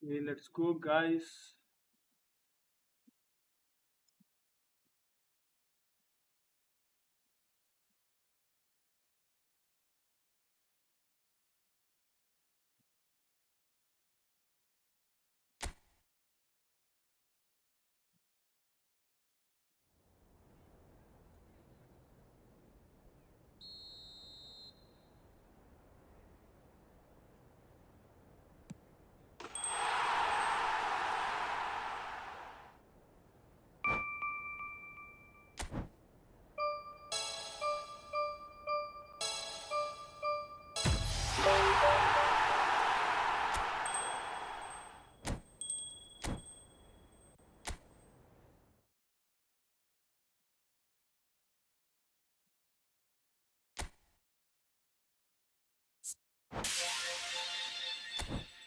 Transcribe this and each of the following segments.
Okay, let's go, guys.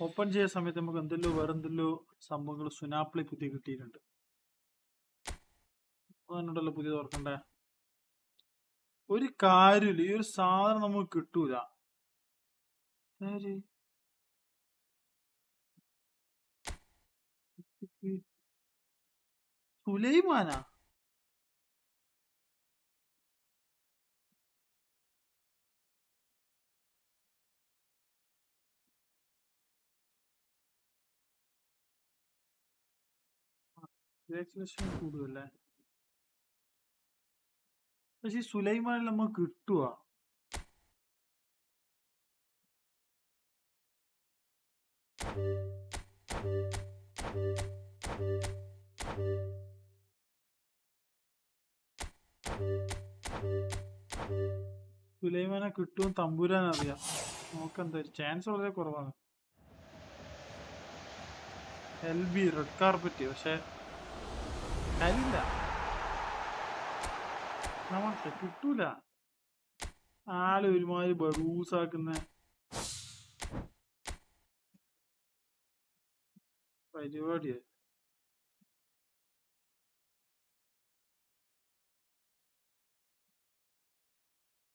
Open ചെയ്യുന്ന സമയത്ത് നമുക്ക് എന്തെല്ലോ വേറെന്തെല്ലോ സംഭവങ്ങൾ സുനാപ്പിളി പുതിയ കിട്ടിയിട്ടുണ്ട്. അതുകൊണ്ടല്ലോ പുതിയ തുറക്കണ്ടേ. ഒരു കാര്യമില്ല, ഈ ഒരു സാധനം നമുക്ക് കിട്ടൂല. സുലൈമാനാ? ലക്ഷം കൂടുതലേ. പക്ഷെ ഈ സുലൈമാനിൽ നമുക്ക് കിട്ടുവാ? സുലൈമാനെ കിട്ടും തമ്പുരാൻ അറിയാം. നോക്കെന്താ ചാൻസ് വളരെ കുറവാണ്. LB റെഡ് കാർപ്പറ്റ്, പക്ഷെ കാര്യമില്ല, നമുക്ക് കിട്ടൂല. ആള് ഒരുമാതിരി ബറൂസാക്കുന്ന പരിപാടിയാ.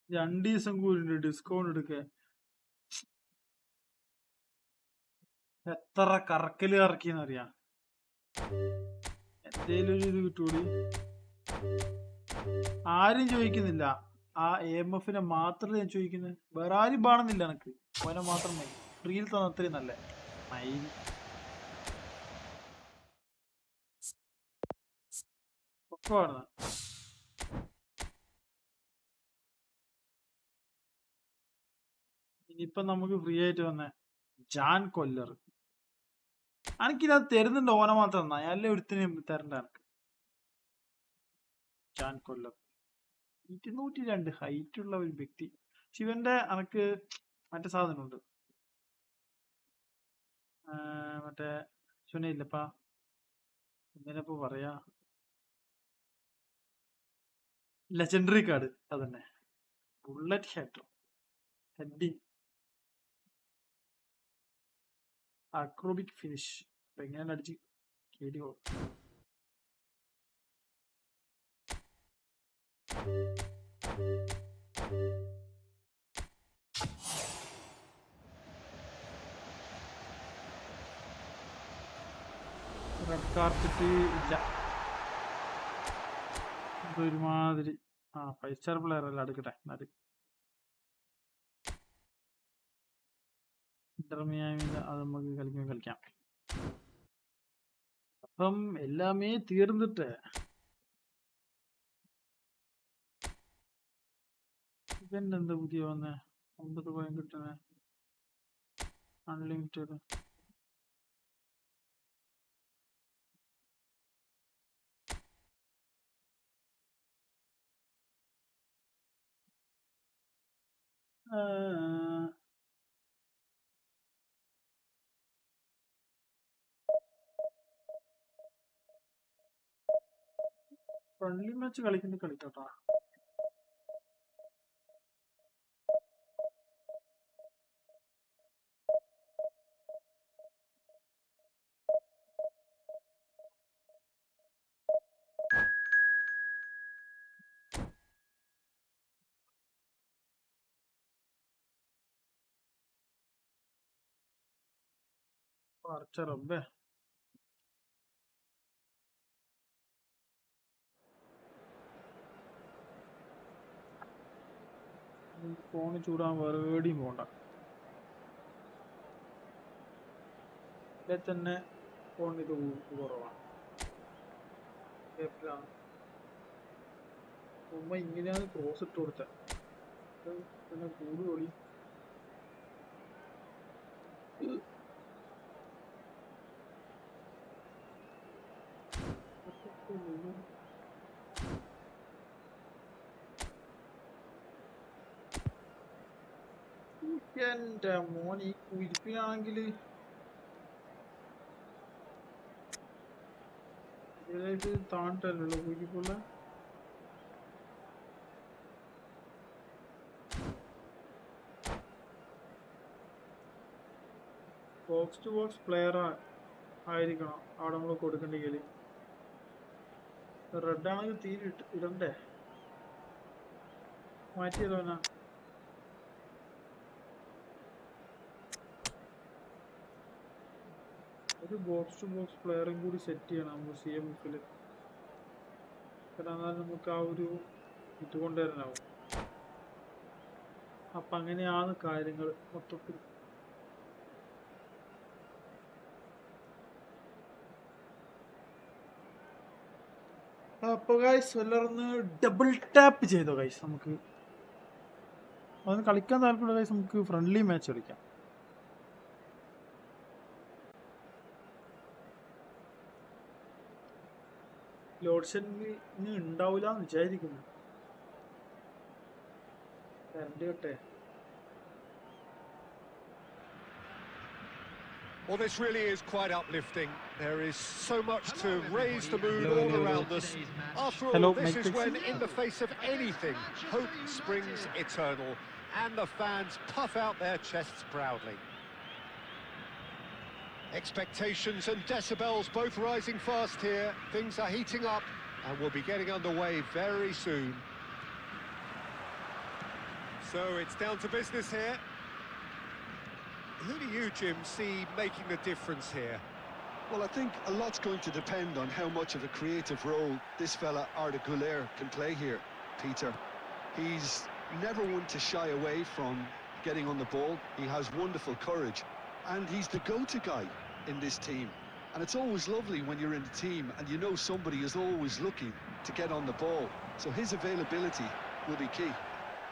രണ്ടു ദിവസം കൂടി ഡിസ്കൗണ്ട് എടുക്കാൻ. എത്ര കറക്കല് കറക്കിന്നറിയാം. എന്തേലും ഒരു ഇത് കിട്ടൂടി. ആരും ചോദിക്കുന്നില്ല, ആ AMFനെ മാത്രമേ ഞാൻ ചോദിക്കുന്നത്. വേറെ ആരും പാടുന്നില്ല എനക്ക്, ഓനെ മാത്രം മതി. റീൽ തന്ന അത്രയും നല്ല മൈൻ. ഒക്കെ പാടുന്ന ഇനിയിപ്പം നമുക്ക് ഫ്രീ ആയിട്ട് വന്ന ജാൻ കൊല്ലർ. എനിക്കിത് തരുന്നുണ്ട്, ഓനെ മാത്രം തന്നാ, എല്ലാ ഒരുത്തിനും തരണ്ട എനിക്ക്. ജാൻ കൊല്ലർ 202 ഹൈറ്റ് ഉള്ള ഒരു വ്യക്തി. ശിവന്റെ അനക്ക് മറ്റേ സാധനമുണ്ട്, മറ്റേ സുനയില്ലപ്പാ, എന്തിനപ്പോ പറയാ, ലെജൻഡറി കാർഡ്. അതന്നെ, ബുള്ളറ്റ് ഹെഡ് ഹെഡിങ് അക്രോബിക് ഫിനിഷ്. അപ്പൊ എങ്ങനെ അടിച്ച് കേടി പോകും. റെഡ് കാർപ്പറ്റ് ഇല്ല, ഒരുമാതിരി. 5 സ്റ്റാർ പ്ലെയർ അല്ല, എടുക്കട്ടെ. ഇന്റർമിയാമിൽ അത് നമുക്ക് കളിക്കാം. അപ്പം എല്ലാമേ തീർന്നിട്ട് ഇവന്റെ എന്താ പുതിയ വന്നേ? 50 കോയിൻ കിട്ടുന്നേ, അൺലിമിറ്റഡ്. ഫ്രണ്ട്ലി മാച്ച് കളിക്കട്ടോ. Archer Rabbe. Phone ചൂടാൻ വേറെ എവിടെയും പോണ്ട. ഇവിടെ തന്നെ ഫോൺ ഇത് കുറവാണ്. ഉമ്മ ഇങ്ങനെയാണ് ക്രോസ് ഇട്ട് കൊടുത്തത്. പിന്നെ കൂടുതൽ എന്റെ മോൻ ഈ കുരിപ്പിനാണെങ്കിൽ ഇതിലേക്ക് താണിട്ടല്ലോ കുരിപ്പുള്ള. ബോക്സ് ടു ബോക്സ് പ്ലെയർ ആയിരിക്കണം അവിടെ നമ്മൾ കൊടുക്കണ്ടെങ്കിൽ. റെഡ് ആണെങ്കിൽ തീരെ ഇടണ്ടേ, മാറ്റിയല്ലോ. എന്നാ ഒരു ബോക്സ് ടു ബോക്സ് പ്ലെയറും കൂടി സെറ്റ് ചെയ്യണം നമ്മൾ CMFിൽ. കാരണം എന്നാലും നമുക്ക് ആ ഒരു ഇത് കൊണ്ടുവരാനാവും. അപ്പം അങ്ങനെയാണ് കാര്യങ്ങൾ മൊത്തത്തിൽ. അപ്പോൾ ഗൈസ് എല്ലാവരും ഡബിൾ ടാപ്പ് ചെയ്തോ ഗൈസ്. നമുക്ക് അതൊന്ന് കളിക്കാൻ താല്പര്യം ഗൈസ്, നമുക്ക് ഫ്രണ്ട്ലി മാച്ച് കളിക്കാം. ലോഡ് ഷെഡിങ് ഇനി ഉണ്ടാവില്ല എന്ന് വിചാരിക്കുന്നു. Current കട്ടെ. Well, this really is quite uplifting. There is so much to raise the mood all around us. After all, this is when, in the face of anything, hope springs eternal, and the fans puff out their chests proudly. Expectations and decibels both rising fast here. Things are heating up, and we'll be getting underway very soon. So it's down to business here. Who do you, Jim, see making the difference here? Well, I think a lot's going to depend on how much of a creative role this fella Arda Güler can play here, Peter. He's never one to shy away from getting on the ball. He has wonderful courage, and he's the go-to guy in this team. And it's always lovely when you're in the team and you know somebody is always looking to get on the ball. So his availability will be key.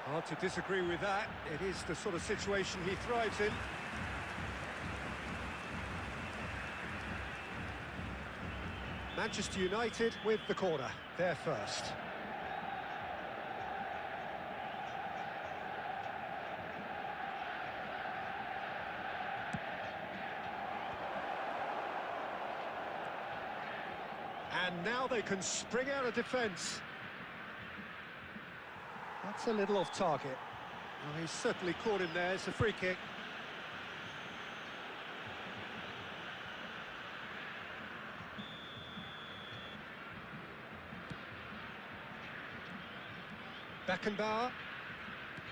Hard to disagree with that. It is the sort of situation he thrives in. Manchester United with the corner, there first. And now they can spring out of defence. That's a little off target. Well, he's certainly caught him there. It's a free kick. Beckenbauer,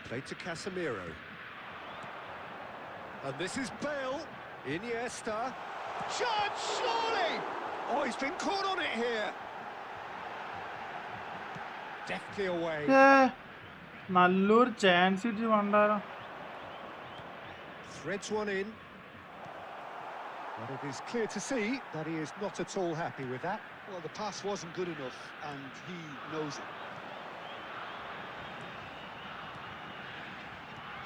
played to Casemiro. And this is Bale, Iniesta. Shot, surely! Oh, he's been caught on it here. Deftly away. നല്ലൊരു chance ഇട്ട് കണ്ടാലോ. Threads one in. But it is clear to see that he is not at all happy with that. Well, the pass wasn't good enough, and he knows it.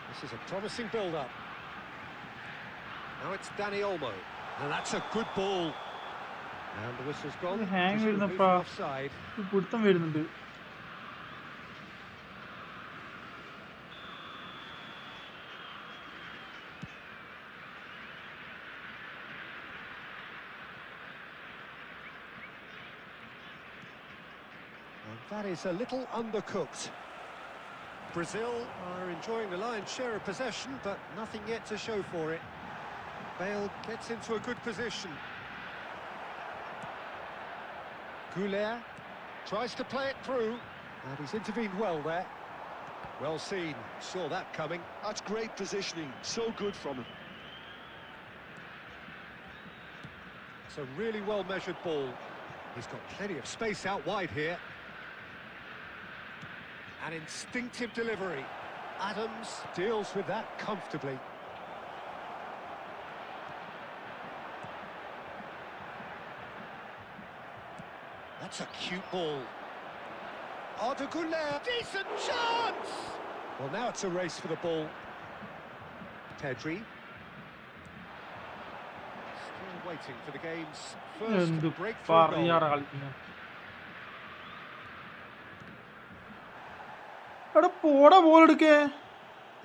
This is a promising build-up. Now it's Dani Olmo, and that's a good ball. And the whistle's gone. Hang offside. പിടുത്തം വരുന്നുണ്ട്. And that is a little undercooked. Brazil are enjoying the lion's share of possession, but nothing yet to show for it. Bale gets into a good position. Güler tries to play it through, and he's intervened well there. Well seen, saw that coming. That's great positioning, so good from him. It's a really well-measured ball. He's got plenty of space out wide here. An instinctive delivery. Adams deals with that comfortably. That's a cute ball. Ardeguler, decent chance! Well, now it's a race for the ball. Pedri. Still waiting for the game's first breakthrough goal.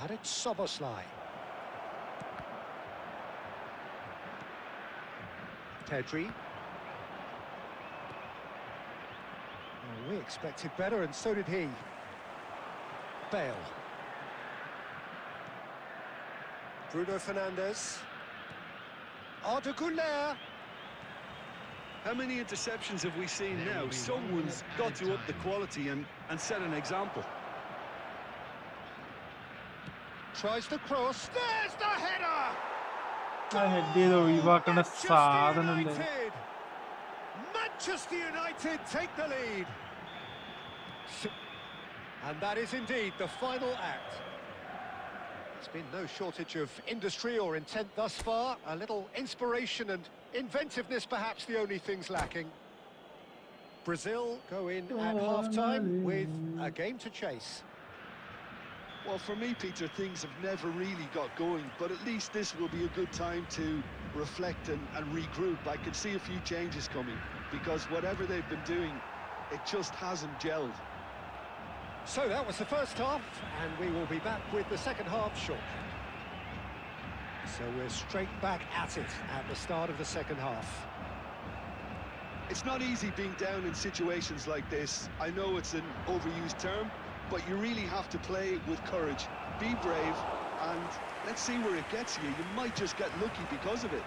And it's Soboslai. Pedri. Well, we expected better, and so did he. Bale. Bruno Fernandes. Ardeguler. How many interceptions have we seen now? Someone's got to up the quality and set an example. Tries the cross. There's the header! Manchester United take the lead. And that is indeed the final act. There's been no shortage of industry or intent thus far. A little inspiration and inventiveness, perhaps the only things lacking. Brazil go in at half-time with a game to chase. Well, for me, Peter, things have never really got going, but at least this will be a good time to reflect and regroup. I can see a few changes coming, because whatever they've been doing, it just hasn't gelled. So that was the first half, and we will be back with the second half shortly. So we're straight back at it at the start of the second half. It's not easy being down in situations like this. I know it's an overused term, but you really have to play with courage. Be brave, and let's see where it gets you. You might just get lucky because of it.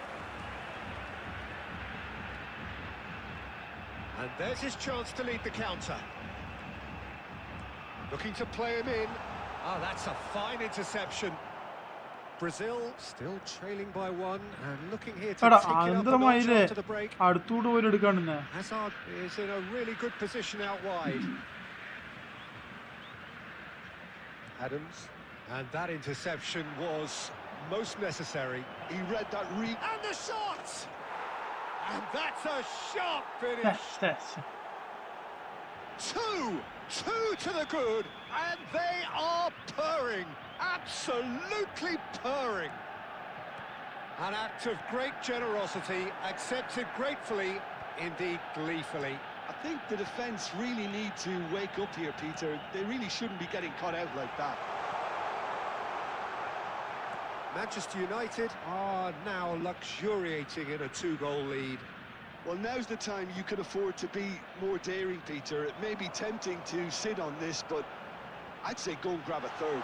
And there's his chance to lead the counter. Looking to play him in. Ah, that's a fine interception. Brazil still trailing by one and looking here to take it up a notch after the break. Hazard is in a really good position out wide. Adams, and that interception was most necessary. He read that and the shot! And that's a sharp finish. Two to the good, and they are purring, absolutely purring. An act of great generosity, accepted gratefully, indeed gleefully. I think the defence really need to wake up here, Peter. They really shouldn't be getting caught out like that. Manchester United are now luxuriating in a 2-goal lead. Well, now's the time you can afford to be more daring, Peter. It may be tempting to sit on this, but I'd say go and grab a third.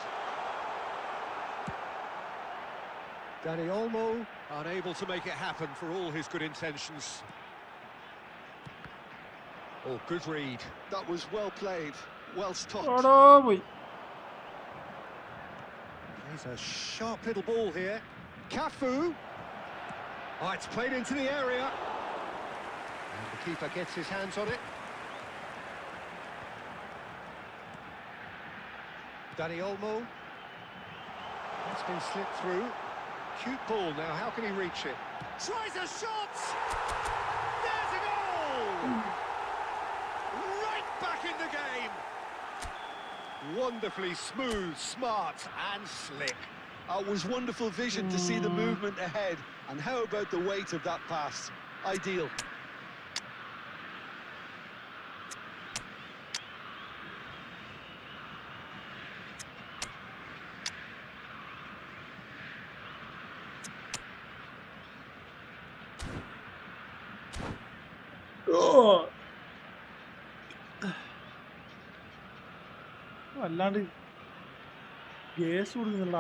Dani Olmo unable to make it happen for all his good intentions. Oh, good read. That was well played, well stopped. There's a sharp little ball here. Cafu. Oh, it's played into the area. And the keeper gets his hands on it. Dani Olmo. It's been slipped through. Cute ball now, how can he reach it? Tries a shot! There's a goal! Right back in the game! Wonderfully smooth, smart and slick. It was wonderful vision to see the movement ahead. And how about the weight of that pass? Ideal. അല്ലാണ്ട് gas കൊടുക്കുന്നില്ല.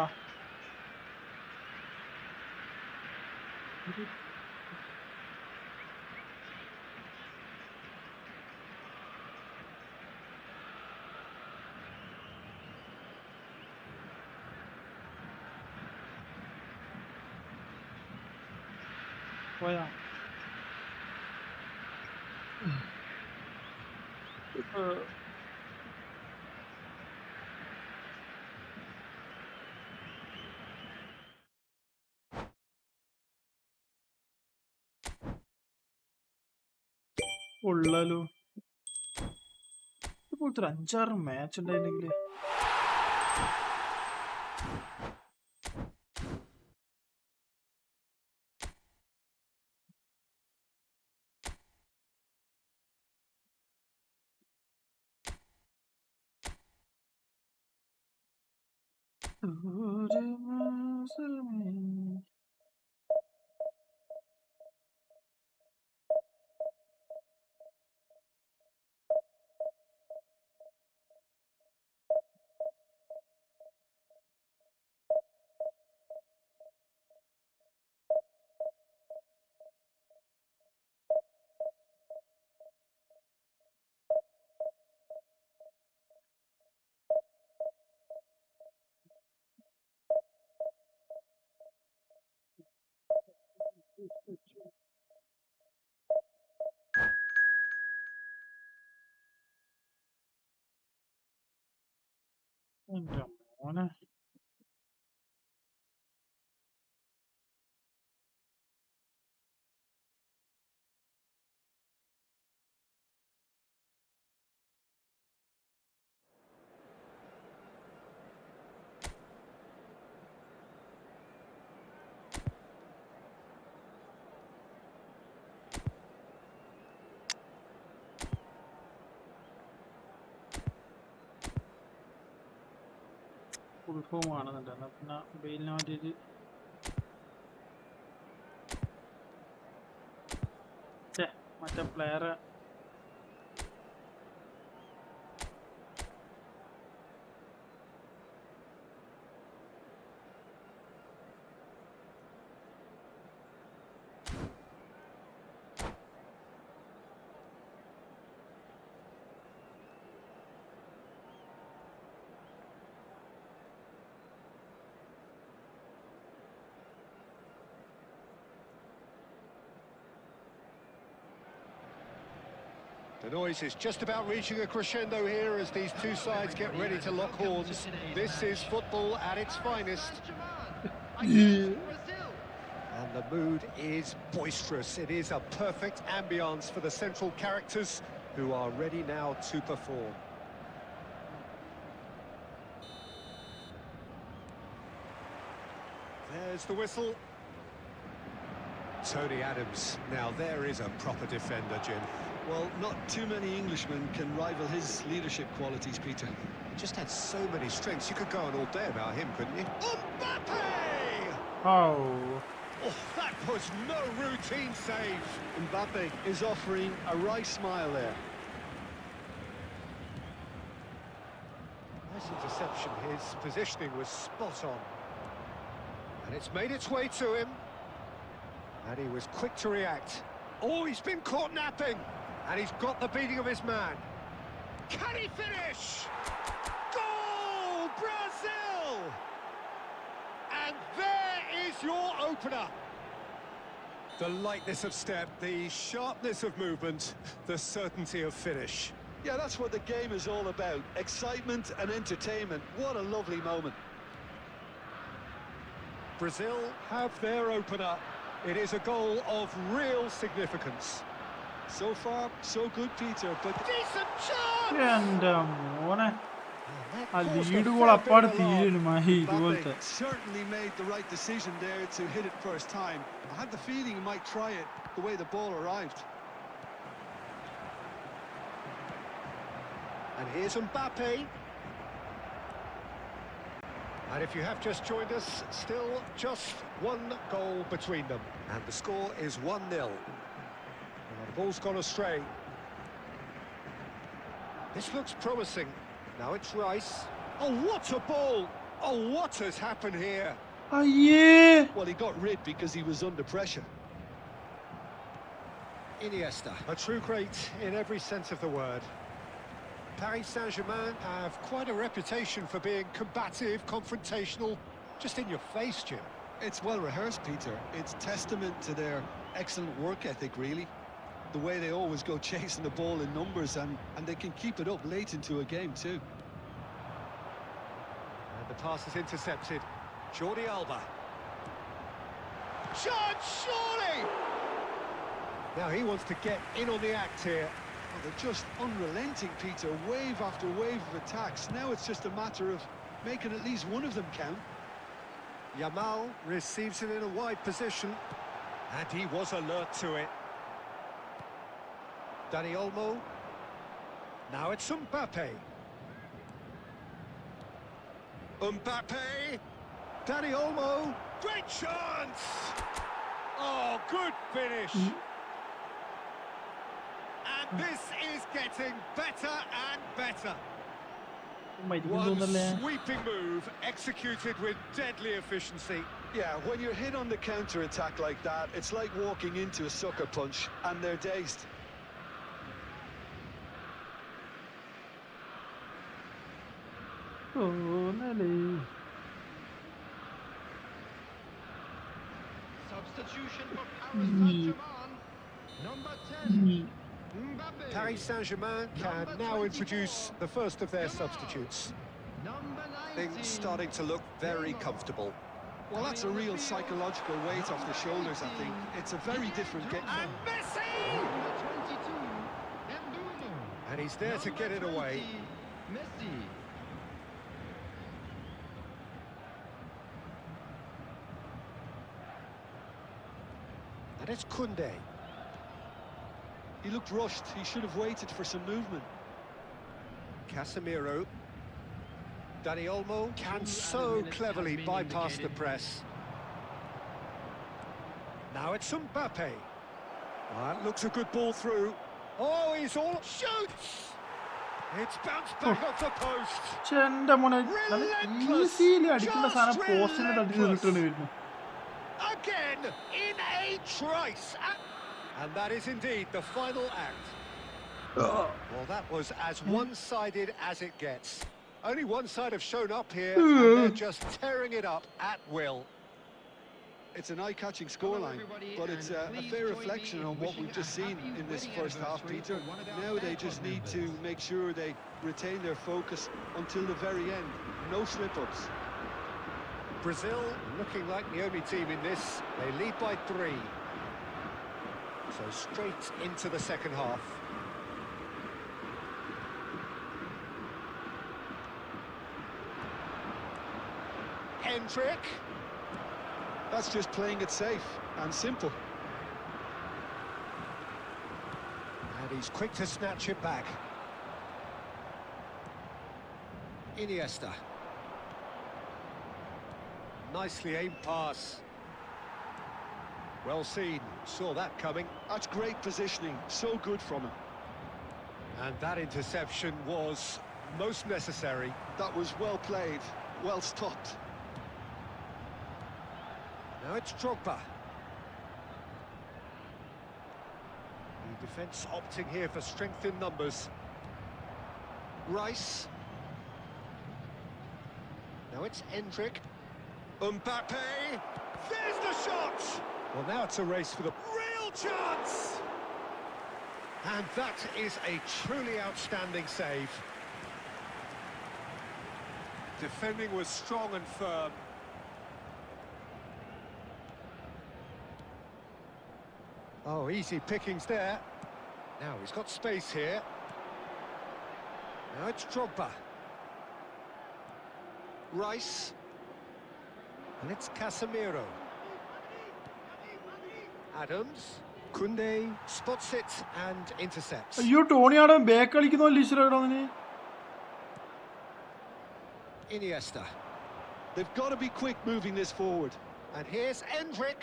പോയാ ഉള്ളാലോ ഇതുപോലത്തെ ഒരു 5-6 match ഉണ്ടായിരുന്നെങ്കിൽ എന്റെ മോനെ full form ആണെന്നുണ്ട് എന്നാൽ പിന്നെ ബെയിലിനെ വേണ്ടിയിട്ട് മറ്റേ പ്ലെയറെ The noise is just about reaching a crescendo here as these two sides get ready to lock horns. This is football at its finest. And the mood is boisterous. It is a perfect ambience for the central characters who are ready now to perform. There's the whistle. Tony Adams. Now there is a proper defender, Jim. Well, not too many Englishmen can rival his leadership qualities, Peter. He just had so many strengths. You could go on all day about him, couldn't you? Mbappe! Oh, That was no routine save. Mbappe is offering a wry smile there. Nice interception. His positioning was spot on. And it's made its way to him. And he was quick to react. Oh, he's been caught napping. And he's got the beating of his man. Can he finish? Goal, Brazil! And there is your opener. The lightness of step, the sharpness of movement, the certainty of finish. Yeah, that's what the game is all about. Excitement and entertainment. What a lovely moment. Brazil have their opener. It is a goal of real significance. So far, so good, Peter, but... Decent chance! എന്റെ മോനെ ആ lead goal അപ്പാട് തീരുമായി ഇതുപോലത്തെ Mbappe certainly made the right decision there to hit it first time. I had the feeling he might try it the way the ball arrived. And here's Mbappe. And if you have just joined us, still just one goal between them. And the score is 1-0. The ball's gone astray. This looks promising. Now it's Rice. Oh, what a ball! Oh, what has happened here? അയ്യേ Well, he got rid because he was under pressure. Iniesta. A true great in every sense of the word. Paris Saint-Germain have quite a reputation for being combative, confrontational, just in your face, Jim. It's well rehearsed, Peter. It's testament to their excellent work ethic, really. the way they always go chasing the ball in numbers, and they can keep it up late into a game too. And the pass is intercepted. Jordi Alba. Chance, surely! Now he wants to get in on the act here. Well, they're just unrelenting, Peter. Wave after wave of attacks. Now it's just a matter of making at least one of them count. Yamal receives it in a wide position, and he was alert to it. Dani Olmo. Now it's Mbappe. Mbappe. Dani Olmo. Great chance! Oh, good finish. And this is getting better and better. One sweeping move executed with deadly efficiency. Yeah, when you're hit on the counter-attack like that, it's like walking into a sucker punch, and they're dazed. Oh, Nelly. Substitution for Paris Saint-Germain. Number 10. Mbappe. Paris Saint-Germain can now introduce the first of their substitutes. Number 19. Things starting to look very comfortable. Well, that's a real psychological weight off the shoulders, I think. It's a very different game. And Messi! Number 22. Mbumo. And he's there to get it away. Messi. And it's Koundé. He looked rushed. He should have waited for some movement. Casemiro. Dani Olmo can so cleverly bypass the press. Now it's Mbappe. That looks a good ball through. Oh, he's all shoots! It's bounced back off the post. എന്റെ മോനെ easily അടിക്കുന്ന സാധനം പോസ്റ്റിൽ തട്ടി return വരുന്നു. Again in a trice. And that is indeed the final act. Well, that was as one-sided as it gets. Only one side have shown up here, and they're just tearing it up at will. It's an eye-catching scoreline, but it's a fair reflection on what we've just seen in this first half, Peter. Now they just need to make sure they retain their focus until the very end. No slip-ups. Brazil looking like the only team in this. They lead by 3. So straight into the second half. Hendrick. That's just playing it safe and simple. And he's quick to snatch it back. Iniesta. Nicely aimed pass. Well seen, saw that coming. That's great positioning, so good from him. And that interception was most necessary. That was well played, well stopped. Now it's Drogba. The defence opting here for strength in numbers. Rice. Now it's Hendrick. Mbappe. There's the shot! Well, now it's a race for the real chance! And that is a truly outstanding save. Defending was strong and firm. Oh, easy pickings there. Now he's got space here. Now it's Drogba. Rice. And it's Casemiro. Adams. Koundé spots it and intercepts. അയ്യോ ടോണിയാണ് back കളിക്കുന്ന ലീഷറാണ്. Iniesta. They've got to be quick moving this forward. And here's Hendrick.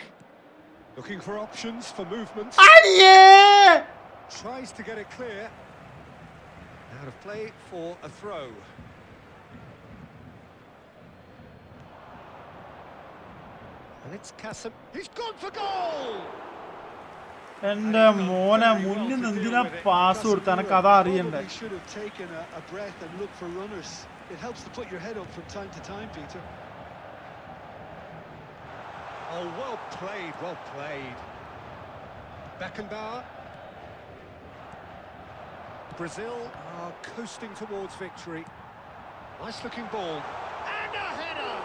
Looking for options for movement. Tries to get it clear. Out of play for a throw. And it's Casem. He's gone for goal! എന്റെ മോനെ മുന്നിൽ നിന്ന് എന്തിനാ pass കൊടുത്ത എനക്ക് അതാ അറിയണ്ടേ. Probably should have taken a breath and looked for runners. It helps to put your head up from time to time, Peter. Oh, well played, well played. Beckenbauer. Brazil are coasting towards victory. Nice looking ball. And a header!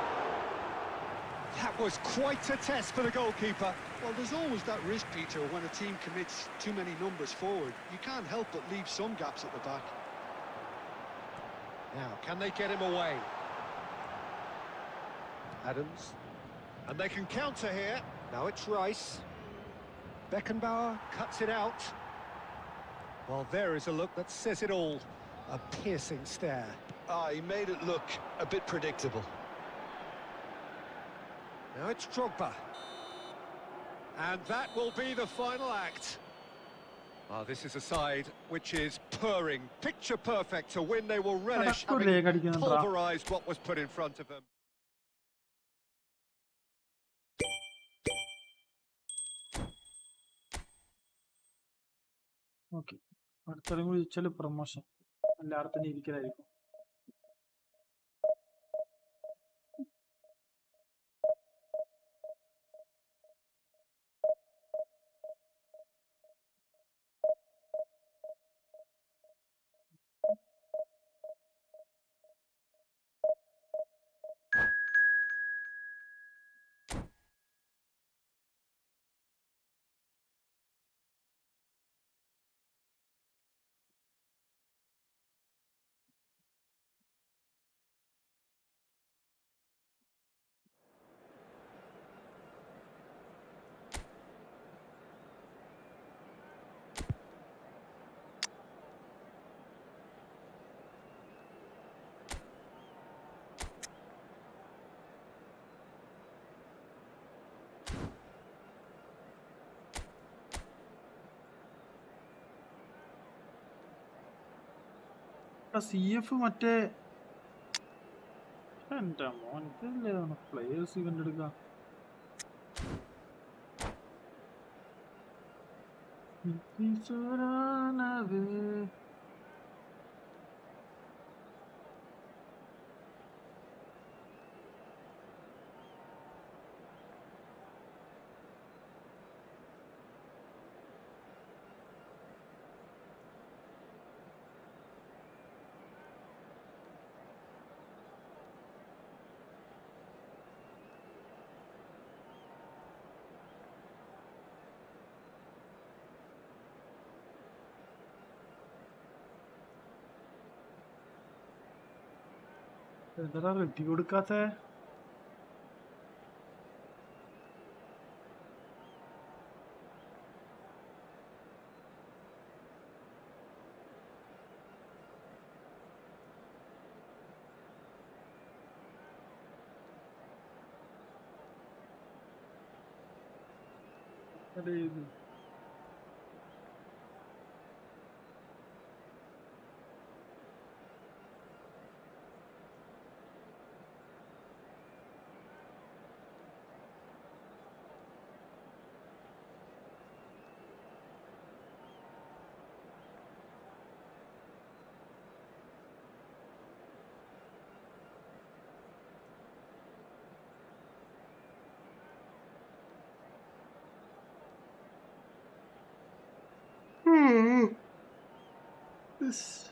That was quite a test for the goalkeeper. Well, there's always that risk, Peter, when a team commits too many numbers forward. You can't help but leave some gaps at the back. Now, can they get him away? Adams. And they can counter here. Now it's Rice. Beckenbauer cuts it out. Well, there is a look that says it all. A piercing stare. He made it look a bit predictable. Now it's Drogba. And that will be the final act. This is a side which is purring, picture perfect to win. They will relish having pulverized what was put in front of them. Okay. അടുത്ത കൂടി വെച്ചാൽ promotion എല്ലാവരും തന്നെ ഇരിക്കലായിരിക്കും. CF മറ്റേ എൻ്റെ മോനല്ലേ players event എടുക്കുക. എന്താ റെഡി കൊടുക്കാത്ത ഇത് This.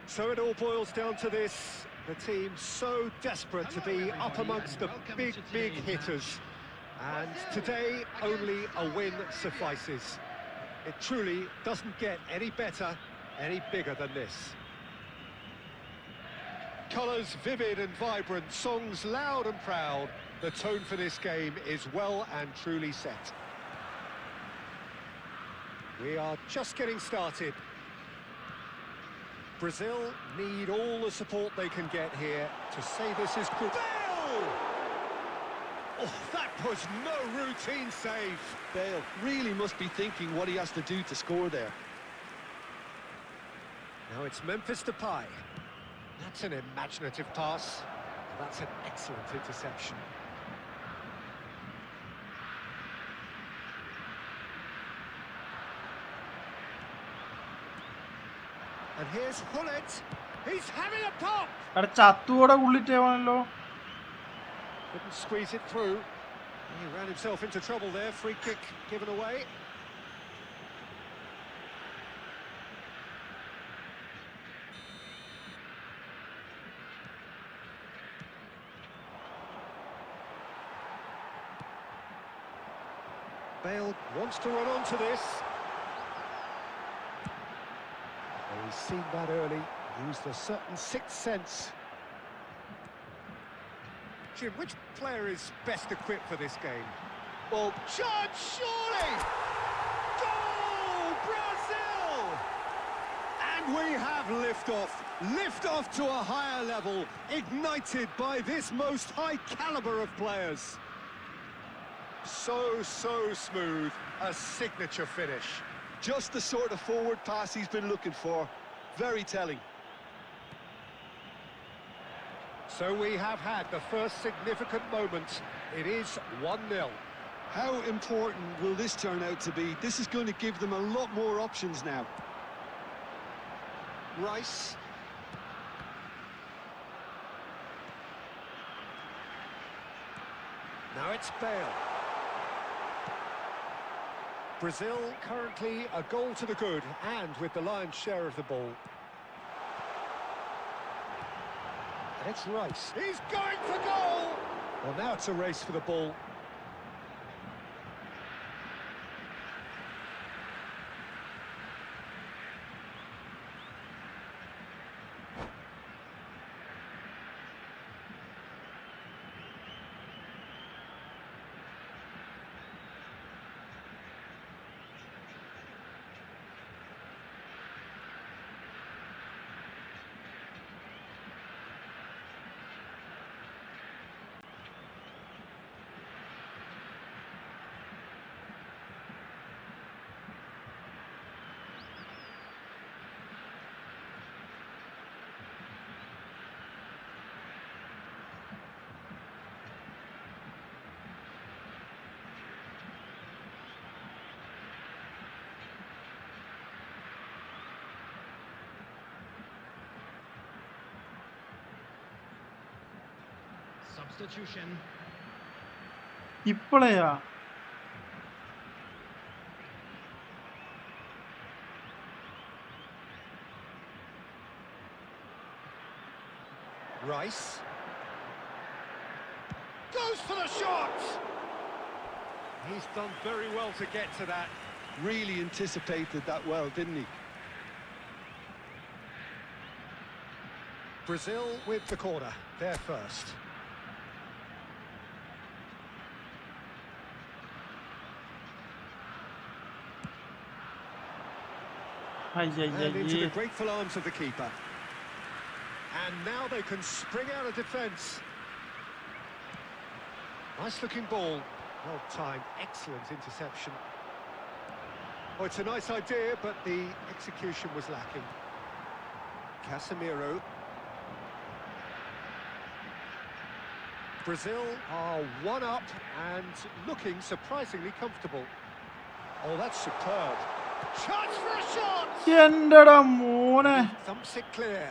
So it all boils down to this. The team so desperate to be up amongst the big hitters. And today, only a win suffices. It truly doesn't get any better, any bigger than this. Colours vivid and vibrant, songs loud and proud. The tone for this game is well and truly set. We are just getting started. Brazil need all the support they can get here to say this is good. Oh, that was no routine save. Bale really must be thinking what he has to do to score there. Now it's Memphis Depay. That's an imaginative pass. That's an excellent interception. And here's Hullet. He's having a pop. അവിടെ ചത്തുകൂടെ ഉള്ളിട്ടേവാണല്ലോ. Couldn't squeeze it through. He ran himself into trouble there. Free kick given away. Bale wants to run onto this. Oh, he's seen that early. Used a certain sixth sense. Jim, which player is best equipped for this game? Well, Shot, surely! Goal, Brazil! And we have liftoff to a higher level, ignited by this most high caliber of players. So smooth, a signature finish. just the sort of forward pass he's been looking for. Very telling. So we have had the first significant moment. It is 1-0. How important will this turn out to be? This is going to give them a lot more options now. Rice. Now it's Bale. Brazil currently a goal to the good and with the lion's share of the ball. And it's Rice. He's going for goal! Well, now it's a race for the ball. Substitution. ഇപ്പോഴയാ Rice. Goes for the shot! He's done very well to get to that. Really anticipated that well, didn't he? Brazil with the corner. They're first. And into the grateful arms of the keeper. And now they can spring out of defence. Nice looking ball. Well timed, excellent interception. Oh, it's a nice idea, but the execution was lacking. Casemiro. Brazil are one up and looking surprisingly comfortable. Oh, that's superb. Chance for a shot! എന്റെടാ മോനെ Thumps it clear.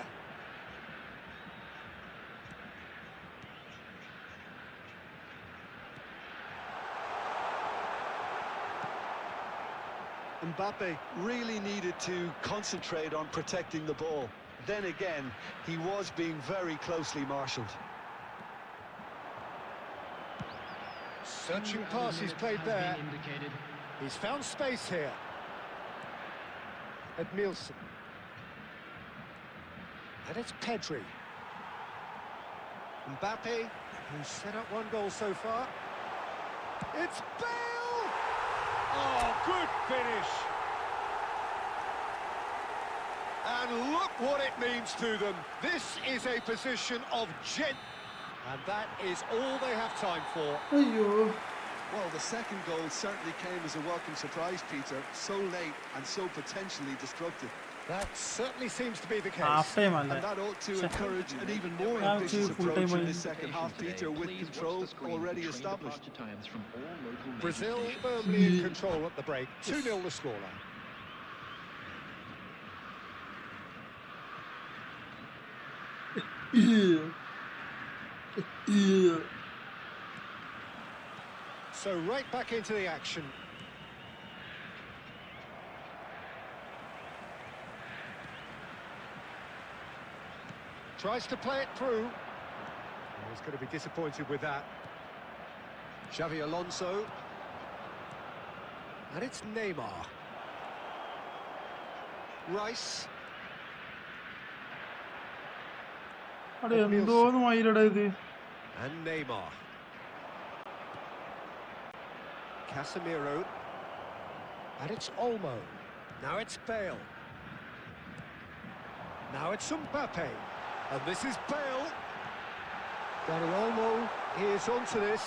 Mbappe really needed to concentrate on protecting the ball. Then again, he was being very closely marshalled. Searching pass he's played there. He's found space here. Edmilson. And it's Pedri. Mbappe, who's set up one goal so far. It's Bale! Oh, good finish! And look what it means to them. This is a position of and that is all they have time for. അയ്യോ Well, the second goal certainly came as a welcome surprise, Peter. So late and so potentially destructive. That certainly seems to be the half case. Time അല്ലേ And that ought to encourage an even more Yeah, ambitious full approach time in this second half, Peter, with control already established. Brazil firmly in control at the break. 2-0 the scoreline. So right back into the action. Tries to play it through. Oh, he's going to be disappointed with that. Xavi Alonso. And it's Neymar. Rice. അവിടെ എന്തോന്ന് മയിലടാ ഇത്. And Neymar. Casemiro. And it's Olmo. Now it's Bale. Now it's Mbappe. And this is Bale. Dani Olmo is onto this.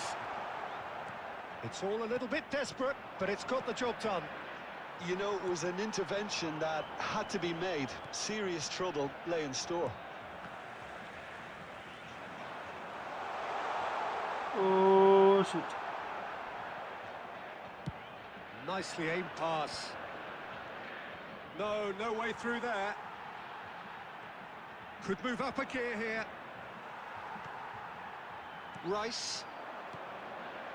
It's all a little bit desperate, but it's got the job done. You know, it was an intervention that had to be made. Serious trouble lay in store. Oh shit. Nicely aimed pass. No way through there. Could move up a gear here. Rice.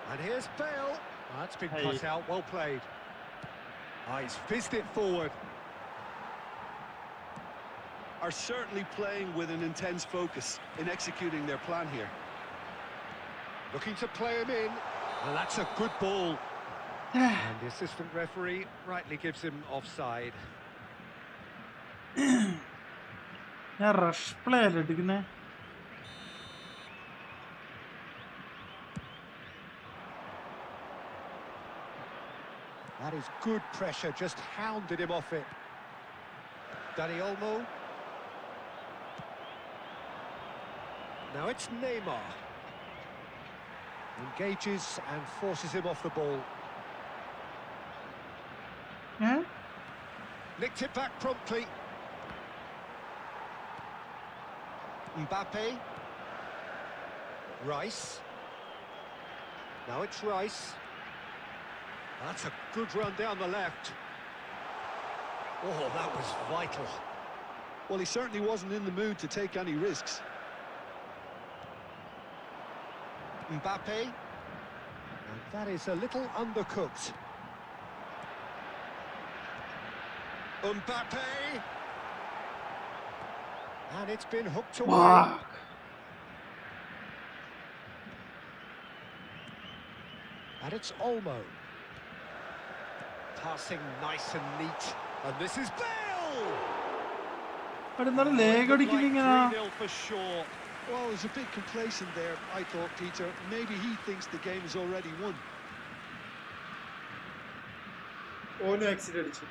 And here's Bale. That's been Hey. cut out, well played. He's fizzed it forward. Are certainly playing with an intense focus in executing their plan here. Looking to play him in. And that's a good ball. And the assistant referee rightly gives him offside. ഞാൻ rush play അല്ലേ എടുക്കുന്നേ. That is good pressure, just hounded him off it. Dani Olmo. Now it's Neymar. Engages and forces him off the ball. Nicked it back promptly. Mbappe. Rice. Now it's Rice. That's a good run down the left. Oh, that was vital. Well, he certainly wasn't in the mood to take any risks. Mbappe. And that is a little undercooked. Mbappe. And it's been hooked away. Fuck. And it's Olmo. Passing nice and neat. And this is Bale! അവിടെ എന്നാലും ലേഗ് അടിക്കുന്ന ഇങ്ങനെ. 3-0 for sure. Well, it was a bit complacent there, I thought, Peter. Maybe he thinks the game is already won. ഓനും accident അടിച്ചു.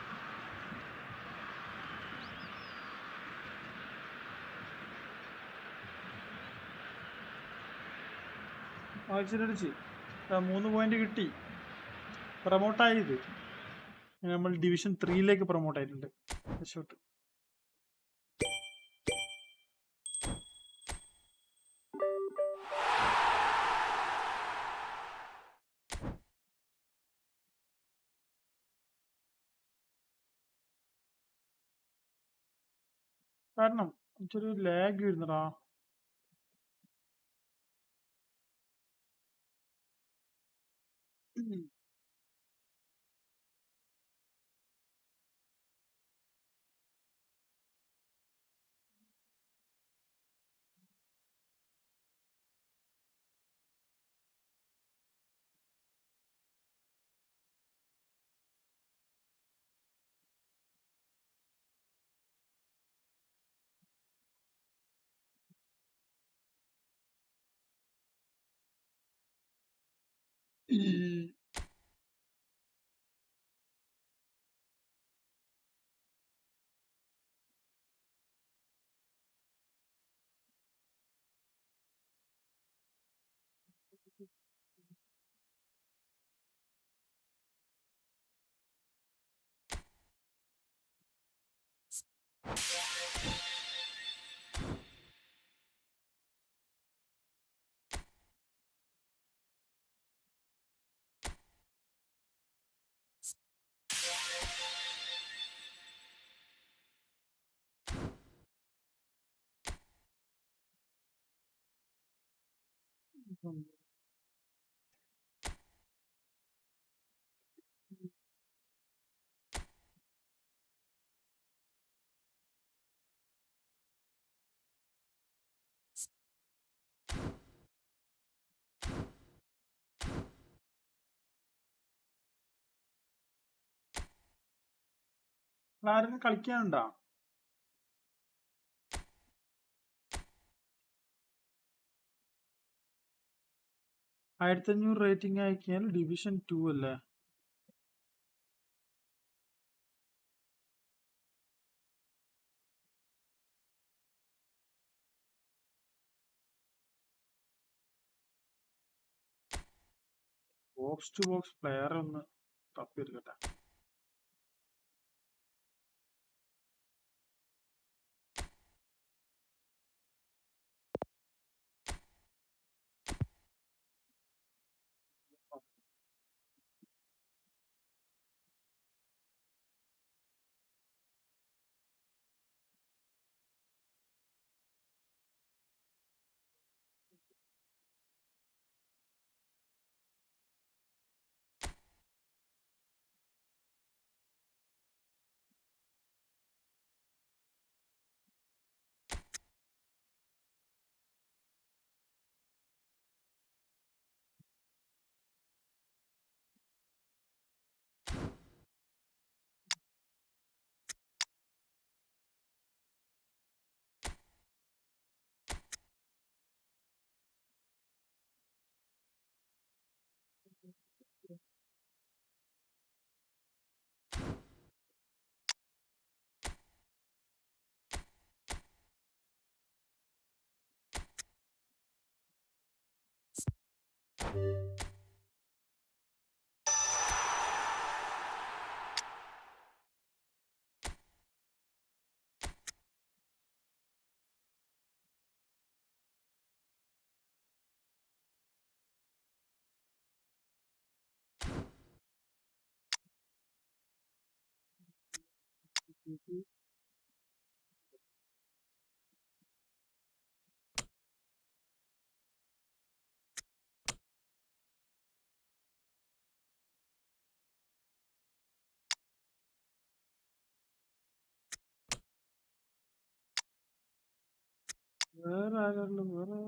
Accident അടിച്ച് 3 point കിട്ടി. പ്രൊമോട്ടായത്. നമ്മൾ division 3ലേക്ക് promote ആയിട്ടുണ്ട്. രക്ഷപ്പെട്ടു. കാരണം ഇച്ചൊരു ലാഗ് വരുന്നടാ. ആരും കളിക്കാനുണ്ടോ? 1500 റേറ്റിംഗ് ആയിക്കഴിഞ്ഞാൽ ഡിവിഷൻ 2 അല്ലേ? ബോക്സ് ടു ബോക്സ് പ്ലെയർ ഒന്ന് തപ്പിയെടുക്കട്ടെ. വേറെ ആരാളും വേറെ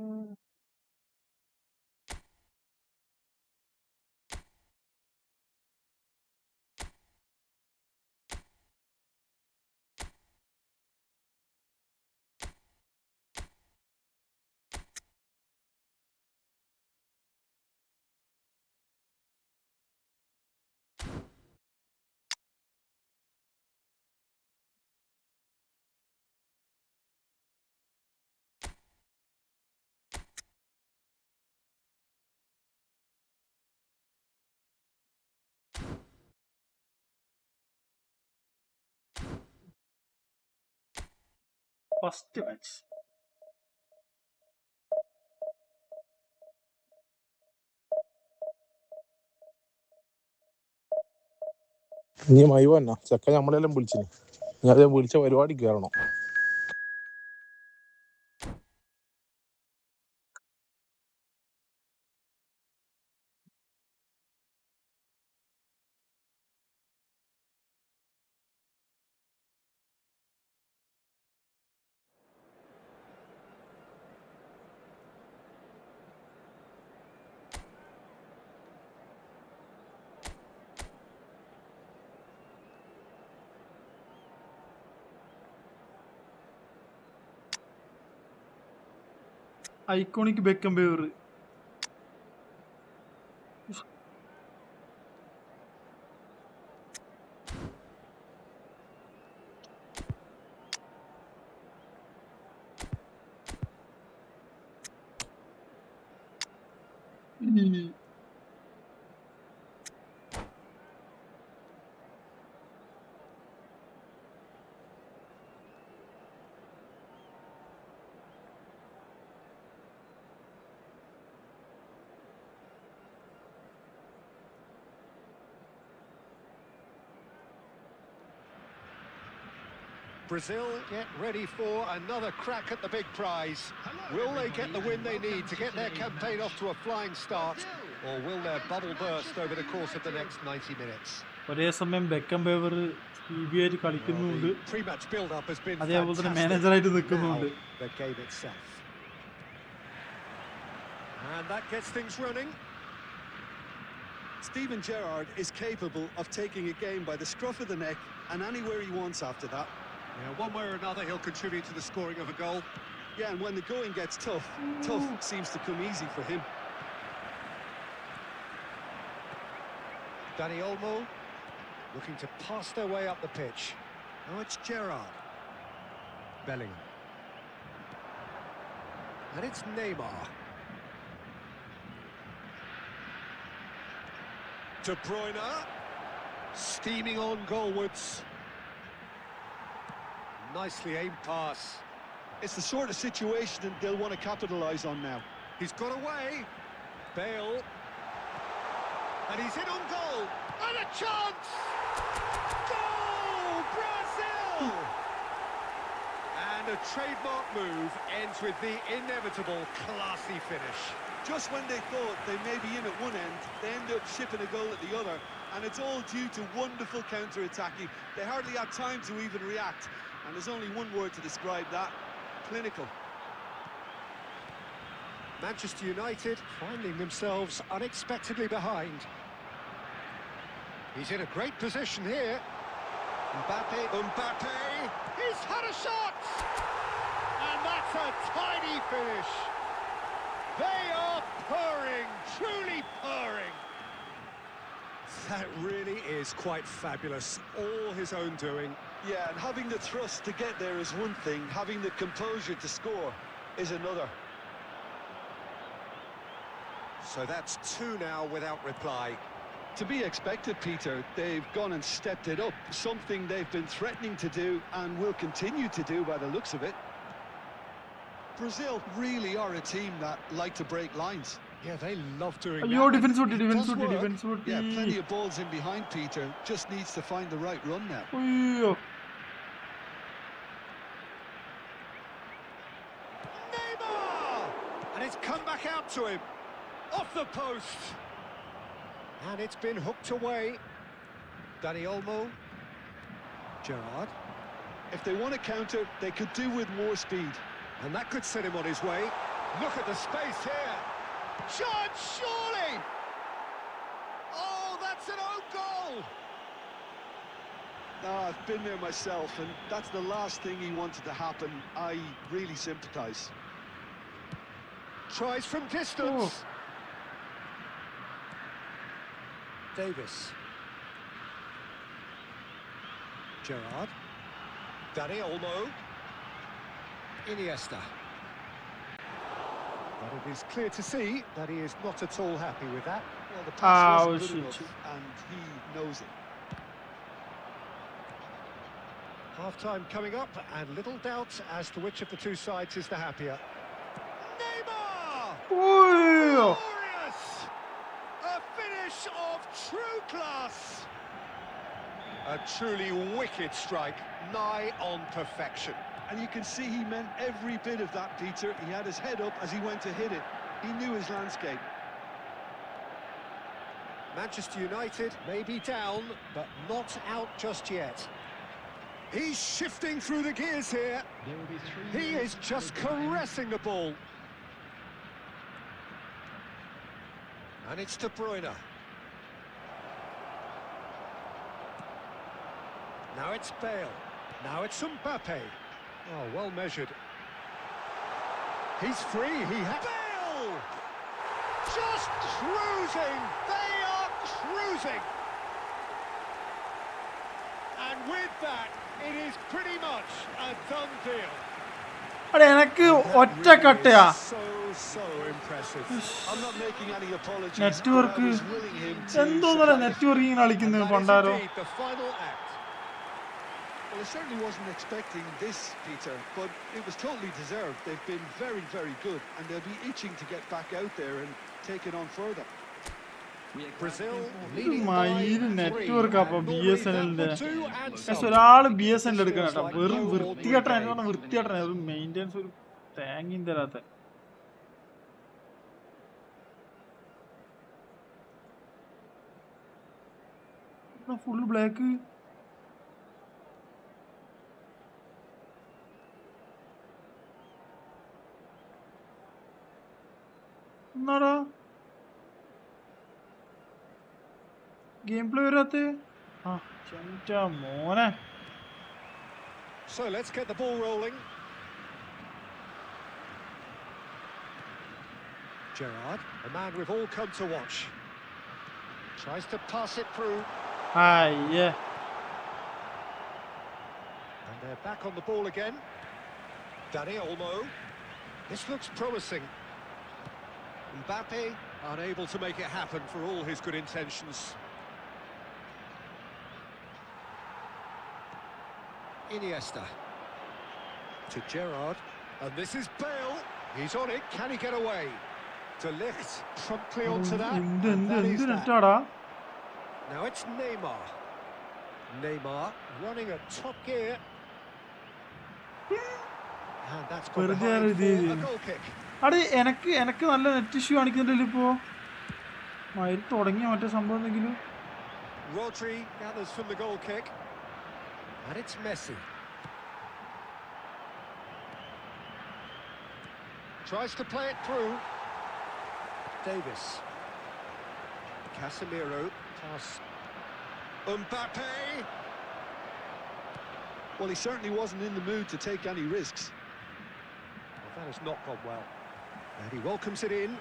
ഫസ്റ്റ് മാച്ച്. നീ മൈവ തന്നെ ചെക്ക നമ്മളെല്ലാം വിളിച്ചിന്. നീ അതേ വിളിച്ച പരിപാടി കയറണം. ഐക്കോണിക് ബെക്കം ബേവർ. Brazil get ready for another crack at the big prize. Will they get the win they need to get their campaign off to a flying start, or will their bubble burst over the course of the next 90 minutes? ഒരേ സമയം ബെക്കം ബേവർ ആയിട്ട് കളിക്കുന്നുണ്ട്, Pre-match build-up has been അതേപോലെ തന്നെ fantastic. മാനേജറായിട്ട് നിൽക്കുന്നുണ്ട്. Now, the game itself. And that gets things running. Steven Gerrard is capable of taking a game by the scruff of the neck and anywhere he wants after that. Yeah, one way or another, he'll contribute to the scoring of a goal. Yeah, and when the going gets tough, tough seems to come easy for him. Dani Olmo looking to pass their way up the pitch. Now it's Gerrard. Bellingham. And it's Neymar. De Bruyne. Steaming on goalwards. Nicely aimed pass. It's the sort of situation that they'll want to capitalise on now. He's got away. Bale. And he's in on goal. And a chance! Goal! Brazil! And a trademark move ends with the inevitable classy finish. Just when they thought they may be in at one end, they end up shipping a goal at the other, and it's all due to wonderful counter-attacking. They hardly had time to even react, and there's only one word to describe that: clinical. Manchester United finding themselves unexpectedly behind. He's in a great position here. Mbappe, he's had a shot! And that's a tiny finish. They are purring, truly purring. That really is quite fabulous, all his own doing. Yeah, and having the thrust to get there is one thing, having the composure to score is another. So that's two now without reply. To be expected, Peter. They've gone and stepped it up, something they've been threatening to do and will continue to do by the looks of it. Brazil really are a team that like to break lines. Yeah, they love doing that. Yo, defense and it does work. defense. Yeah, plenty of balls in behind Peter, just needs to find the right run now. Yo. Neymar! And it's come back out to him. Off the post. And it's been hooked away. Dani Olmo. Gerrard. If they want to counter, they could do with more speed. And that could set him on his way. Look at the space here. Chance, surely! Oh, that's an own goal! I've been there myself, and that's the last thing he wanted to happen. I really sympathise. Tries from distance. Davis. Gerrard. Dani Olmo. Iniesta. But it is clear to see that he is not at all happy with that. Well, the pass wasn't good shit. enough, and he knows it. Half-time coming up, and little doubt as to which of the two sides is the happier. Neymar! Yo. Glorious! A finish of true class! A truly wicked strike, nigh on perfection. And you can see he meant every bit of that, Peter. He had his head up as he went to hit it. He knew his landscape. Manchester United may be down, but not out just yet. He's shifting through the gears here. There will be 3 He minutes is just for the caressing the ball. And it's De Bruyne. Now it's Bale. Now it's Mbappe. Oh, well measured. He's free. He has... Bale! Just cruising. They are cruising. And with that, it is pretty much a done deal. അടെ എനക്ക് ഒറ്റ കട്ടയാ So impressive. I'm not making any apologies. Network I was willing him to എന്തോന്നല്ല network ഇങ്ങനെ കളിക്കുന്നത് That is പണ്ടാരോ indeed the final act. Well, I certainly wasn't expecting this, Peter, but it was totally deserved. They've been very, very good, and they'll be itching to get back out there and take it on further. Brazil ഇത് leading by മയില് 3. Network അപ്പൊ And B normally S N that എല്ലിന്റെ would do and പക്ഷെ some. ഒരാള് B S N എടുക്കണം കേട്ടോ Feels like വെറും no വൃത്തികെട്ട ordinary എനിക്ക് പറഞ്ഞാൽ വൃത്തികെട്ട ഒരു മെയിൻ്റെനൻസ് ഒരു തേങ്ങയും തരാത്ത ഫുൾ ബ്ലാക്ക് എന്നാടാ ഗെയിം പ്ലേ വരാത്ത മോനെ. So let's get the ball rolling. Gerrard, a man we've all come to watch. Tries to pass it through. അയ്യേ. And they're back on the ball again. Dani Olmo. This looks promising. Mbappe unable to make it happen for all his good intentions. Iniesta. To Gerrard. And this is Bale. He's on it. Can he get away? De Ligt promptly onto that. And that is that. Now it's Neymar. Neymar running at top gear. And that's gone behind for a goal kick. അടെ എനിക്ക് നല്ല net issue കാണിക്കുന്നുണ്ടല്ലോ ഇപ്പോ. മയിൽ തുടങ്ങിയ മറ്റേ സംഭവം എന്തെങ്കിലും. Rodri gathers from the goal kick. And it's Messi. Tries to play it through. Davis. Casemiro. Pass. Mbappe. Well, he certainly wasn't in the mood to take any risks. Well, that has not gone well. And he welcomes it in.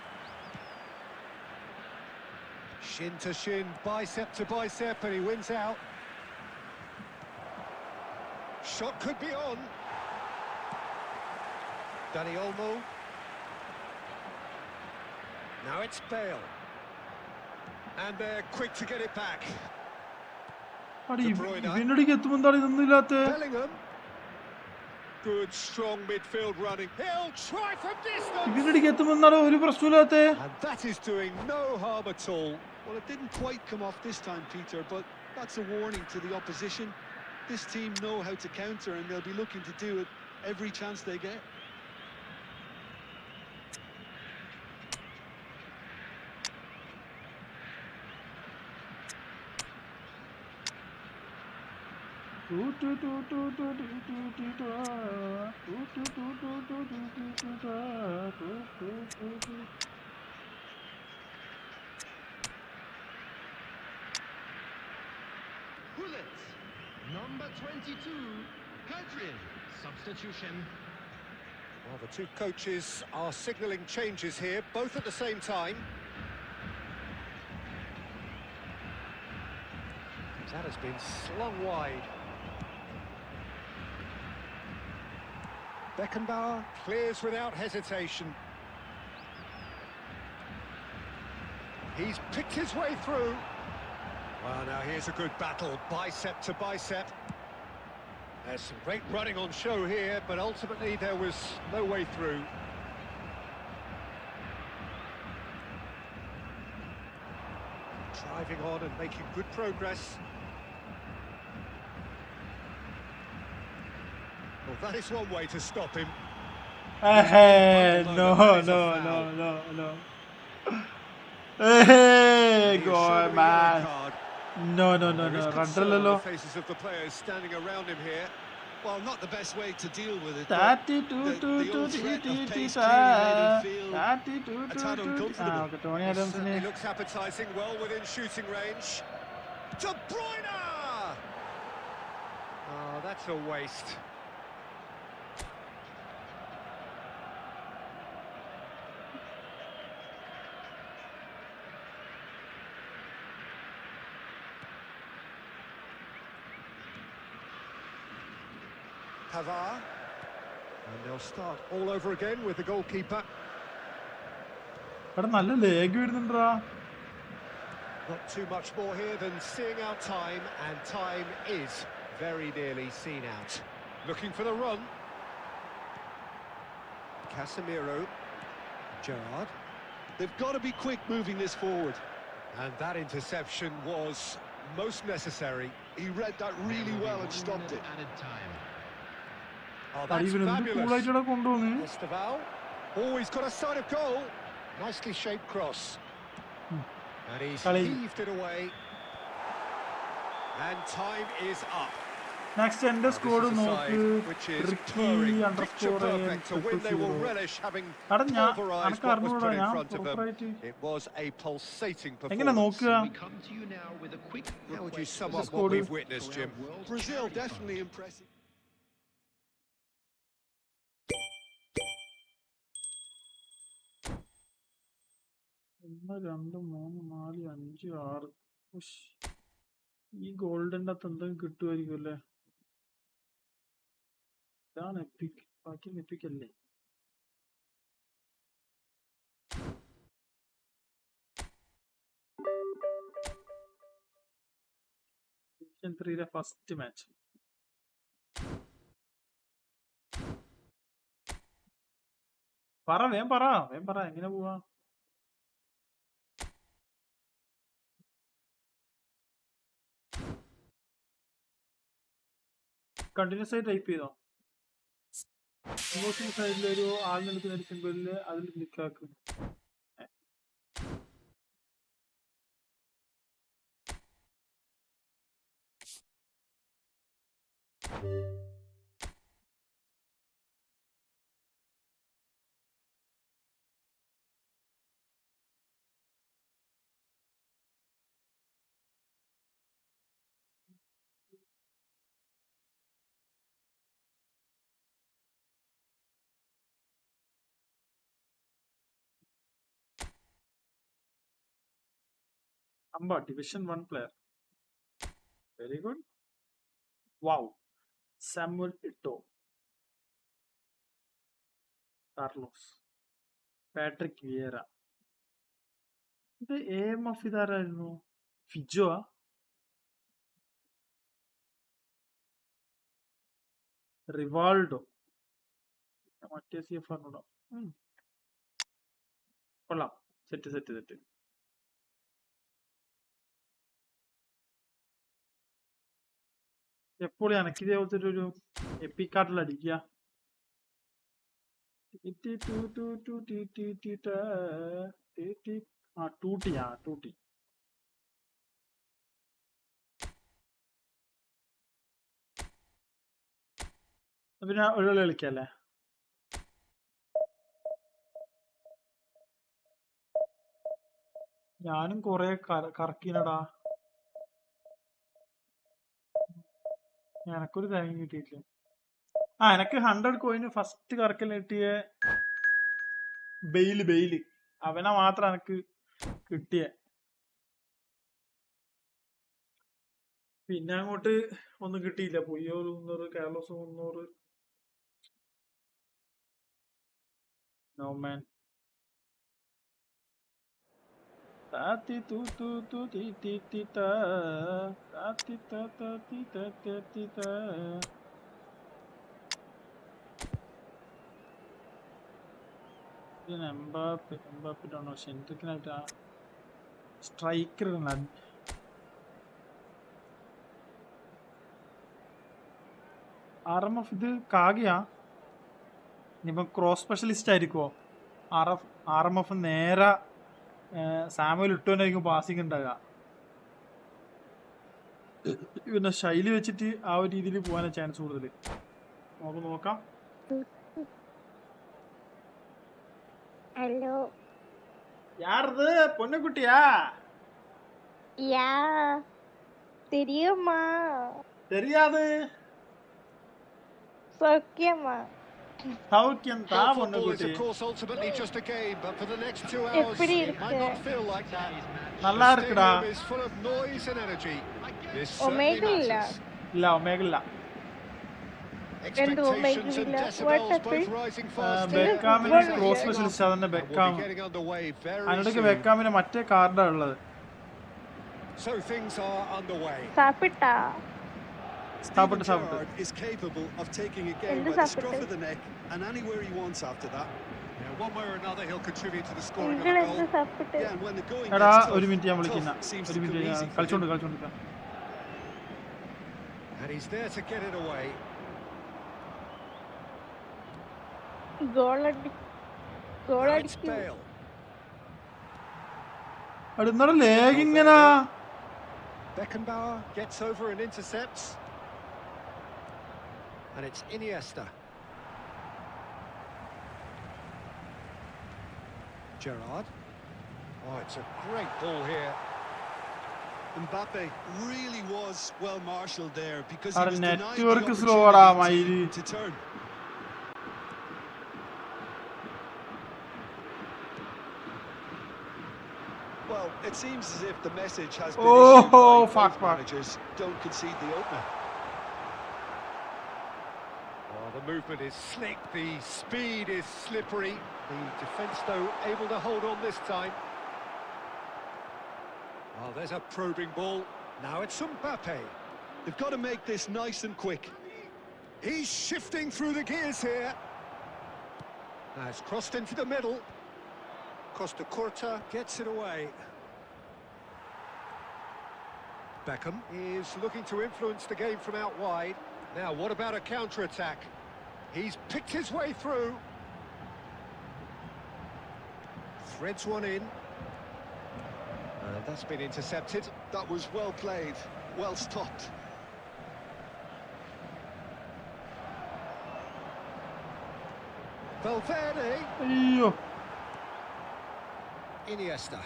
Shin to shin, bicep to bicep, and he wins out. Shot could be on. Dani Olmo. Now it's Bale. And they're quick to get it back. ഇവനടിക്ക് എത്തുമ്പോ എന്താണ് ഇതൊന്നും ഇല്ലാത്ത. Bellingham. Good strong midfield running. He'll try from distance. ഇവനടിക്ക് എത്തുമ്പോ എന്താണ് ഒരു പ്രശ്നമില്ലാത്ത. And that is doing no harm at all. Well, it didn't quite come off this time, Peter, but that's a warning to the opposition. This team know how to counter, and they'll be looking to do it every chance they get. Bullets. Number 22, Hadrian. Substitution. Well, the two coaches are signalling changes here, both at the same time. That has been slung wide. Beckenbauer clears without hesitation. He's picked his way through. Well, now here's a good battle, bicep to bicep. There's some great running on show here, but ultimately there was no way through. Driving on and making good progress. Well, that is one way to stop him. No. Hey, God, man. No. Randallalo. Faces of the players standing around him here. Well, not the best way to deal with it. Okay, Tony Adams. Certainly looks appetising, well within shooting range. De Bruyne! Oh, that's a waste. Pavard. And they'll start all over again with the goalkeeper. നല്ല ലേഗ് വരുന്നുണ്ടാ. Not too much more here than seeing out time, and time is very nearly seen out. Looking for the run. Casemiro. Gerrard. They've got to be quick moving this forward. And that interception was most necessary. He read that really well and stopped it. Added time. Oh, that's fabulous. Esteval. Oh, he's got a side of goal. Nicely shaped cross. And he's heaved it away. And time is up. Next എന്റെ squad This is a നോക്ക് side which is purring, picture perfect, a win they will 3 relish, having എടാ ഞാൻ pulverized അനക്ക് what was അറിഞ്ഞൂടാ put in ഞാൻ front of them. പ്രോപ്പറായിട്ട് It was a pulsating എങ്ങനെ performance. നോക്കുക We come to you now with a quick How would you request sum for up the what squad? we've witnessed, Jim? World Brazil Charity definitely Fund. impressive. ഒന്ന് രണ്ട് മൂന്ന് നാല് അഞ്ച് ആറ് ഉഷ്. ഈ ഗോൾഡിന്റെ അകത്ത് എന്തെങ്കിലും കിട്ടുമായിരിക്കും അല്ലേ? ഇതാണ് എപ്പിക്, ബാക്കി എപ്പിക് അല്ലേ? Division 3 first match. വേഗം പറ എങ്ങനെ പോവാ? കണ്ടിന്യൂസ് ആയി ടൈപ്പ് ചെയ്തോ. സൈഡിലൊരു ആൾ നിൽക്കുന്ന ഒരു സിമ്പിളില് അതിൽ ക്ലിക്ക് ആക്കും. അമ്പ division 1 player. Very good. Wow. Samuel ഇട്ടോ, കാർലോസ്, പാട്രിക് വിയേറ. ഇത് AMF ഇതാരായിരുന്നു? ഫിജോ? റിവാൾഡോ, മറ്റേ CF ആണോ? കൊള്ളാം. സെറ്റ്. എപ്പോഴും എനക്ക് ഇതേപോലത്തെ ഒരു എപ്പിക്കാട്ടിൽ അടിക്കുക. ടൂട്ടി. പിന്നെ ഒരു കളി കളിക്കല്ലേ? ഞാനും കൊറേ കറക്കീനടാ. എനക്കൊരു തേങ്ങ കിട്ടിയിട്ടില്ല. എനക്ക് 100 കോയിന് ഫസ്റ്റ് കറക്കൽ കിട്ടിയ ബെയില് അവനെ മാത്രം എനക്ക് കിട്ടിയ. പിന്നെ അങ്ങോട്ട് ഒന്നും കിട്ടിയില്ല. പുയ്യോ 300, കാർലോസ് 300. No man. എംബാപ്പിട്ടാണോ സെൻട്രിക്കിനായിട്ടാ സ്ട്രൈക്കർ? RMF ഇത് കാകിയാ? ഇനിയിപ്പം ക്രോസ് സ്പെഷ്യലിസ്റ്റ് ആയിരിക്കുമോ? RMF നേരെ സാമുവൽ ഇട്ടോനായിരിക്കും പാസിങ് ഉണ്ടാകുക. പിന്നെ ശൈലി വെച്ചിട്ട് ആ ഒരു രീതിയിൽ പോകാനാണ് ചാൻസ് കൂടുതൽ. നമുക്ക് നോക്കാം. ഹലോ, യാരത്? പൊന്നുകുട്ടിയാ? യാ தெரியுமா? தெரியாது. സൗഖ്യമാ? സൗഖ്യം താ Well, football is Ponnukutty. of course ultimately just a game, but for the next 2 hours எப்படி it might not இருக்கு? feel like that. நல்லா The இருக்குடா. stadium is full of noise and energy. This omega certainly ഇല്ല. matters. ഇല്ല, omega ഇല്ല. എന്ത് omega Expectations and ഇല്ല? decibels What both happened? rising fast here. ബെക്കാമിന് football cross ഇല്ലേ? Specialist അതന്നെ And we'll Beckham. be getting underway very അതിനിടയ്ക്ക് soon. ബെക്കാമിന് മറ്റേ കാർഡാണ് ഉള്ളത്. So things are underway. സാപ്പിട്ടാ? Steven Sabotage. Gerrard is capable of taking a game എന്ത് by the scruff സാപ്പിട്ട്? of the neck and anywhere he wants after that. Yeah, one way or another he'll contribute to the scoring of നിങ്ങൾ a എന്ത് goal. സാപ്പിട്ട്? Yeah, and when the going എടാ gets ഒരു tough, minute ഞാൻ വിളിക്കുന്ന. tough seems ഒരു to come minute easy for him. കളിച്ചോണ്ട്. And he's there to get it away. ഗോളടി Now it's ഗോളടിക്കൂ. Bale. അവിടെ ഇന്നലെ ലേഗ് ഇങ്ങനാ. Beckenbauer gets over and intercepts. And it's Iniesta. Gerrard. Oh, it's a great ball here. Mbappe really was well marshalled there because he Our was denied the network slow ടാ മയില്. opportunity to turn. Well, it seems as if the message has been issued by fuck, both fuck. managers. Don't concede the opener. Oh, the movement is slick, the speed is slippery. The defence, though, able to hold on this time. Oh, there's a probing ball. Now it's Mbappe. They've got to make this nice and quick. He's shifting through the gears here. Now it's crossed into the middle. Costa Curta gets it away. Beckham is looking to influence the game from out wide. Now, what about a counter-attack? He's picked his way through. Threads one in. And that's been intercepted. That was well played, well stopped. Valverde. അയ്യോ. Iniesta.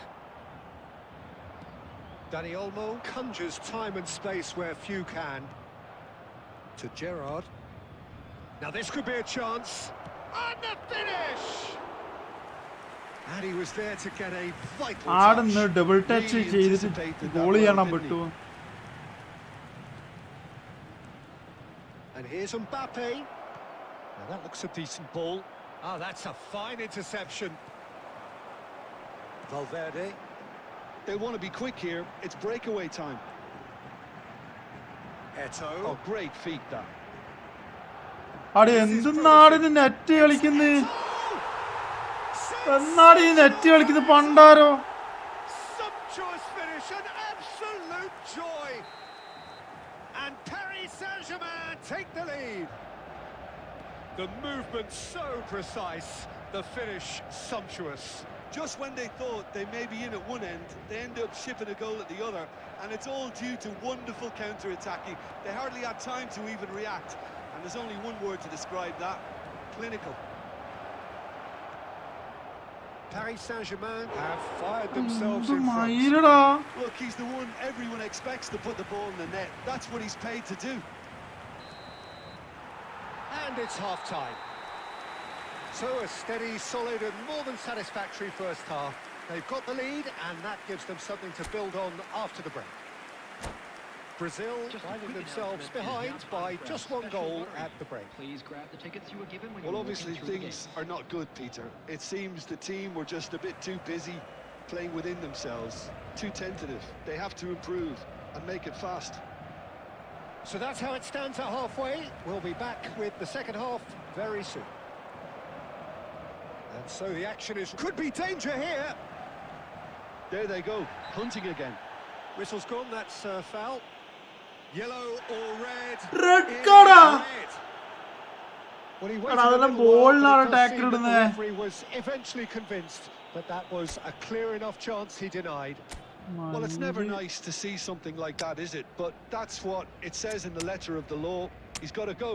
Dani Olmo conjures time and space where few can. To Gerrard. Now this could be a chance. And the finish! And he was there to get a vital ആടുന്ന് touch. Double touch ചെയ്തിട്ട് goal ചെയ്യാൻ പറ്റുമോ? And here's Mbappe. Now that looks a decent ball. Ah, that's a fine interception. Valverde. They want to be quick here. It's breakaway time. Eto'o. Oh, great feat that. അവിടെ എന്തെന്നാടിന് net കളിക്കുന്നത്? എന്നാണ് ഈ net കളിക്കുന്നത് പണ്ടാരോ? Sumptuous finish, an absolute joy. And Paris Saint-Germain take the lead. The movement so precise, the finish sumptuous. Just when they thought they may be in at one end, they end up shipping a goal at the other, and it's all due to wonderful counter-attacking. They hardly had time to even react, and there's only one word to describe that: clinical. Paris Saint-Germain have fired themselves in front. മയിലടാ. Look, he's the one everyone expects to put the ball in the net. That's what he's paid to do. And it's half-time. So a steady, solid and more than satisfactory first half. They've got the lead and that gives them something to build on after the break. Brazil finding themselves behind by just one goal at the break. Please grab the tickets you were given when Well, you obviously things are not good, Peter. It seems the team were just a bit too busy playing within themselves, too tentative. They have to improve and make it fast. So that's how it stands at halfway. We'll be back with the second half very soon. And so the action is... Could be danger here! There they go, hunting again. Whistle's gone, that's foul. Yellow or red? Red It is card. red. Well, he waited a അതെല്ലാം little while, ബോളിനാണ് but it does tackle seem that the ഇടുന്നത്. referee was eventually convinced that that was a clear enough chance he denied. Well, it's never nice to see something like that, is it? But that's what it says in the letter of the law. He's got to go.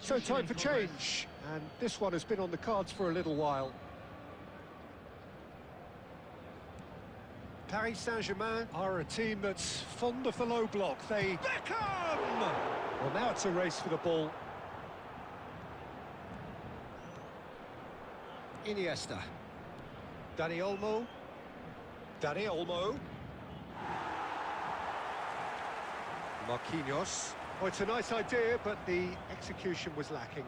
So time for change, and this one has been on the cards for a little while. Paris Saint-Germain are a team that's fond of the low block. They... Beckham! Well, now it's a race for the ball. Iniesta. Dani Olmo. Dani Olmo. Marquinhos. Oh, it's a nice idea, but the execution was lacking.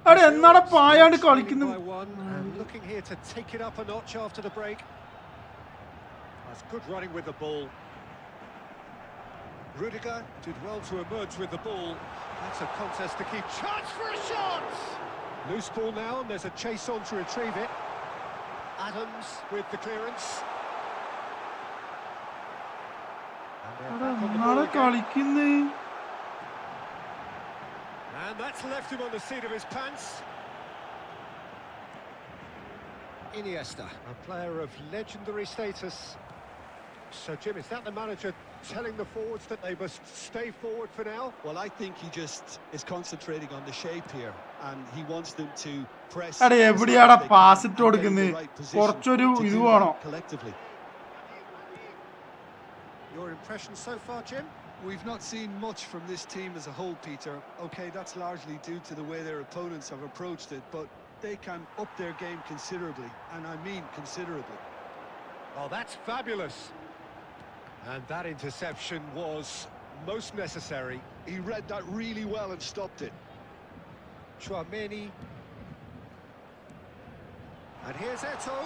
അവിടെ എന്നാണ് പായാണ്ട് Leading കളിക്കുന്നത്? by one, and looking here to take it up a notch after the break. That's good running with the ball. Rudiger did well to emerge with the ball. That's a contest to keep. Chance for a shot! Loose ball now, and there's a chase on to retrieve it. Adams with the clearance. And they're അവിടെ back on the എന്നാണ് ball again. കളിക്കുന്നത്? And that's left him on the seat of his pants. Iniesta, a player of legendary status. So, Jim, is that the manager telling the forwards that they must stay forward for now? Well, I think he just is concentrating on the shape here, and he wants them to press അടേ as എവിടെയാടാ hard as they pass can ഇട്ട് and get in the കൊടുക്കുന്നത് right position കുറച്ചൊരു to ഇത് do വേണോ that collectively. Your impression so far, Jim? We've not seen much from this team as a whole, Peter. Okay, that's largely due to the way their opponents have approached it, but they can up their game considerably, and I mean considerably. Oh, that's fabulous. And that interception was most necessary. He read that really well and stopped it. Chouameni. And here's Eto'o.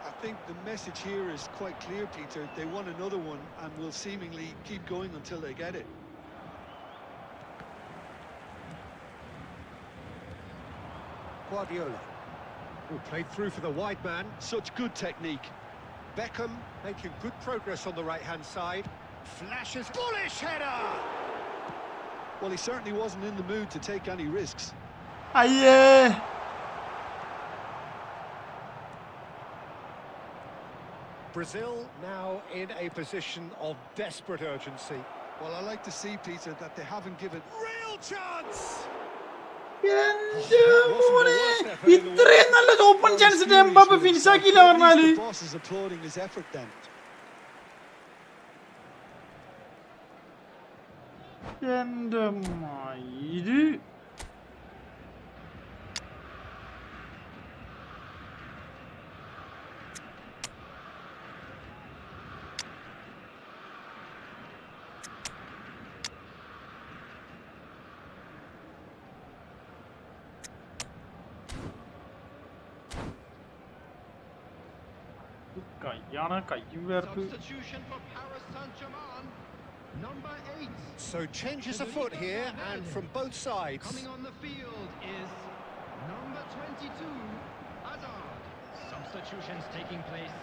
I think the message here is quite clear, Peter. They want another one and will seemingly keep going until they get it. Guardiola. Who played through for the wide man. Such good technique. Beckham making good progress on the right-hand side. Flashes, bullish header! Well, he certainly wasn't in the mood to take any risks. അയ്യേ Brazil now in a position of desperate urgency. Well, I like to see, Peter, that they haven't given... Real chance! എന്റെ മോനെ ഇത്രയും നല്ല open chance ഇട്ട് Mbappe finish ആക്കിയില്ല പറഞ്ഞാല് The boss is applauding his effort then. എന്റെ മയില് കയ്യാണ് കയ്യും വേർത്ത് Substitution for Paris Saint-Germain. Number 8. So changes afoot here, and from both sides. Coming on the field is number 22, Hazard. Substitutions taking place.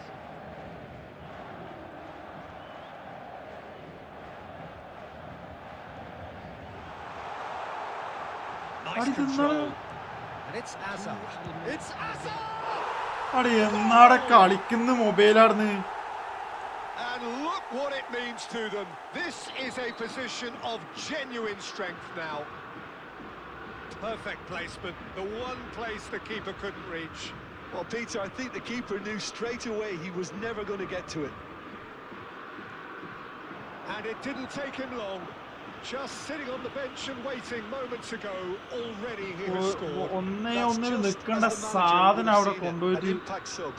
Nice control. And it's Hazard. It's Hazard! അടെ എന്നാടെ കളിക്കുന്ന മൊബൈലാർന്ന് And look what it means to them. This is a position of genuine strength now. Perfect placement, the one place the keeper couldn't reach. Well, Peter, I think the keeper knew straight away he was never going to get to it. And it didn't take him long. Just sitting on the bench and waiting moments ago, already he has scored. ഒന്നേ That's ഒന്നിന് just നിൽക്കേണ്ട as the manager സാധനം would have അവിടെ seen it, കൊണ്ടുപോയിട്ട് an impact sub.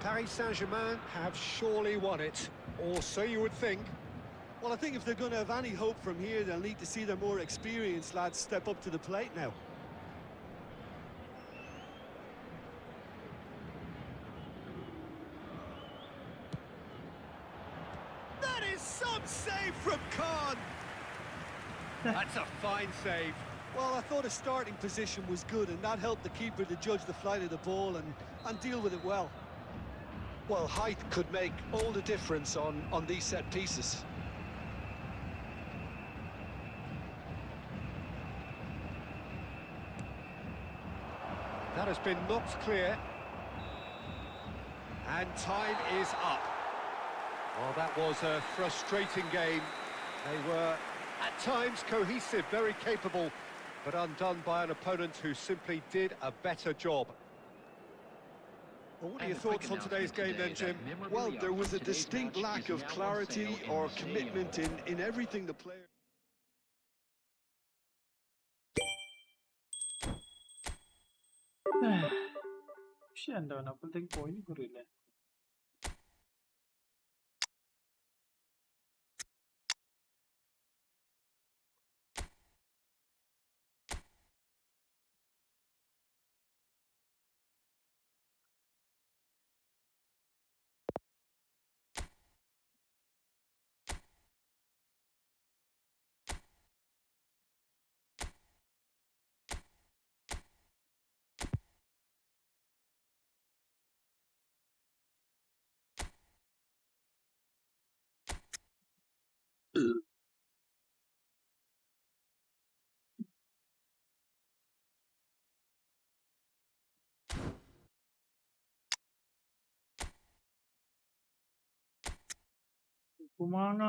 Paris Saint-Germain have surely won it, or so you would think. Well, I think if they're going to have any hope from here, they'll need to see their more experienced lads step up to the plate now. That is some save from Khan. That's a fine save. Well, I thought his starting position was good, and that helped the keeper to judge the flight of the ball and deal with it well. Well, height could make all the difference on these set pieces. That has been knocked clear. And time is up. Well, that was a frustrating game. They were, at times, cohesive, very capable, but undone by an opponent who simply did a better job. Well, what are your thoughts on today's game then, Jim? Well, there was a distinct lack of clarity or commitment in everything the player... പക്ഷെ എന്താ അപ്പോഴത്തേക്ക് point കുറയില്ലേ ഉമാങ്ങ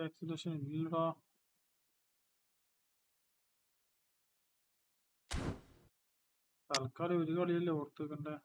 acceleration ഇല്ലടാ. തൽക്കാലം ഒരു കളിയല്ലേ ഓർത്ത് വെക്കണ്ടേ.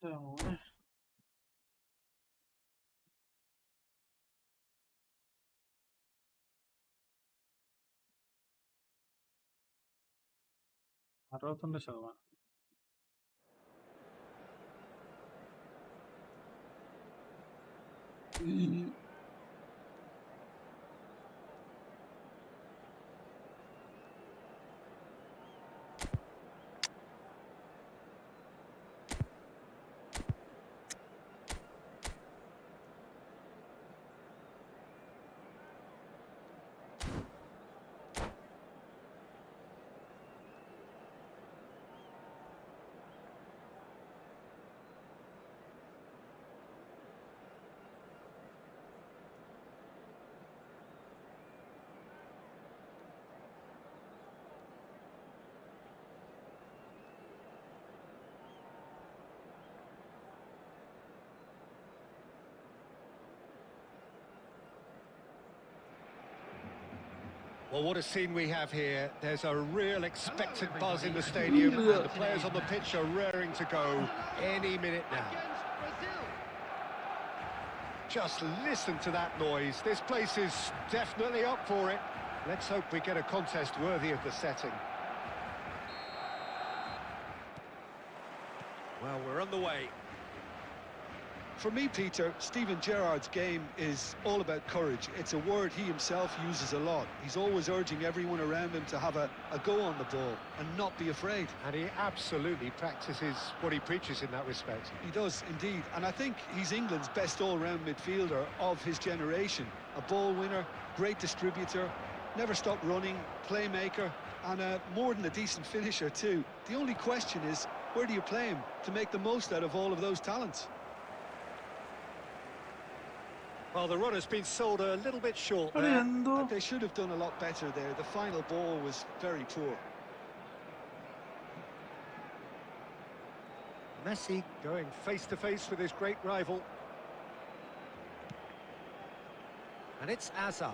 മോനെ 62%. Well, what a scene we have here. There's a real expectant buzz in the stadium, and the players on the pitch are raring to go any minute now. Just listen to that noise. This place is definitely up for it. Let's hope we get a contest worthy of the setting. Well, we're on the way. For me, Peter, Steven Gerrard's game is all about courage. It's a word he himself uses a lot. He's always urging everyone around him to have a go on the ball and not be afraid. And he absolutely practices what he preaches in that respect. He does, indeed. And I think he's England's best all-round midfielder of his generation. A ball winner, great distributor, never stopped running, playmaker, and more than a decent finisher too. The only question is, where do you play him to make the most out of all of those talents? Well, the run has been sold a little bit short there. But they should have done a lot better there. The final ball was very poor. Messi going face-to-face with his great rival. And it's Azar.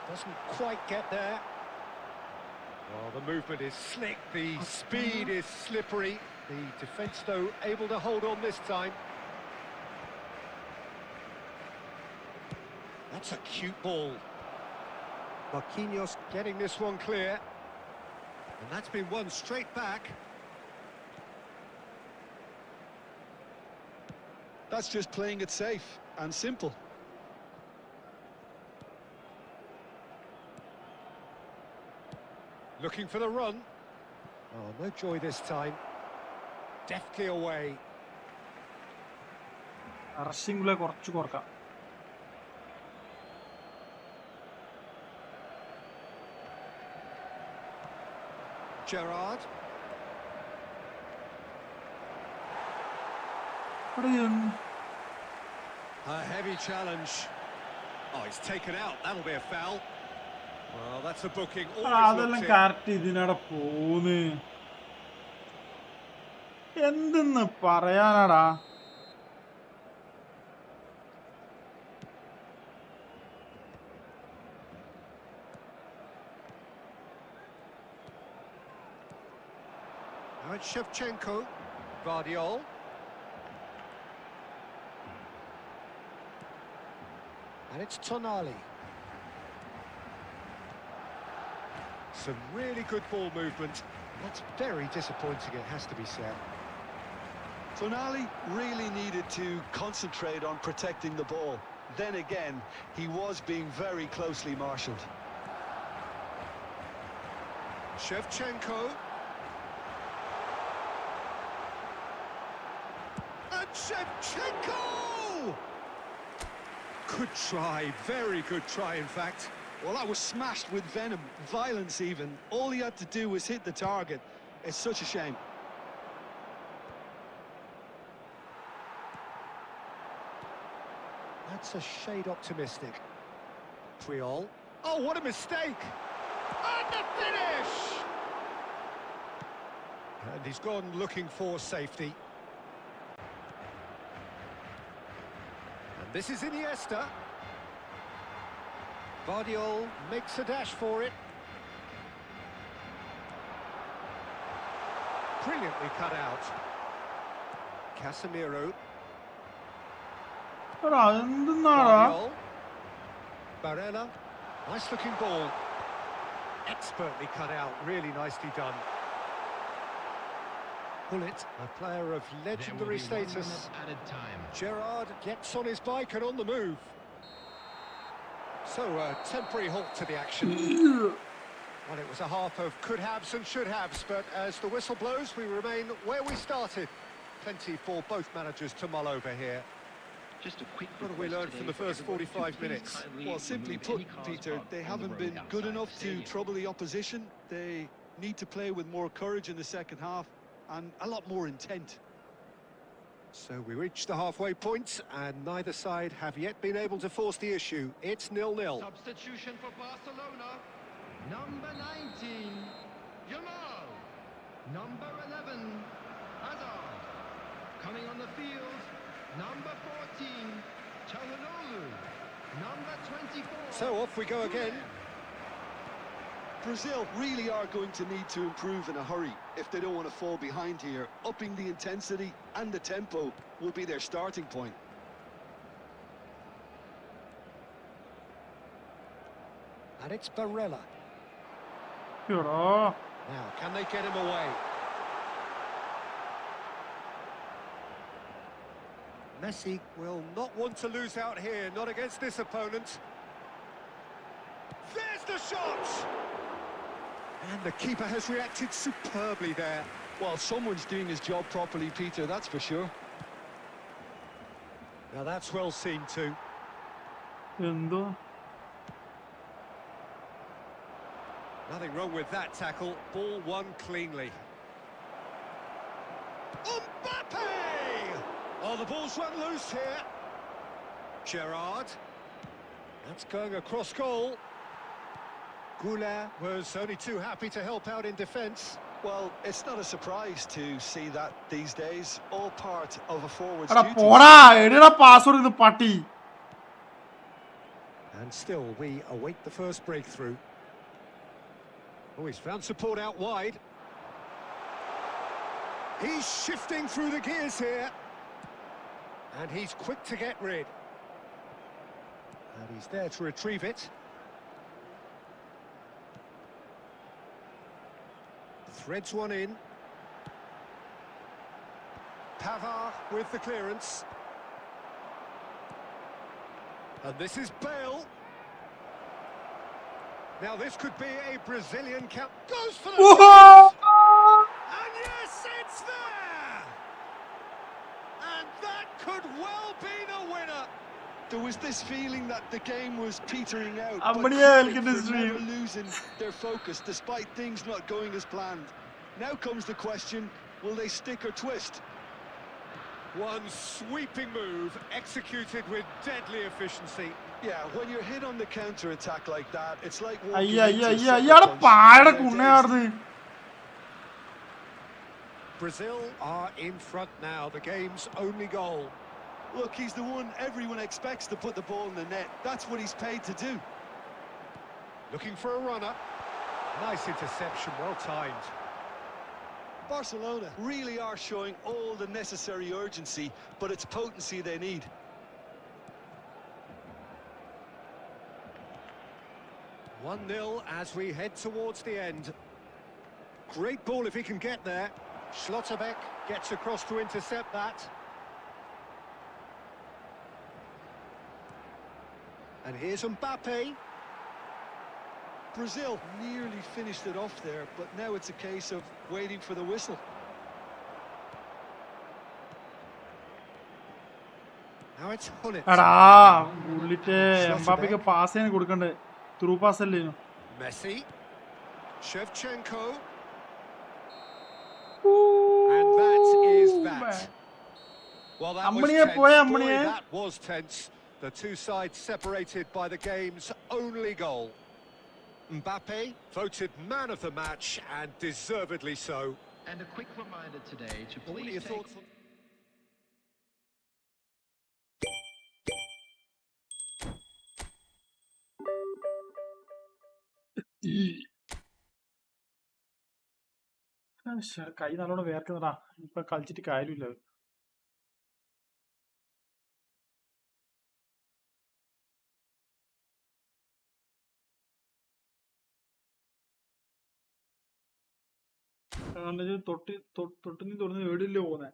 Doesn't quite get there. Well, the movement is slick, the speed is slippery. The defence, though, able to hold on this time. That's a cute ball. Marquinhos getting this one clear. And that's been won straight back. That's just playing it safe and simple. Looking for the run. Oh, no joy this time. Deftly away. Rushing കുറച്ച് കുറക്കാം. Gerrard. A heavy challenge. Oh, he's taken out. That'll be a foul. Well, that's a booking. അതെല്ലാം correct ഇതിനടെ പോന്ന്. എന്തെന്ന് പറയാനാടാ. Now it's Shevchenko, Guardiola. And it's Tonali. Some really good ball movement. That's very disappointing, it has to be said. Tonali really needed to concentrate on protecting the ball. Then again, he was being very closely marshalled. Shevchenko. And Shevchenko! Good try, very good try, in fact. Well, that was smashed with venom, violence even. All he had to do was hit the target. It's such a shame. That's a shade optimistic. Priol. Oh, what a mistake! And the finish! And he's gone looking for safety. And this is Iniesta. Guardiola makes a dash for it. Brilliantly cut out. Casemiro. എന്തെന്നാടാ. Guardiola. Barella. Nice looking ball. Expertly cut out, really nicely done. Bullet, a player of legendary status. Gerrard gets on his bike and on the move. So a temporary halt to the action. Well, it was a half of could-haves and should-haves, but as the whistle blows, we remain where we started. Plenty for both managers to mull over here. Just a quick What have we learned from the first 45 minutes? Well, simply put, Peter, they haven't been good enough to trouble the opposition. They need to play with more courage in the second half and a lot more intent. So we reached the halfway point, and neither side have yet been able to force the issue. It's 0-0. Substitution for Barcelona. Number 19, Yamal. Number 11, Hazard. Coming on the field, number 14, Çalhanoğlu. Number 24. So off we go again. Brazil really are going to need to improve in a hurry if they don't want to fall behind here. Upping the intensity and the tempo will be their starting point. And it's Barella. എടാ. Now, can they get him away? Messi will not want to lose out here, not against this opponent. There's the shot! And the keeper has reacted superbly there. Well, someone's doing his job properly, Peter, that's for sure. Now that's well seen too. എന്തോ. Nothing wrong with that tackle. Ball won cleanly. Mbappe! Oh, the ball's run loose here. Gerrard. That's going across goal. Goulet was only too happy to help out in defence. Well, it's not a surprise to see that these days. All part of a forward's എടാ duties. പോടാ. എടാ password ഇത് പട്ടി. And still, we await the first breakthrough. Oh, he's found support out wide. He's shifting through the gears here. And he's quick to get rid. And he's there to retrieve it. Threads one in. Pavard with the clearance. And this is Bale. Now this could be a Brazilian count. Goes for the shot! And yes, it's there! And that could well be the winner. There was this feeling that the game was petering out, but അമ്മടിയാ credit കളിക്കുന്ന for stream. never losing their focus despite things not going as planned. Now comes the question, will they stick or twist? One sweeping move executed with deadly efficiency. Yeah, when you're hit on the counter-attack like that, it's like walking അയ്യ അയ്യ into a അയ്യ sucker അയ്യാടെ punch. പാടെ They're കുണ്ണയാർന്ന്. Brazil are in front now, the game's only goal. Look, he's the one everyone expects to put the ball in the net. That's what he's paid to do. Looking for a runner. Nice interception, well timed. Barcelona really are showing all the necessary urgency, but it's potency they need. One 0 as we head towards the end. Great ball if he can get there. Schlotterbeck gets across to intercept that. And here's Mbappe. Brazil nearly finished it off there, but now it's a case of waiting for the whistle. Now it's Hullet. എടാ ഉള്ളിട്ട് എംബാപ്പയ്ക്ക് pass ചെയ്യാൻ കൊടുക്കണ്ടേ through pass അല്ലേ Messi. Shevchenko. And that is that. Well, that was tense. Boy, that was tense. The two sides separated by the game's only goal. Mbappe voted man of the match, and deservedly so. And a quick reminder today to please take... കൈ നല്ലോണം വേർക്കുന്നടാ ഇപ്പൊ കളിച്ചിട്ട് കാര്യമില്ല തൊട്ടിനി തുറന്ന് വീടില്ലേ പോന്നെ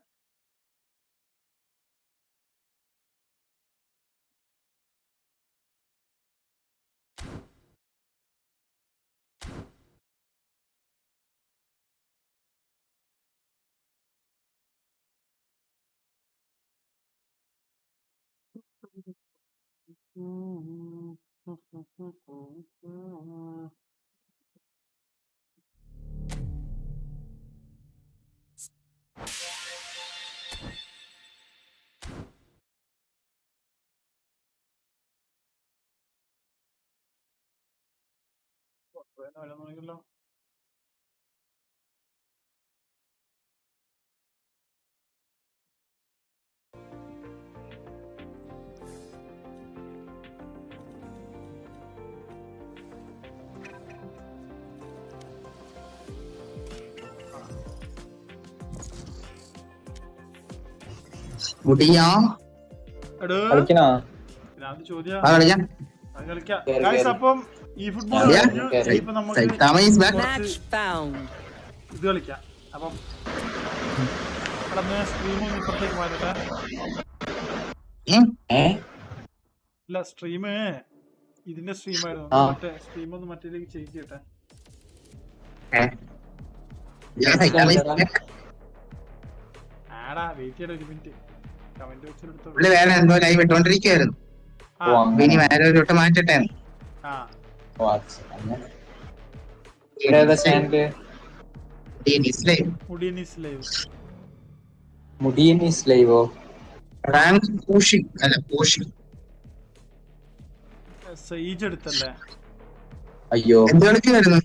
അപ്പം ഈ football ഇപ്പൊ നമുക്ക് ഇത് കളിക്കാം അപ്പം സ്ട്രീം ഒന്ന് ഇപ്പുറത്തേക്ക് മാറ്റട്ടെ ഇല്ല സ്ട്രീം ഇതിന്റെ സ്ട്രീം ആയിരുന്നു മറ്റേ സ്ട്രീം ഒന്ന് മറ്റേലേക്ക് ചേഞ്ച് ചെയ്യട്ടെ ആടാ വെയിറ്റ് ചെയ്യട്ടെ ഒരു മിനിറ്റ് കമന്റ് വെച്ചെടുത്തോ വേറെ എന്തോ ലൈവ് ഇട്ടോണ്ടിരിക്കുവായിരുന്നു ഇനി വേറെ ഒരു വട്ടം മാറ്റട്ടെ MuDiYaNisLIVE റാങ്ക് പോഷിംഗ് അല്ല പോഷിംഗ് സേജ് എടുത്തല്ലേ അയ്യോ എന്ത് കളിക്കുമായിരുന്നു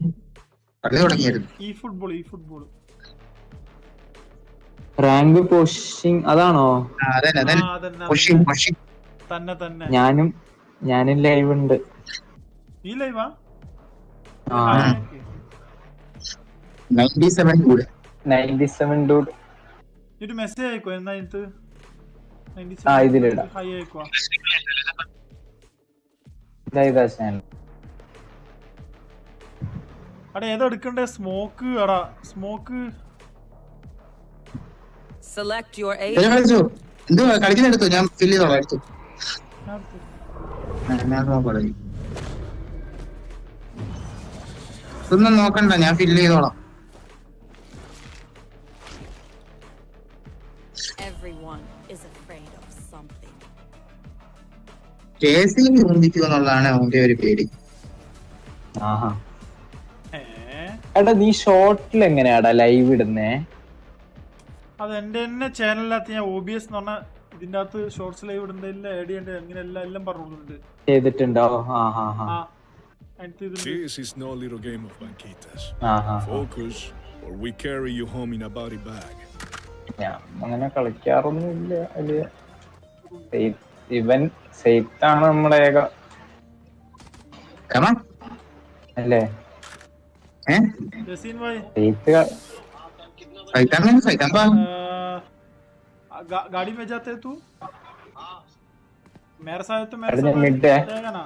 കളി തുടങ്ങിയായിരുന്നു ഈ ഫുട്ബോൾ റാങ്ക് പോഷിംഗ് അതാണോ തന്നെ ഞാനും ലൈവ് ഉണ്ട് ഈ ലൈവാ 97 കൂടെ 97 ഡൂഡ് ഒരു മെസ്സേജ് അയക്കോ എന്നാ ഇത് ഇതിലിടാം ഹൈ അയക്കോ ഇതാ ചാനൽ അടാ ഏതാ എടുക്കണ്ടേ സ്മോക്ക് അടാ സ്മോക്ക് Select your age. എന്തോ കളിക്കുന്നെടുത്തു ഞാൻ ഫില്ല് ചെയ്തോളാം എടുത്തു ഇതൊന്നും നോക്കണ്ട ഞാൻ ഫില്ല് ചെയ്തോളാം Everyone is afraid of something. കേസിൽ എന്നുള്ളതാണ് അവന്റെ ഒരു പേടി. എടാ നീ ഷോർട്ടിൽ എങ്ങനെയാടാ ലൈവ് ഇടുന്നേ? അത് എന്റെ തന്നെ ചാനലിനകത്ത് ഞാൻ OBS എന്ന് പറഞ്ഞ ഇതിന്റെ അകത്ത് ഷോർട്സ് ലൈവ് ഇടുന്നതിൽ ആഡ് ചെയ്യേണ്ട അങ്ങനെ എല്ലാം പറഞ്ഞിട്ടുണ്ട്. ചെയ്തിട്ടുണ്ടോ? Chess is no little game of banquitas. Focus, or we carry you home in a body bag. ഞാൻ അങ്ങനെ കളിക്കാറൊന്നുമില്ല വലിയ. ഇവൻ സെയ്ത്താണ് നമ്മുടെ ഏക അല്ലേ? जसीन भाई गाड़ी में जाते तू? मेरे साथ तो मेरे साथ जाएगा ना?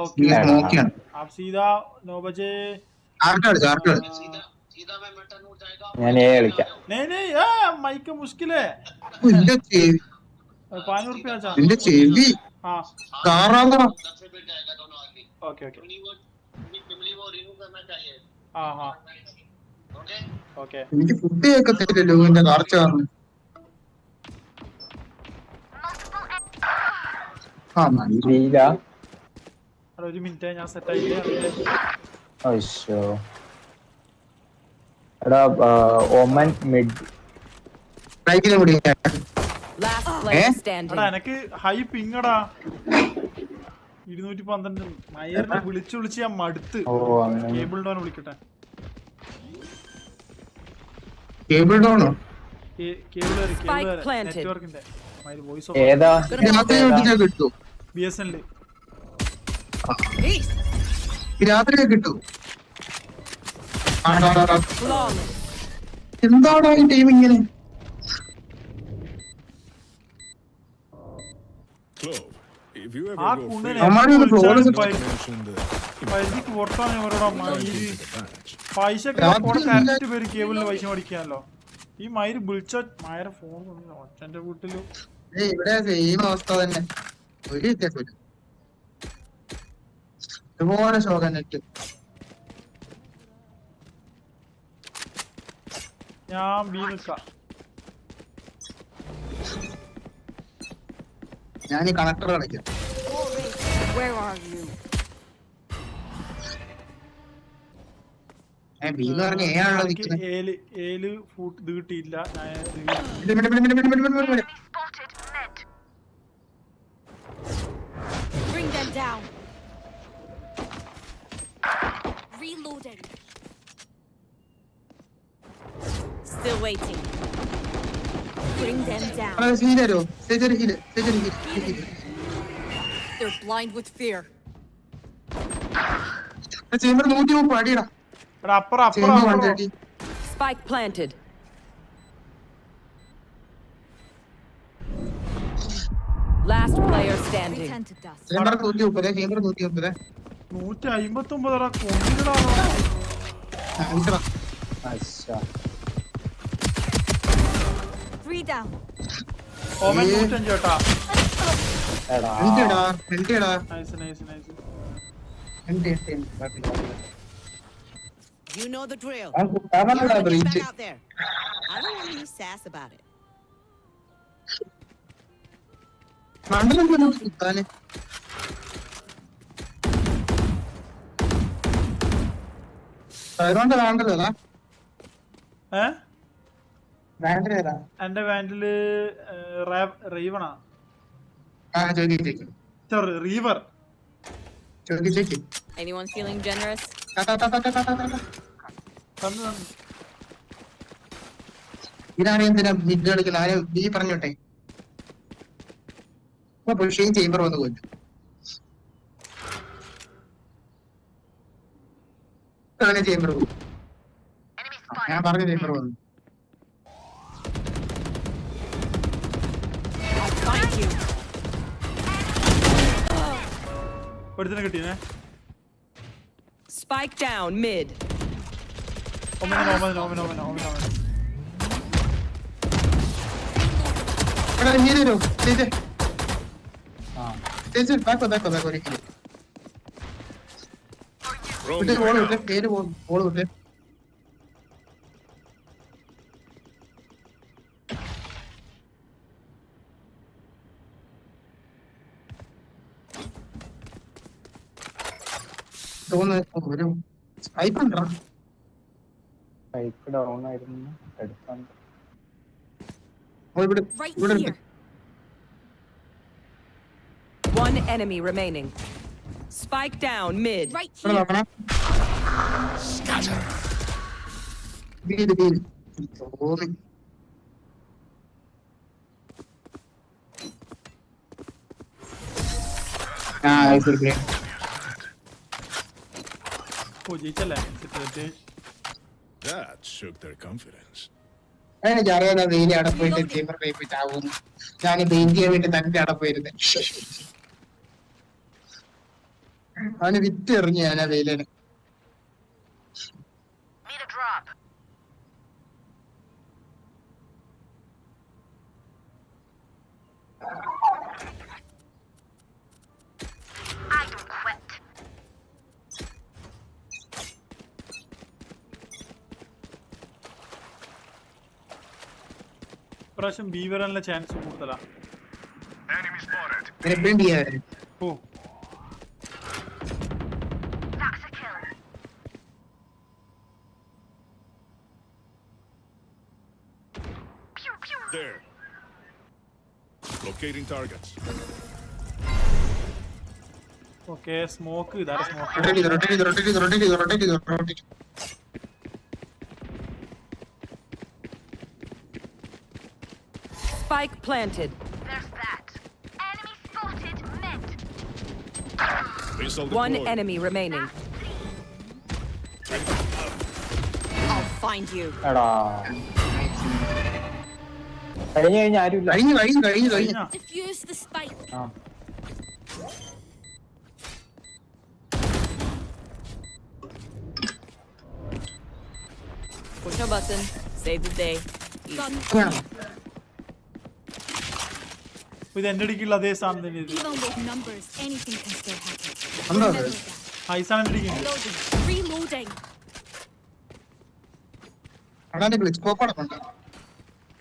ओके आप सीधा 9 बजे ഞാൻ കളിക്കാം. नहीं नहीं माइक का मुश्किल है. 500 रुपया हाँ ओके ओके हाँ हाँ ओके എനിക്ക് ഫുഡ് കേൾക്കത്തില്ലല്ലോ എന്റെ കാർച്ച കാരണം. ഒരു മിനിറ്റ് ഞാൻ സെറ്റ് ആയില്ലേ. എടാ ഒമൻ മിഡ് എനക്ക് ഹൈ പിങ്ങടാ 212. മയറിനെ വിളിച്ച് വിളിച്ച് ഞാൻ മടുത്ത്. കേബിൾ ഡോൺ വിളിക്കട്ടെ. കേബിൾ ഡോണോ? നെറ്റ്വർക്കിന്റെ വോയിസ് കിട്ടൂ. BSNL രാത്രി കിട്ടൂ. എന്താണോ ഈ ടീം ഇങ്ങനെ? കേബിളിന് പൈസ മേടിക്കാനല്ലോ ഈ മയിര് വിളിച്ച മയരെ ഫോൺ ഒച്ചന്റെ വീട്ടില്. ഇവിടെ സെയിം അവസ്ഥ തന്നെ. ഒരു വ്യത്യാസമില്ല. ഇതുപോലെ ശോകം നെറ്റ്. ഞാൻ ബി നിൽക്കാം. ഞാൻ ഈ കണക്ടർ കളിക്കാം. ഏല് ഫുട്ട് ഇത് കിട്ടിയില്ല. Reloading. Still waiting. Bring them down. They're blind with fear. Spike planted. Last player standing. 159 Three down. ഓമൻ 105 കേട്ടാ. You know the drill. Back out there. I don't want any sass about it. എന്റെ വാൻഡില് റീവണാ. Reaver. Anyone feeling generous? ഇതാണ് എന്തിനാ mid കളിക്കുന്നത്? ആരും B പറഞ്ഞോട്ടെ. Chamber വന്ന് കൊല്ലും. Chamber ഞാൻ പറഞ്ഞ ചേംബർ വന്നു. Spike down mid. ഡൗൺ ആയിരുന്നു. One enemy remaining. Spike down mid. Right ഇവിടെ here. നോക്കണേ. വീട്. തോന്നി. ശരി. ഓ ജയിച്ചല്ലേ set. That shook their confidence. എനിക്ക് അറിയാതെ വെയിലി അവിടെ പോയിട്ട് ചേമ്പർ പോയി ചാവുന്നു. ഞാൻ പെയിന്റ് ചെയ്യാൻ വേണ്ടി തന്റെ അവിടെ പോയിരുന്നത്. അവന് വിറ്റ് എറിഞ്ഞു ഞാൻ ആ വെയിലിന്. ഇപ്രാവശ്യം ബി വരാനുള്ള ചാൻസ് കൂടുതലാ. എപ്പോഴും ചെയ്യാറ്. ഓ There. Locating targets. Okay smoke ഇതാണ് smoke. Rotate. Spike planted. There's that. Enemy spotted mid. Missile One deployed. enemy remaining. I'll find you. എടാ കഴിഞ്ഞ ആരുമില്ല. കഴിഞ്ഞു. Defuse the spike. ആ Push a button. Save the day. Gun. ഇത് എന്റെ അടിക്കുള്ള അതേ സാധനം തന്നെ ഇത്. Even with numbers, anything can still happen. ഉണ്ടോ? Remember that. ഐസാണ് എന്റെ അടിക്കുന്നത്. Loading. Reloading. അവിടെ ഗ്ലിച്ച് ഉണ്ട്.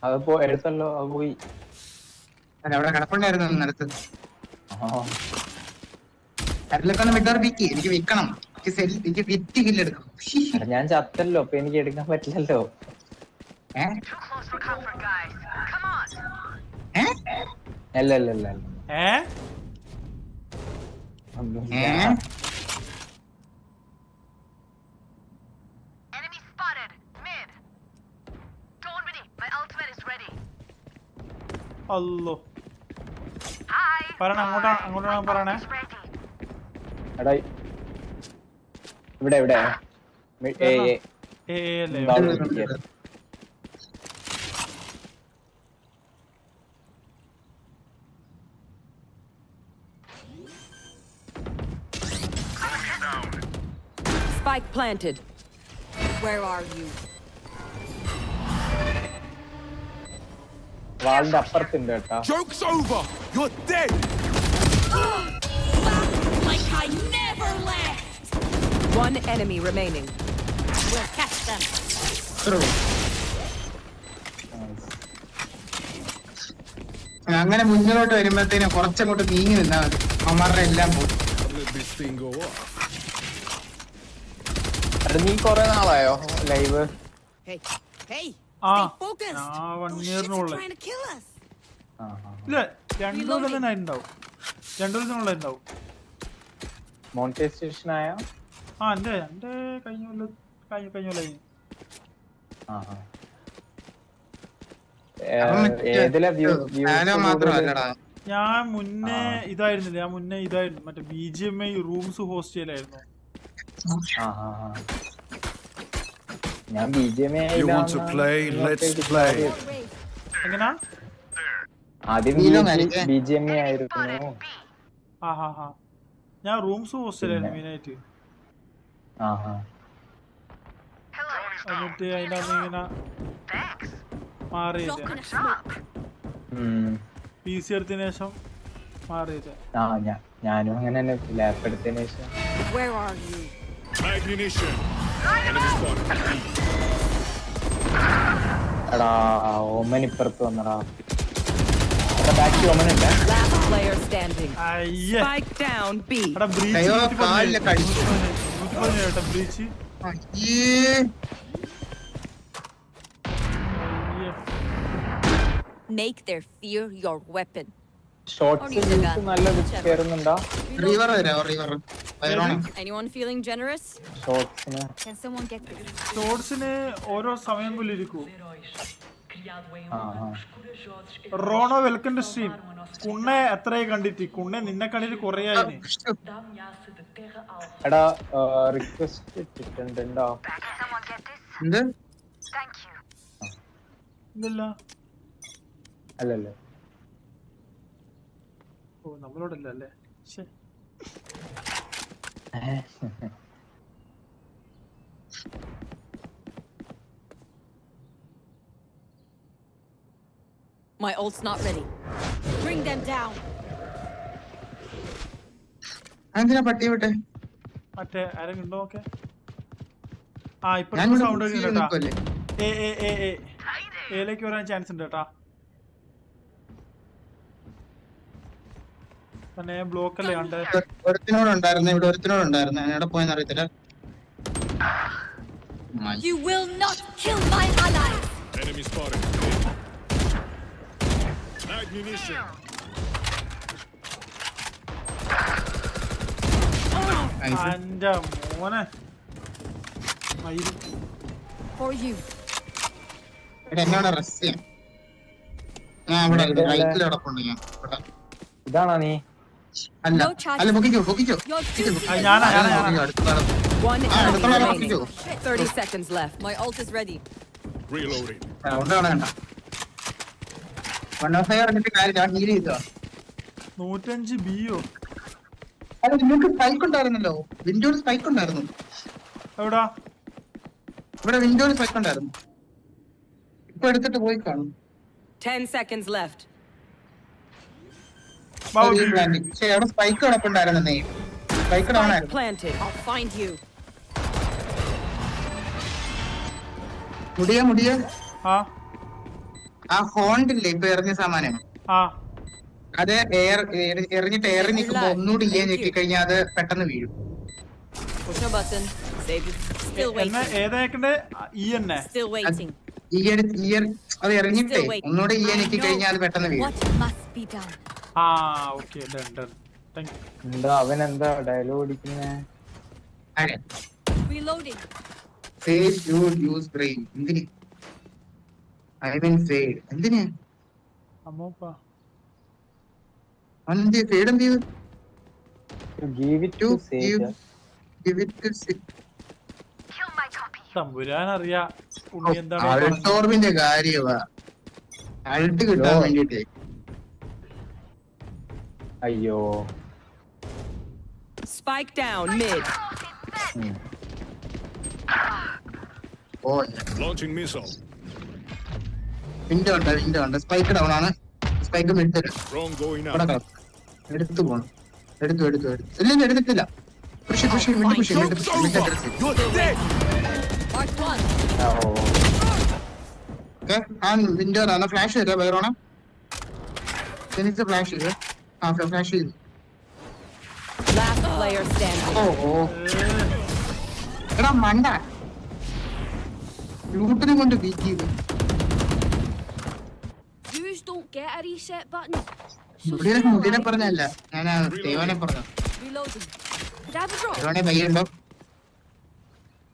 അതിപ്പോ എടുത്തല്ലോ, അത് പോയി. അല്ല അവിടെ കിടപ്പുണ്ടായിരുന്നു നിലത്ത്. ആ അതിലൊക്കെ ഒന്ന് വിട്ടർപ്പിക്ക്. എനിക്ക് വിൽക്കണം. എനിക്ക് വിറ്റ് കില്ലെടുക്കണം. എടാ, ഞാൻ ചത്തല്ലോ, അപ്പൊ എനിക്ക് എടുക്കാൻ പറ്റില്ലല്ലോ. അല്ല ഏ ഒന്നുമില്ല. അല്ലോ പറയണ അങ്ങോട്ടാണ് പറയണേ. എടാ ഇവിടെ ഏ അല്ലേ Spike planted. Where are you? വാളിന്റെ അപ്പുറത്തുണ്ട് കേട്ടാ. Joke's over! You're dead! Like I never left. One enemy remaining. We'll catch them. അങ്ങനെ മുന്നിലോട്ട് വരുമ്പോഴത്തേനും കുറച്ചങ്ങോട്ട് നീങ്ങി നിന്നാ മതി. അമ്മമാരുടെ എല്ലാം പോകും. Let this thing go off. എടാ, നീ കൊറേ നാളായോ ലൈവ്? Hey, hey. ആ Stay focused. 1 Shit's ഇയറിനുള്ളിൽ trying to kill us. ഇല്ല 2 കൊല്ലം തന്നെ ഉണ്ടാവും. 2 കൊല്ലത്തിനുള്ളിൽ ഉണ്ടാവും. മോണിറ്റൈസേഷൻ ആയോ? ആ എന്റെ കഴിഞ്ഞ കൊല്ലം ഏതിലാ മാത്രമല്ലടാ ഞാൻ മുന്നേ ഇതായിരുന്നു മറ്റേ BGMI റൂംസ് ഹോസ്റ്റ് ചെയ്യലായിരുന്നു. ഞാൻ BGMI You want to play? Let's play. എങ്ങനാ ആദ്യം BGMI ആയിരുന്നു. ഞാൻ റൂംസ് ഹോസ്റ്റ് ചെയ്യലായിരുന്നു മെയിനായിട്ട്. എന്നിട്ട് അതിൻ്റെ അന്ന് ഇങ്ങനെ മാറിയത് PC എടുത്തതിന് ശേഷം മാറിയത്. ഞാനും അങ്ങനെ തന്നെ ലാപ്പ് എടുത്തതിന് ശേഷം. Where are you? Magnition. Enemy spotted. എടാ ഓമൻ ഇപ്പുറത്ത് വന്നടാ. ബാക്കി ഓമൻ ഉണ്ട്. Last player standing. അയ്യേ Spike down B. എടാ ബ്രീച്ച് അയ്യോ കാലിലൊക്കെ അടിച്ചു. 117 കേട്ടോ Breach. Make their fear your weapon. Shorts നല്ലത് കേറുന്നുണ്ടോ? റിവർ വരാ റിവർ Anyone feeling generous? ഷോർട്സിന് Can someone get this? ഷോർട്സിന് ഓരോ സമയം പോലെ ഇരിക്കൂ. ആ ആ റോണോ വെൽക്കം ടു സ്ട്രീം. കുണ്ണെ എത്രയായി കണ്ടിട്ട്? കുണ്ണെ നിന്നെ കണ്ടിട്ട് കുറേ ആയിന്. എടാ റിക്വസ്റ്റ് ഇട്ടിട്ടുണ്ടോ? Someone get this? എന്ത്? Thank you. ഇല്ല. അല്ലല്ലേ ഓ നമ്മളോടല്ല അല്ലേ? ശരി. My ult's not ready. Bring them down. എന്തിനാ പട്ടി വിട്ടെ? മറ്റേ ആരെങ്കിലും ഉണ്ടോ? ഓക്കെ. ആ ഇപ്പൊ സൗണ്ട് കേട്ടാ. എയിലേക്ക് വരാൻ ചാൻസ് ഉണ്ട് കേട്ടാ. തന്നെ ബ്ലോക്ക് അല്ലേ കണ്ടേ? ഒരുത്തിനോടുണ്ടായിരുന്നു, ഇവിടെ ഒരുത്തിനോടുണ്ടായിരുന്നു. എവിടെ പോയെന്ന് അറിയത്തില്ല. You will not kill my ally. Enemy spotted. Ammunition. അന്റെ മോനെ For you. എന്നോട് റെസ്റ്റ് ചെയ്യാം. ഞാൻ ഇവിടെ റൈറ്റിൽ കിടപ്പുണ്ട്. ഞാൻ ഇതാണോ നീ? അല്ല അല്ല പൊക്കിക്കോ പൊക്കിക്കോ. ഞാനാ One enemy remaining. 30 seconds left. My ult is ready. Reloading. വേണ്ട. വൺ ഓഫ് ഫയർ എന്നിട്ട് കാര്യം ഞാൻ ഹീൽ ചെയ്തോ. 105 ബിയോ. അല്ല നിങ്ങൾക്ക് സ്പൈക്ക് ഉണ്ടായിരുന്നല്ലോ. വിൻഡോയിൽ സ്പൈക്ക് ഉണ്ടായിരുന്നു. എവിടാ? ഇവിടെ വിൻഡോയിൽ സ്പൈക്ക് ഉണ്ടായിരുന്നു. ഇപ്പൊ എടുത്തിട്ട് പോയി കാണും. 10 seconds left. ശരി അവിടെ സ്പൈക്ക് കിടപ്പുണ്ടായിരുന്നേ. സ്പൈക്ക് ഡൗൺ Spike ആയിരുന്നു. planted. I'll find you. മുടിയ ആ ഹോണ്ടില്ലേ ഇപ്പൊ എറിഞ്ഞ സാമാനം, ആ അത് എറിഞ്ഞിട്ട് എയറി നിൽക്കുമ്പോ ഒന്നുകൂടി ഞെക്കി കഴിഞ്ഞാൽ അത് പെട്ടെന്ന് വീഴും. Push a button. Save it. Still എന്നെ waiting. ഏതാക്കണ്ടേ? ഈ എന്നെ Still waiting. അത് എറിഞ്ഞിട്ടേ ഒന്നുകൂടി ഞെക്കി കഴിഞ്ഞാൽ അത് പെട്ടെന്ന് വീഴും. What must be done? ആ okay done done. Thank you. എന്താ അവൻ എന്താ dialogue അടിക്കുന്നേ? Reloading. Fade should use brain. എന്തിന്? I mean fade. എന്തിന്? അമ്മോപ്പാ അവനെന്ത് ഫേഡ് എന്ത് ചെയ്തു? Give it to Sage. Give it to Sage. Kill my copy. തമ്പുരാൻ അറിയാ ഉണ്ണി എന്താണ് അൾട്ടോർബിന്റെ കാര്യമാ. അൾട്ട് കിട്ടാൻ വേണ്ടിട്ടേ. അയ്യോ Spike down mid. ഓ Launching missile. വിൻഡോ ഉണ്ട്. സ്പൈക്ക് ഡൗൺ ആണ്. സ്പൈക്ക് മിഡ് Drone going ഇവിടെ out. കിടക്കും. എടുത്തു പോണം. എടുത്തു ഇല്ല എടുത്തിട്ടില്ല. Push mid You're dead. Mark one. Okay. ആ വിൻഡോ ആണ്. ഫ്ലാഷ് ചെയ്തോ വേറോണ. ഫ്ലാഷ് ചെയ്ത് ഫ്ലാഷ് ചെയ്തു. Last player standing. ഓ എടാ മണ്ട ലൂട്ടിനെ കൊണ്ട് ബീറ്റ് ചെയ്തു. Dudes don't get a reset button. മുടിനെ പറഞ്ഞല്ല, ഞാൻ ദൈവനെ പറഞ്ഞു. Reloading. Could I have a drop? ദൈവനെ പയ്യുണ്ടോ?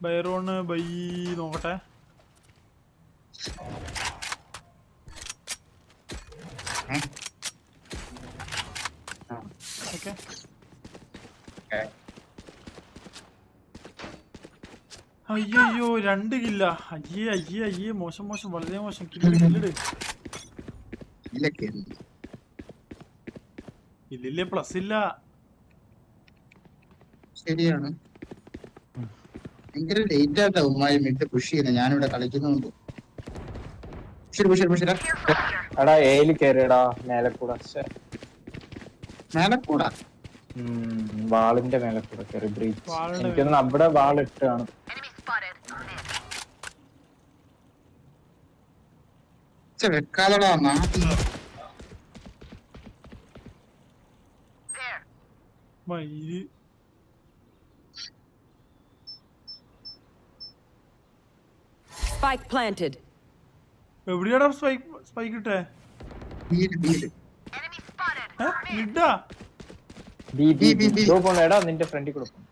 ബൈറോണ് ബൈ നോക്കട്ടെ. ഓക്കെ അയ്യോ 2 കില്ല. അയ്യേ മോശം വളരെ മോശം. കില്ലിട് ഇല്ലില്ലേ പ്ലസ് ഇല്ല. ശരിയാണ്. ഭയങ്കര ലേറ്റ് ആയിട്ടാ ഉമ്മായി മിഡ് പുഷ് ചെയ്യുന്നത്. ഞാനിവിടെ കളിക്കുന്നുണ്ട്. എടാ ഏലി കേറിയടാ മേലെ കൂടെ. മേലെ കൂടാ വാളിന്റെ മേലെ കൂടെ കയറി ബ്രീച്ച്. എനിക്കൊന്ന് അവിടെ വാളിട്ട് കാണും. Enemy spotted. Mid. വെക്കാതടാ നാട്ടി. There. മയില് Spike planted. എവിടെയാടാ സ്പൈക്ക് ഇട്ടേ? ബീഡ് Enemy spotted. ഇടാ പോണേടാ നിന്റെ ഫ്രണ്ടിൽ കൊടുക്കും.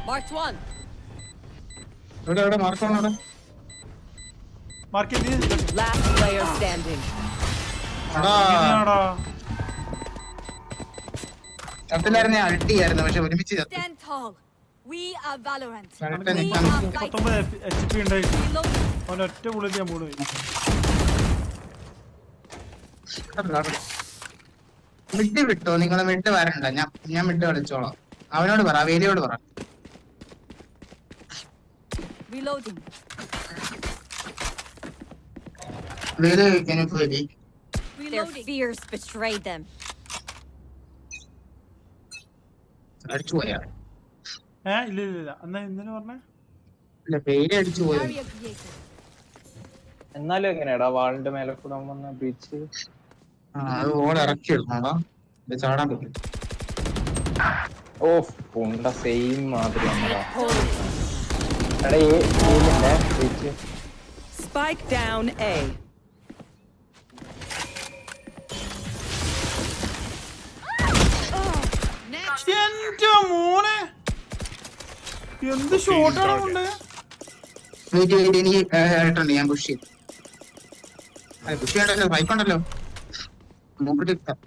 Marked one. ഇവിടെ മാർക്കാണ്. മാർക്ക് ചെയ്ത് Last player standing. ചത്തിലായിരുന്നു അൾട്ടിയായിരുന്നു, പക്ഷെ ഒരുമിച്ച് ചത്തു. Stand tall. We are Valorant. Correct We നിൽക്കാൻ are fighting. 19 HP ഉണ്ടായിട്ട് Reloading. അവൻ ഒറ്റ ബുള്ളറ്റ് ഞാൻ പോണു. മിഡ് വിട്ടോ, നിങ്ങളെ മിഡ് വരണ്ട, ഞാൻ മിഡ് കളിച്ചോളാം. അവനോട് പറ, വേലിയോട് പറ. Reloading. വേലി എനിക്ക് വേലി. Their fears betrayed them. അടിച്ചു പോയാ ഇല്ല എന്നാ എന്തിനു പറഞ്ഞേ? ഇല്ല, വേലി അടിച്ചു പോയത്. Barrier created. എന്നാലും എങ്ങനെയാടാ വാളിന്റെ മേലെ കൂടെ വന്ന ബ്രീച്ച്? അത് ഓൾ ഇറക്കി എടുക്കണോടാ, ചാടാൻ പറ്റും. ഓ പുണ്ട സെയിം മാതിരി ബ്രീച്ച്. Spike down A. എന്റെ മോനെ എന്ത് ഷോട്ടാണ് കൊണ്ട്. എനിക്ക് ആയിട്ടുണ്ട്, ഞാൻ പുഷ് ചെയ്തു. പുഷ് ചെയ്യണ്ടല്ലോ, ബൈക്കുണ്ടല്ലോ, നോക്കിട്ട് ഇട്ടാം.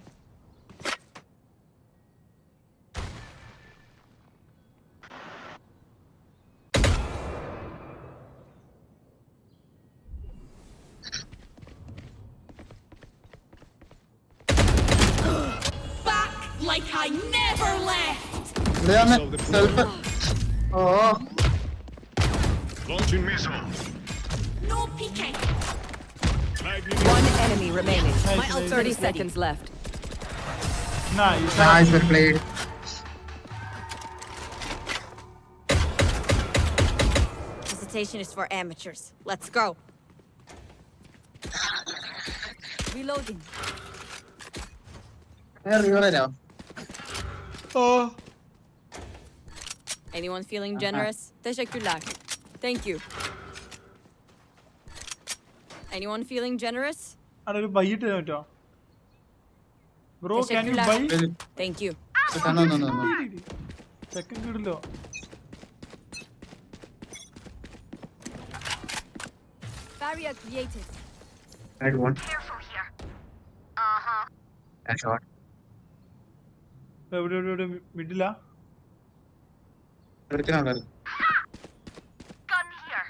Like I never left. Launching missile. No peeking. One enemy remaining. 30 seconds left. Nice. Nice, well played. Hesitation is for amateurs. Let's go. Reloading. Anyone feeling generous? Teşekkürler. Thank you. Anyone feeling generous? അതൊരു buy ഇട്ട് കേട്ടോ bro. Can you buy? Thank you. Second ഇടല്ലോ. Barrier created. Red one. Careful here. That shot. എവിടെ മിഡിലാ? Gun here.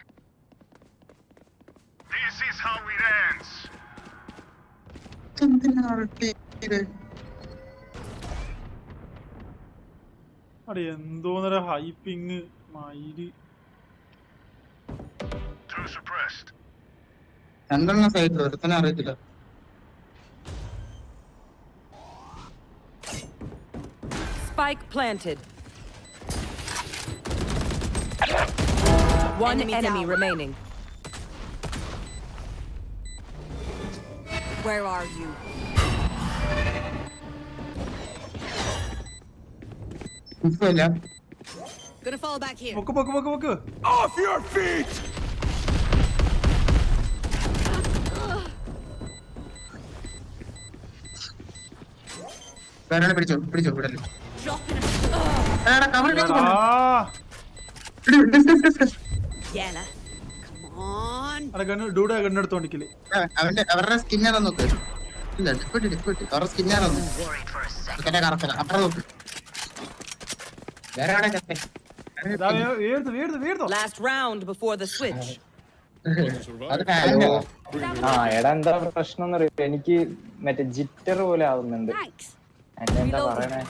This is how it ends. അടെ എന്തോന്നര ഹൈപ്പിങ് മയില്. Too suppressed. രണ്ടെണ്ണം സൈഡിൽ ഒരുത്തനെ അറിയത്തില്ല. Spike planted. One enemy remaining. Where are you? ഇല്ല, Gonna fall back here. പൊക്ക്. Off your feet! വേറെ പിടിച്ചോ വിടല്ലോ. Dropping a Yana. Come on. ഡൂടെ കണ്ണെടുത്തോണ്ടിക്കല്. അവരുടെ സ്കിന്നർ നോക്ക്. ഇല്ല, ഡിസ്പെട്ട് അവരുടെ സ്കിന്നർ ഒന്ന് കറക്കല. അപ്പുറം നോക്ക്. വേറെ Last round before the switch. അത് എടാ എന്താ പ്രശ്നം എന്നറിയോ, എനിക്ക് മറ്റേ ജിറ്റർ പോലെ ആവുന്നുണ്ട്. Thanks. എന്താ പറയണേ,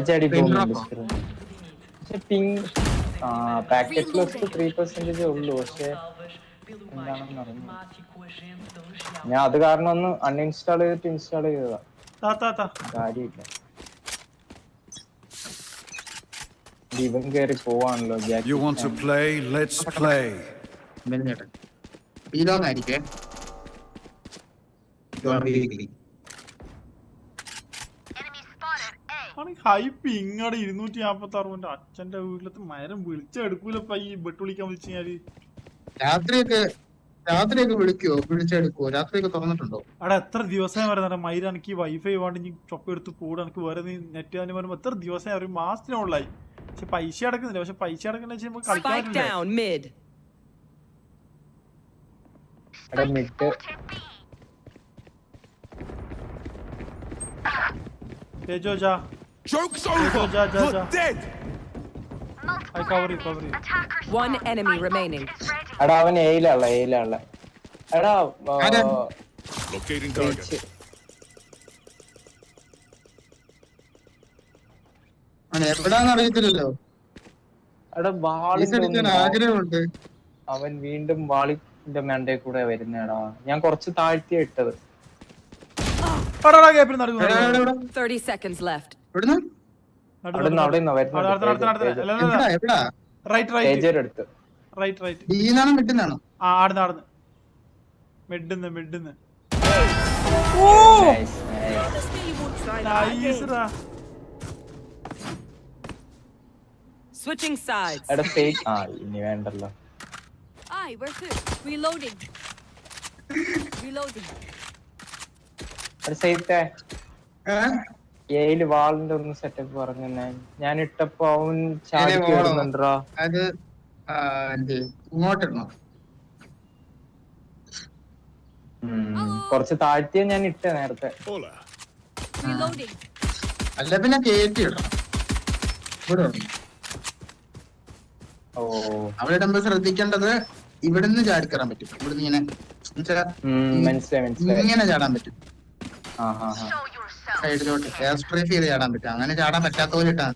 ചാടി പോകുന്നുണ്ട്. പക്ഷെ പിങ് പാക്കറ്റ് ലോസ് 3% ഉള്ളൂ. പക്ഷെ എന്താണെന്ന് അറിഞ്ഞു, ഞാൻ അത് കാരണം ഒന്ന് അൺഇൻസ്റ്റാൾ ചെയ്തിട്ട് ഇൻസ്റ്റാൾ ചെയ്തതാ. കാര്യമില്ല, ഇവൻ കയറി പോവാണല്ലോ. You want to play? Let's play. ബിലോങ്ങായിരിക്കേ. Enemy spotted. A. Hype ഇങ്ങടെ 246 അച്ഛന്റെ വീട്ടിലത്തെ മരം വിളിച്ചെടുക്കൂലപ്പ ഈ ബെട്ട് വിളിക്കാൻ വിളിച്ചു കഴിഞ്ഞാല്. രാത്രിയൊക്കെ വിളിച്ചെടുക്കുവോ? രാത്രിയൊക്കെ തുറന്നിട്ടുണ്ടോ? അവിടെ എത്ര ദിവസം വരുന്ന മൈര എനിക്ക് വൈഫൈ വേണ്ടി ചൊപ്പ എടുത്ത് കൂടെ എനിക്ക് വേറെ നെറ്റ് തന്നെ വരുമ്പോ എത്ര ദിവസം ഒരു മാസത്തിനുള്ളായി. പക്ഷെ പൈസ അടക്കുന്നില്ല. പക്ഷെ പൈസ അടക്കുന്ന കളിക്കാൻ Joke's over. You're dead. One enemy remaining. എടാ അവൻ എയിലുള്ള എടാ Locating target. എവിടാന്ന് അറിയത്തില്ലല്ലോ. എടാ വാളിന്റെ ആഗ്രഹമുണ്ട്. അവൻ വീണ്ടും വാളിന്റെ മണ്ടേ കൂടെ വരുന്നേടാ. ഞാൻ കുറച്ച് താഴ്ത്തിയ ഇട്ടത്. 30 seconds left. Switching sides. ഇനി വേണ്ടല്ലോ. We're good. Reloading. ഏയില് വാളിന്റെ ഒന്ന് സെറ്റപ്പ് പറഞ്ഞു. ഞാൻ ഇട്ടപ്പോ അവൻ ചാടി കേറുന്നുണ്ടോ? അത് ഇങ്ങോട്ടിടണം. കൊറച്ച് താഴ്ത്തിയ ഞാൻ ഇട്ട നേരത്തെ. അല്ല പിന്നെ കേറ്റി ഇടണം. ഓ അവിടെ ഇടുമ്പോ ശ്രദ്ധിക്കേണ്ടത് ഇവിടുന്ന് ചാടി കയറാൻ പറ്റും. ഇവിടുന്ന് ഇങ്ങനെ ഇങ്ങനെ ചാടാൻ പറ്റും. സൈഡിലോട്ട് എയർ സ്ട്രൈക്ക് ചെയ്ത് ചാടാൻ പറ്റും. അങ്ങനെ ചാടാൻ പറ്റാത്ത പോലെ ഇട്ടാ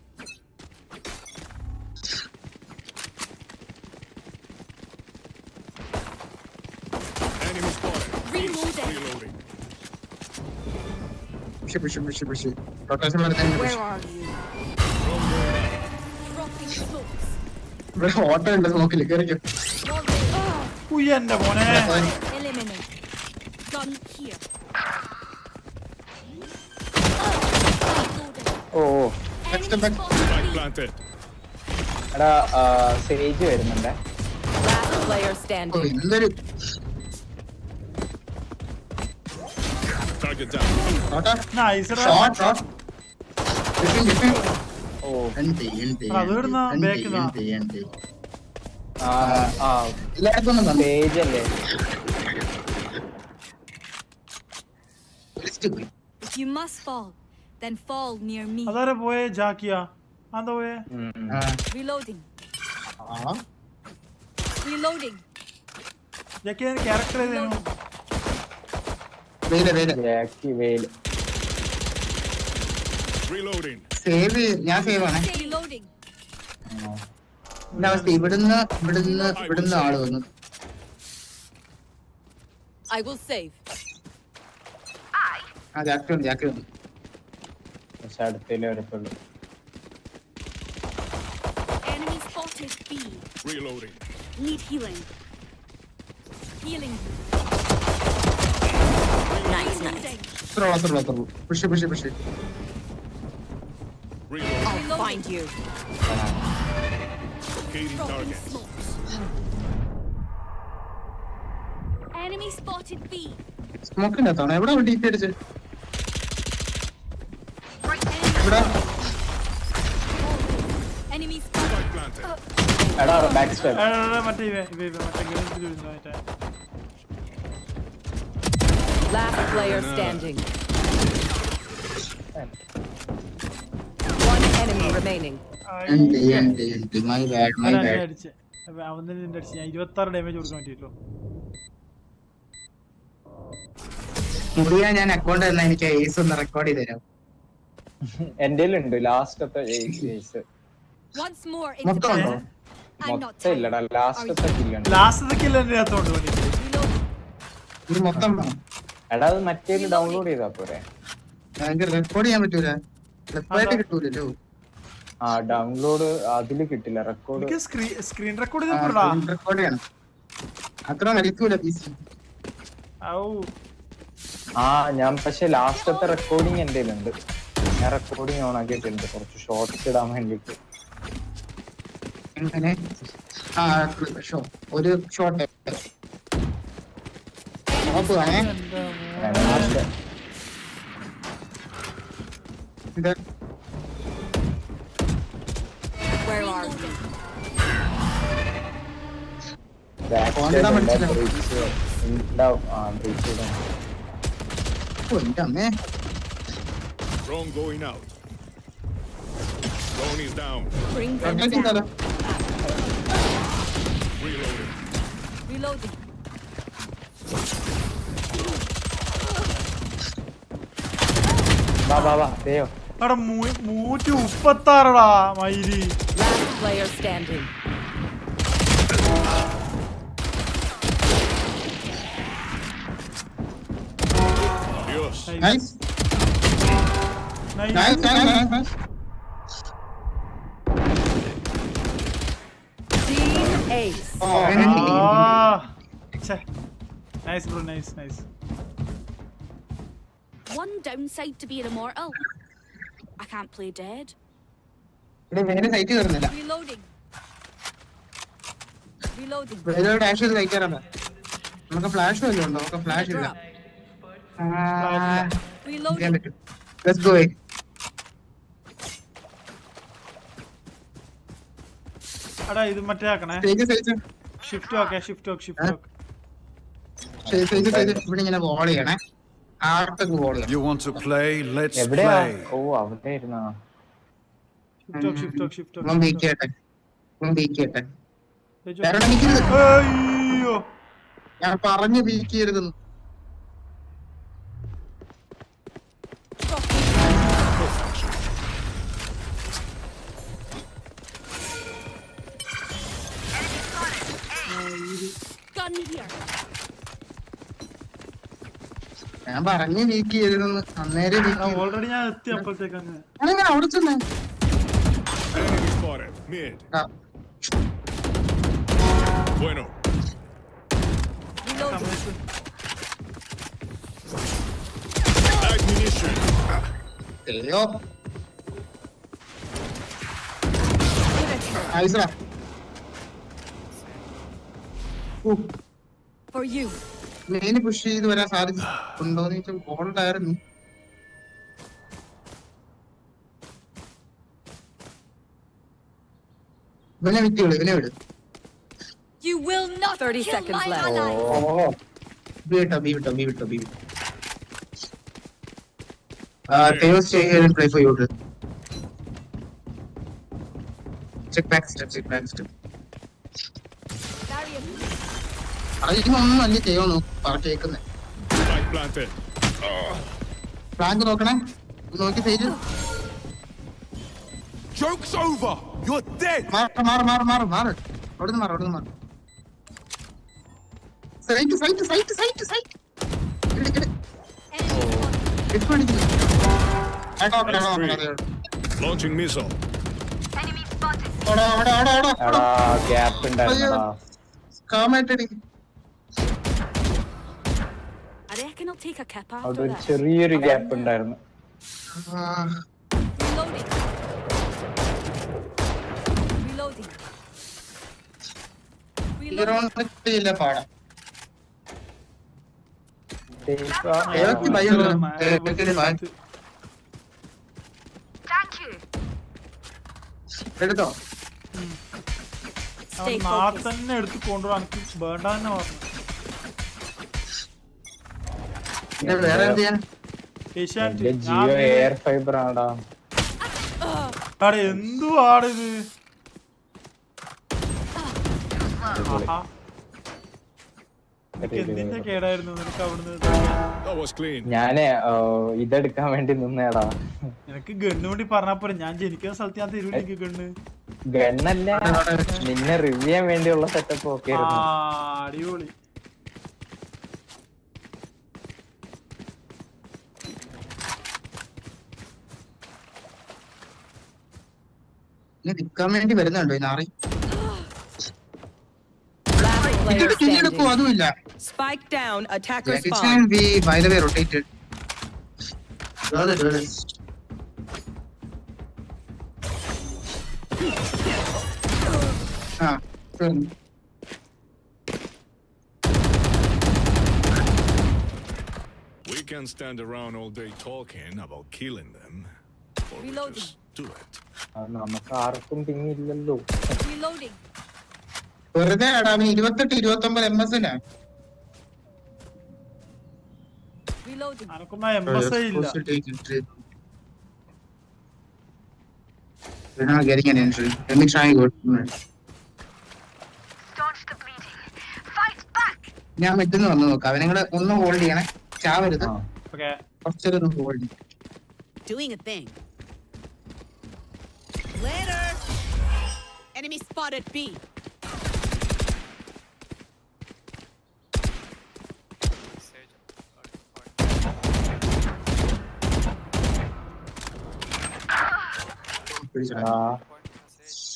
റൊട്ടേഷൻ ഇവിടെ ഓട്ടോ ഉണ്ട്. നോക്കില്ല കയറിക്കും. എടാ സേജ് വരുന്നുണ്ടേ. എന്തൊരു സേജല്ലേ? If you must fall, then fall near me. അതാരെ പോയേ ജാക്കിയാ? ആന്താ പോയേ? Reloading. Reloading. ജാക്കിയ ക്യാരക്ടർ ഏതായിരുന്നു? ജാക്കി വെയിൽ. സേവ് ഞാൻ സേവ് ആണ്. Reloading. അവസ്ഥ ഇവിടുന്ന് ആള് വന്നു. I will save. ജാക്കി വന്നു. പക്ഷെ അടുത്തേലേ വരത്തുള്ളൂ. Enemy spotted B. Reloading. Need healing. Healing. Nice. Push. I'll find you. Locating target. Enemy spotted B. സ്മോക്കിന്റെ അകത്താണ്. എവിടെ ഡീപ്പ് അടിച്ച്? Enemy spotted. എടാ back step. Last player standing. One enemy remaining. My bad. അവൻ 26 damage കൊടുക്കാൻ പറ്റിയല്ലോ. ഞാൻ account തന്നെ എനിക്ക് ace ഒന്ന് റെക്കോർഡ് ചെയ്ത് തരാം. എന്റെ ഉണ്ട് ലാസ്റ്റത്തെ ഏസ്. Once more. മൊത്തം ഇല്ലടാ ലാസ്റ്റത്തെ കില്ലുണ്ട്. ഇത് മൊത്തം എടാ അത് മറ്റേ ഡൗൺലോഡ് ചെയ്താ പോരെ? എനിക്ക് റെക്കോർഡ് ചെയ്യാൻ പറ്റൂല. ഫ്ലിപ്പായിട്ട് കിട്ടൂലല്ലോ. ഡൗൺലോഡ് അതില് കിട്ടില്ല. റെക്കോർഡ് സ്ക്രീൻ റെക്കോർഡ് ചെയ്യണം. അത്ര മരിക്കൂല PC. ഞാൻ പക്ഷെ ലാസ്റ്റത്തെ റെക്കോർഡിങ് എന്റെ ഉണ്ട്. ഞാൻ റെക്കോർഡിങ് ഓൺ ആക്കിയിട്ടുണ്ട് കുറച്ച് ഷോർട്സ് ഇടാൻ വേണ്ടിട്ട്. എങ്ങനെ ഒരു ഷോട്ട് നോക്കുവാണേ. Where are you? അമ്മേ Drone going out. Drone is down. Bring them down. Reloading. Reloading. വാ ദേയോ. എടാ 136ടാ മൈരി. Last player standing. Adios. Nice Nice. Nice nice nice. Team Ace. Nice bro, nice. One downside to being immortal. I can't play dead. ഇവിടെ വേറെ site കയറുന്നില്ല. Reloading. Reloading. വേറെ dash ചെയ്ത് കഴിക്കാറുണ്ട്. നമുക്ക് flash വല്ലതും ഉണ്ടോ? നമുക്ക് ഫ്ലാഷ് ഇല്ല. Reloading. Let's go. എടാ ഇത് മറ്റേ ആക്കണേ. ഷിഫ്റ്റ് ആക്കേ. ഇവിടെ ഇങ്ങനെ ബോൾ ചെയ്യണേ. ആർക്കൊക്കെ ബോൾ ചെയ്യണം. You want to play? Let's എവിടെയാ? play. ഓ അവിടെ ഇരുന്നാ. ഷിഫ്റ്റ് ഒന്ന് ബീക്ക് ചെയ്യട്ടെ. അയ്യോ ഞാൻ പറഞ്ഞു ബീക്ക് ചെയ്യരുതെന്ന്. Gun here. ഞാൻ പറഞ്ഞു ബീക്ക് ചെയ്യരുതെന്ന്. അന്നേരം ഓൾറെഡി ഞാൻ എത്തി അപ്പോഴത്തേക്കങ്ങ്. ഞാനിങ്ങനെ അവിടെ ചെന്നേ. Enemy spotted. Mid. Bueno. Ammunition. അയ്യോ ഐസ്രാ. For you. മെയിൻ പുഷ് ചെയ്ത് വരാൻ സാധിച്ചുണ്ടോന്ന് ചോദിച്ചാൽ ബോൾഡായിരുന്നു. ഇവനെ വിട്. You will not 30 kill seconds my left. ally. B വിട്ടോ. Theo stay here and play for you. Check back step. അറിയുന്നൊന്നും അല്ലേ Theo കേൾക്കുന്നേ. Spike planted. ഫ്ലാങ്ക് നോക്കണേ. നോക്കി side. Joke's over. You're dead. മാറ്. അവിടുന്ന് മാറ്. Site. Launching missile. Enemy spotted. എടാ gap ഉണ്ടായിരുന്നടാ. I reckon I'll take a cap അവിടെ after ഒരു that. ചെറിയൊരു ഗ്യാപ്പ് ഉണ്ടായിരുന്നു. Reloading. പാടാം. Thank you. എടുത്തോ. Stay നാളെ focused. തന്നെ എടുത്ത് കൊണ്ടുപോകാൻ എനിക്ക് വേണ്ടെന്ന് പറഞ്ഞു. വേറെ എന്ത് ചെയ്യാൻ? എന്റെ ജിയോ എയർ ഫൈബർ ആടാ. എന്തുവാണിത്? എന്തിന്റെ കേടായിരുന്നു നിനക്ക് അവിടുന്ന്? That was clean. ഞാന് ഇതെടുക്കാൻ വേണ്ടി നിന്നേടാ. നിനക്ക് ഗണ്ണ് വേണ്ടി പറഞ്ഞാ പോലെ ഞാൻ ജനിക്കുന്ന സ്ഥലത്ത് ഞാൻ തരൂല എനിക്ക് ഗണ്ണ്. ഗണ്ണല്ല, നിന്നെ റിവ്യൂ ചെയ്യാൻ വേണ്ടിയുള്ള സെറ്റപ്പ് ഒക്കെ ആയിരുന്നു. അടിപൊളി. നിൽക്കാൻ വേണ്ടി വരുന്നുണ്ടോ നാറി? Player standing. അതുമില്ല. Spike down. Attacker It's spawn. time we, by the way, rotated. We can stand around all day talking about killing them. Or we just do it. നമുക്ക് ആർക്കും പിന്നില്ലല്ലോ. Reloading. വെറുതെ ആടാ 28-29 MS-നാ. Reloading. അനക്കൊന്നും MS ഇല്ല. We're not getting an entry. Let me try and go. ഞാൻ മറ്റൊന്ന് വന്ന് നോക്കാം. അവനെ ഒന്ന് ഹോൾഡ് ചെയ്യണേ. ചാവരുത്. കുറച്ചൊരു ഹോൾഡ് ചെയ്യും. Doing a thing. Later. Enemy spotted B.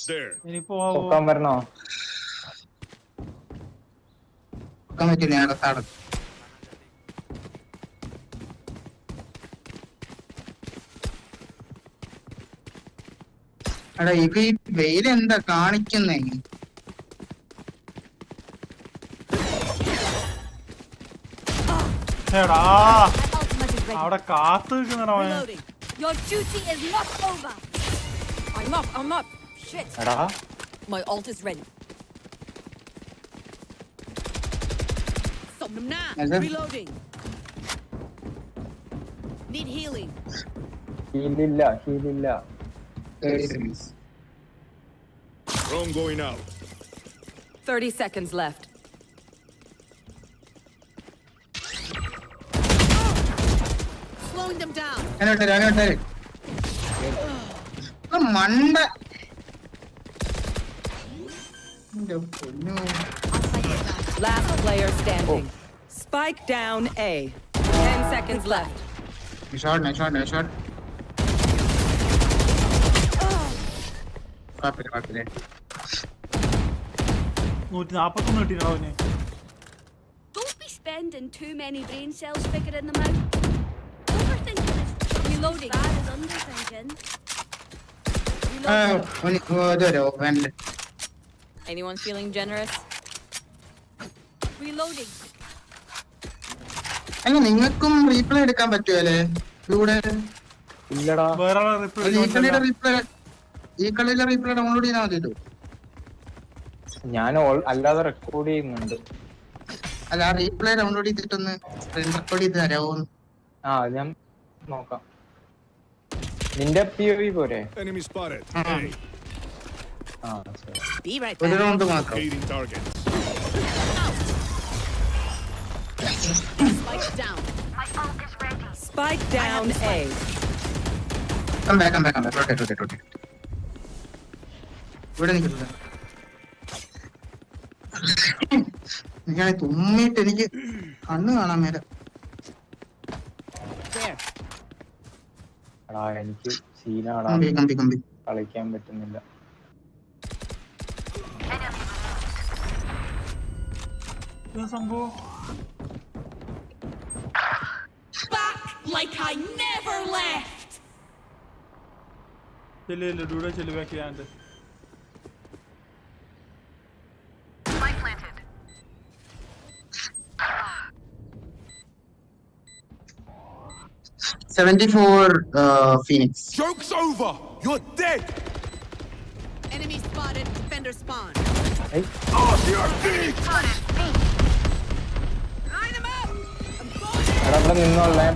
There. പൊക്കാൻ വരണോ? പൊക്കാൻ പറ്റില്ല, ഞാൻ അകത്താണ്. എടാ ഇത് ഈ വെയിലെന്താ കാണിക്കുന്നേ? അവിടെ കാത്തു നിൽക്കുന്നോ? Your duty is not over. I'm up. Shit. My ult is ready. Somnamna. Reloading. Need healing. ഹീലില്ല. 30 seconds. Drone going out. 30 seconds left. Slowing them down. മണ്ട. Last player standing. Spike down A. 10 seconds left. Nice shot. കുഴപ്പമില്ല. 141 കിട്ടിയോ? Don't be spending too many brain cells figuring them out. Overthinking is reloading. Bad is underthinking. Anyone feeling generous? Reloading. അല്ല നിങ്ങൾക്കും replay എടുക്കാൻ പറ്റുമല്ലേ ഇവിടെ? ഇല്ലടാ. ഈ കളിയിലെ replay download ചെയ്താൽ മതിയല്ലോ. ഞാൻ അല്ലാതെ റെക്കോർഡ് ചെയ്യുന്നുണ്ട്. അല്ല ആ റീപ്ലേ ഡൗൺലോഡ് ചെയ്തിട്ടൊന്ന് സ്ക്രീൻ റെക്കോർഡ് ചെയ്ത് തരാമോ? ഞാൻ നോക്കാം. നിന്റെ POV പോരെ? Enemy spotted. Be right ഒരു back. റൗണ്ട് മാത്രം. Locating targets. Spike down. Spike down A. Come back. Rotate. ഇവിടെ നിൽക്കുന്നത് ഞാൻ തുമ്മിട്ട് എനിക്ക് കണ്ണ് കാണാൻ മേലെ. എനിക്ക് സീനാടാ, കമ്പി കളിക്കാൻ പറ്റുന്നില്ല. സംഭവം Like I never left. ചെല്ല് ഡൂടെ ചെല്ല് ബാക്ക് ചെയ്യാണ്ട്. Phoenix. Joke's over. You're dead. Enemy spotted. Defender spawn. Hey. Oh, you're dead. Line them up. എടാ നിന്നോളേ.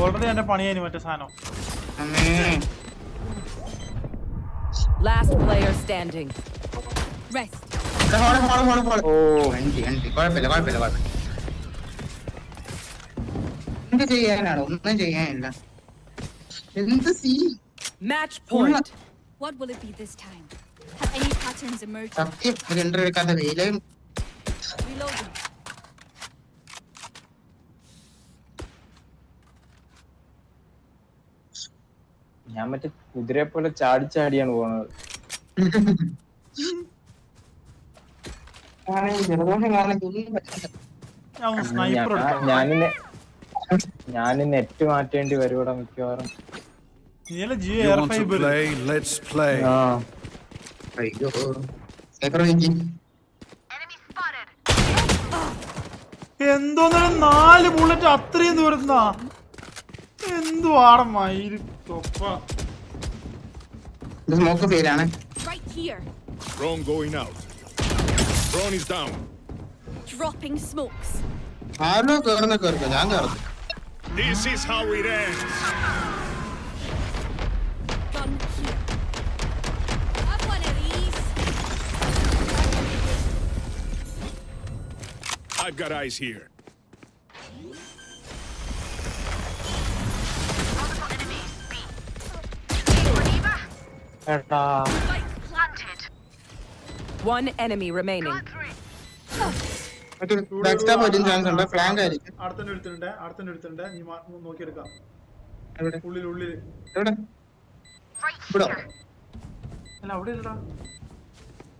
ഓൾറെഡി എന്റെ പണിയായി മറ്റേ സാധനം. Last player standing. Rest. കുഴപ്പമില്ല. എന്ത് ചെയ്യാനാണ്? ഒന്നും ചെയ്യാനില്ല. എന്ത് see? Match point. What will it be this time? Have any patterns emerged? സത്യം രണ്ടര എടുക്കാത്ത വെയിലും. Reloading. ഞാൻ മറ്റേ കുതിരയെ പോലെ ചാടിയാണ് പോണത്. ഞാൻ നെറ്റ് മാറ്റേണ്ടി വരുവാടാ മിക്കവാറും. അയ്യോ സ്നൈപ്പർ വെയിറ്റ്. എന്തോന്നൊരു 4 ബുള്ളറ്റ് അത്രയും ദൂരത്താ. എന്തുവാണ് മയില് തൊപ്പ. ഇത് smoke ഫെയിലാണ്. Right here. Drone going out. Drone is down. Dropping smokes. ആരോ കേറുന്ന കേൾക്കാം, ഞാൻ കയറുന്നു. This is how it ends. Gun here. Have one of these. I've got eyes here. എടാ One enemy remaining. ബാക്ക് സ്റ്റാപ്പ് വരും ചാൻസ് ഉണ്ട്. Flank ആയിരിക്കും. അടുത്തന്നെ എടുത്തിട്ടുണ്ട്. നീ നോക്കിയെടുക്കാം. എവിടെ ഉള്ളില് എവിടെ ഇവിടെ അല്ല അവിടെ ഇല്ലടാ.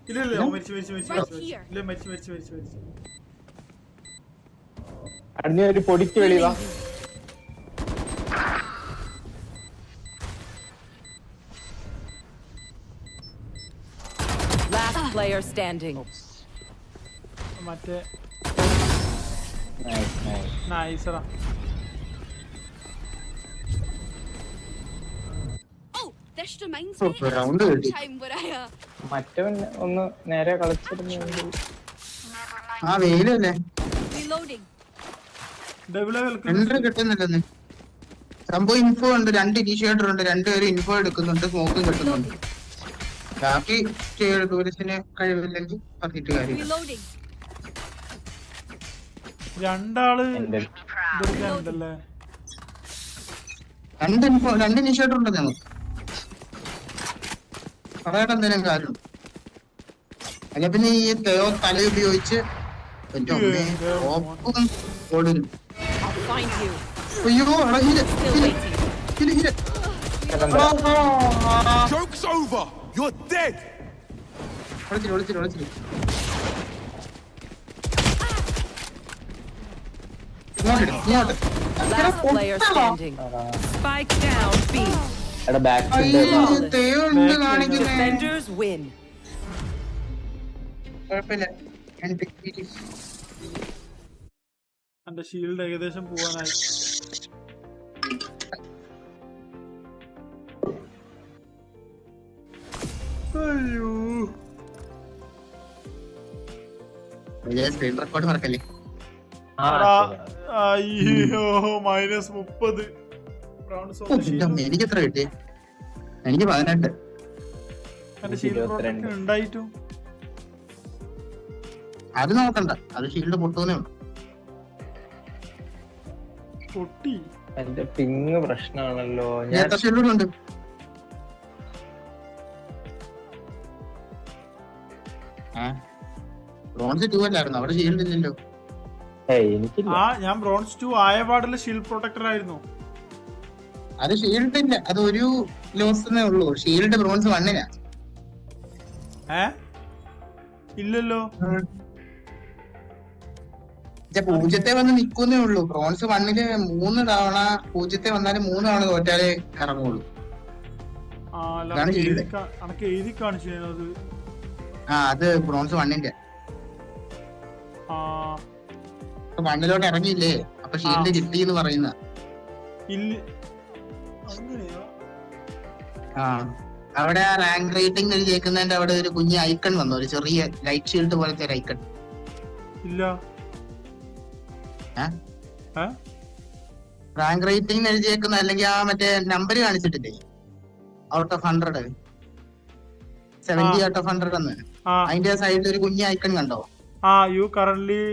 ഇല്ല മരിച്ചു. ഇല്ല മരിച്ചു. അടിഞ്ഞ ഒരു പൊടിക്ക് വെളിവാ. Last player standing. മറ്റേ Nice. നൈസറാ. Oh, this reminds Oh, me of round a already. time where I മറ്റവൻ ഒന്ന് നേരെ കളിച്ചിരുന്നെങ്കിൽ. ആ വെയിലല്ലേ reloading. എൻട്രി കിട്ടുന്നില്ലെന്ന് സംഭവം. ഇൻഫോ ഉണ്ട്, 2 ഇനീഷ്യേറ്റർ ഉണ്ട്, 2 പേര് ഇൻഫോ എടുക്കുന്നുണ്ട്, സ്മോക്കും കിട്ടുന്നുണ്ട്. ബാക്കി ടൂറിസ്റ്റിന് കഴിവില്ലെങ്കിൽ പറഞ്ഞിട്ട് കാര്യമില്ല. Reloading. രണ്ടാള് എന്റെ ഇതെടുക്കാനുണ്ടല്ലേ. 2 ഇനീഷ്യേറ്റർ ഉണ്ട് നമുക്ക്. പറയട്ടെ എന്തെങ്കിലും കാര്യം അല്ല. പിന്നെ ഈ തല ഉപയോഗിച്ച് ഓടുന്നു. I'll find you. അയ്യോ Still waiting. Joke's over. You're dead. ഒളിച്ചിട്ട് Last player standing. Spike down B. എടാ ബാക്ക് കാണിക്കുന്നേ. Defenders win. കുഴപ്പമില്ല. എന്റെ ഷീൽഡ് ഏകദേശം പോവാനായി. അയ്യോ സ്ക്രീൻ റെക്കോർഡ് മറക്കല്ലേ. അയ്യോ -30 എനിക്ക് എത്ര കിട്ടി? എനിക്ക് 18. എന്റെ ഷീൽഡ് പ്രൊട്ടക്ഷൻ ഉണ്ടായിട്ടും അത് നോക്കണ്ട, അത് ഷീൽഡ് പൊട്ടുന്നേ ഉള്ളൂ. പൊട്ടി. എന്റെ പിങ് പ്രശ്നമാണല്ലോ. എത്ര ഷീൽഡുണ്ട്? ബ്രോൺസ് 2 അല്ലായിരുന്നു, അവിടെ ഷീൽഡ് ഇല്ലല്ലോ. എനിക്കില്ല. ഞാൻ ബ്രോൺസ് 2 ആയ പാടില് ഷീൽഡ് പ്രൊട്ടക്ടർ ആയിരുന്നു. അത് ഷീൽഡ് ഇല്ല, അത് ഒരു ലോസേ ഉള്ളൂ. ഷീൽഡ് ബ്രോൺസ് 1-നാ. ഇല്ലല്ലോ. 0 വന്ന് നിക്കുന്നേ ഉള്ളൂ. ബ്രോൺസ് 1-ല് 3 തവണ 0 വന്നാലും 3 തവണ തോറ്റാലേ ഇറങ്ങുള്ളൂ. അനക്ക് എഴുതി കാണിച്ചത്. അത് ബ്രോൺസ് 1-ന്റെ 1-ലോട്ട് ഇറങ്ങിയില്ലേ, അപ്പൊ ഷീൽഡ് കിട്ടിന്ന് പറയുന്ന. അവിടെ റാങ്ക് റേറ്റിംഗ് എഴുതിയേക്കുന്നതിന്റെ അവിടെ ഒരു കുഞ്ഞ് ഐക്കൺ വന്നു, ഒരു ചെറിയ ലൈറ്റ് ഷീൽഡ് പോലത്തെ ഒരു ഐക്കൺ. ഇല്ല. റാങ്ക് റേറ്റിംഗ് എഴുതിയേക്കുന്ന അല്ലെങ്കിൽ ആ മറ്റേ നമ്പർ കാണിച്ചിട്ടില്ലേ, ഔട്ട് ഓഫ് 100 70 ഔട്ട് ഓഫ് 100 എന്ന്, അതിന്റെ സൈഡിൽ ഒരു കുഞ്ഞ് ഐക്കൺ കണ്ടോ? You currently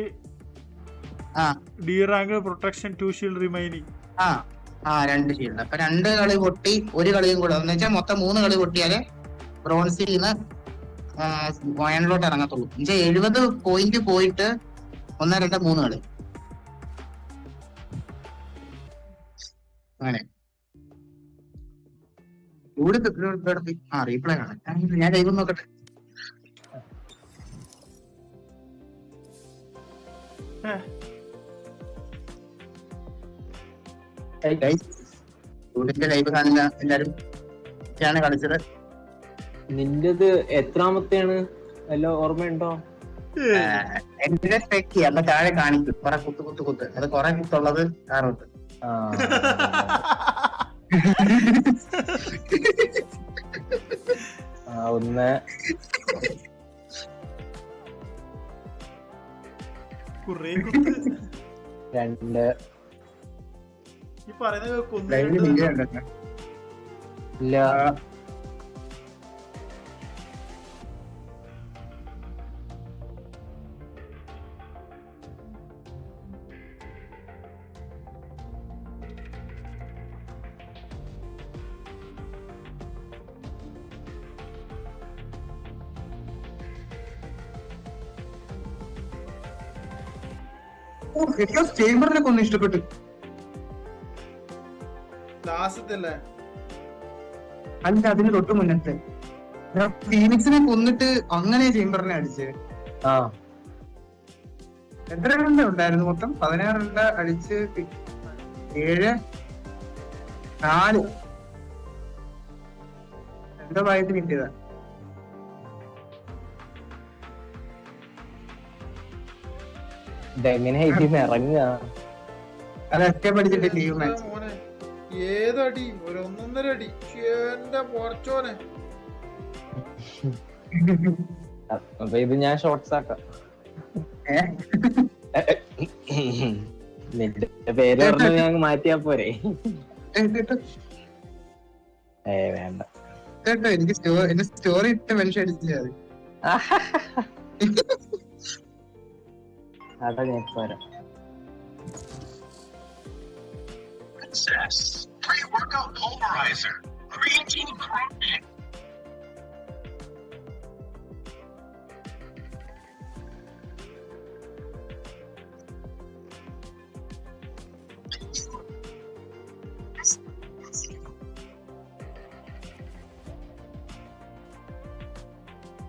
derank protection 2 shield remaining. 2 shield. അപ്പൊ 2 കളി പൊട്ടി, 1 കളിയും കൂടെ എന്ന് വെച്ചാൽ മൊത്തം 3 കളി പൊട്ടിയാലേ ബ്രോൺസിൽ നിന്ന് വയനിലോട്ട് ഇറങ്ങത്തുള്ളൂ. എന്നുവെച്ചാൽ 70 പോയിന്റ് പോയിട്ട് 1, 2, 3 കളി അങ്ങനെ. റീപ്ലൈ ആണ്, ഞാൻ ലൈവ് നോക്കട്ടെ. ലൈവ് കാണില്ല എല്ലാരും. കളിച്ചത് നിന്റേത് എത്രാമത്തെയാണ് വല്ല ഓർമ്മയുണ്ടോ? എന്റെ സ്പെക്കി അപ്പൊ താഴെ കാണിക്കും കുറെ കുത്ത് അത് കുറെ കുത്തുള്ളത് കാറുണ്ട്. ഒന്ന് രണ്ട് ഇല്ല ചേംബറിനെ കൊന്നു ഇഷ്ടപ്പെട്ടു. അല്ല അതിന് തൊട്ട് മുന്നത്തെ ഫീനിക്സിനെ കൊന്നിട്ട് അങ്ങനെ ചേംബറിനെ അടിച്ച്. എത്ര റണ്ണ ഉണ്ടായിരുന്നു മൊത്തം? 16 റണ്ണ അടിച്ച് 7-4 എന്തോ ഭാഗ്യത്തിന് കിട്ടിയതാ. ഇതെങ്ങനെ ഇറങ്ങുക? അത് ഒറ്റപ്പടിച്ചിട്ട് ലീവ് മാച്ച്. ഏതടി? ഒരു 1.5 അടി. എന്റെ പോർച്ചോനെ. അപ്പൊ ഇത് ഞാൻ ഷോർട്സ് ആക്കാം. നിന്റെ പേര് പറഞ്ഞ് ഞാൻ മാറ്റിയാ പോരെ? വേണ്ട കേട്ടോ, എനിക്ക് എന്റെ സ്റ്റോറി ഇട്ട് മനുഷ്യ അടിച്ചില്ല. അതാ ഞാൻ പോരാ.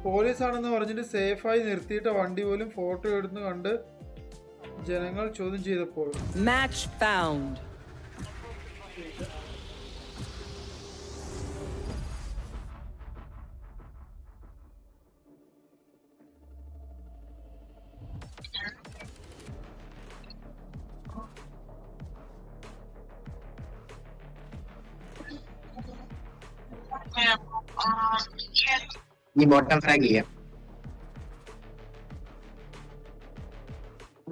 പോലീസാണെന്ന് പറഞ്ഞിട്ട് സേഫായി നിർത്തിയിട്ട വണ്ടി പോലും ഫോട്ടോ എടുത്ത് കണ്ട് ജനങ്ങൾ ചോദ്യം ചെയ്തപ്പോൾ മാച്ച് ഫൗണ്ട്. ഈ ബോട്ടം ഫ്രാഗ് ചെയ്യാം.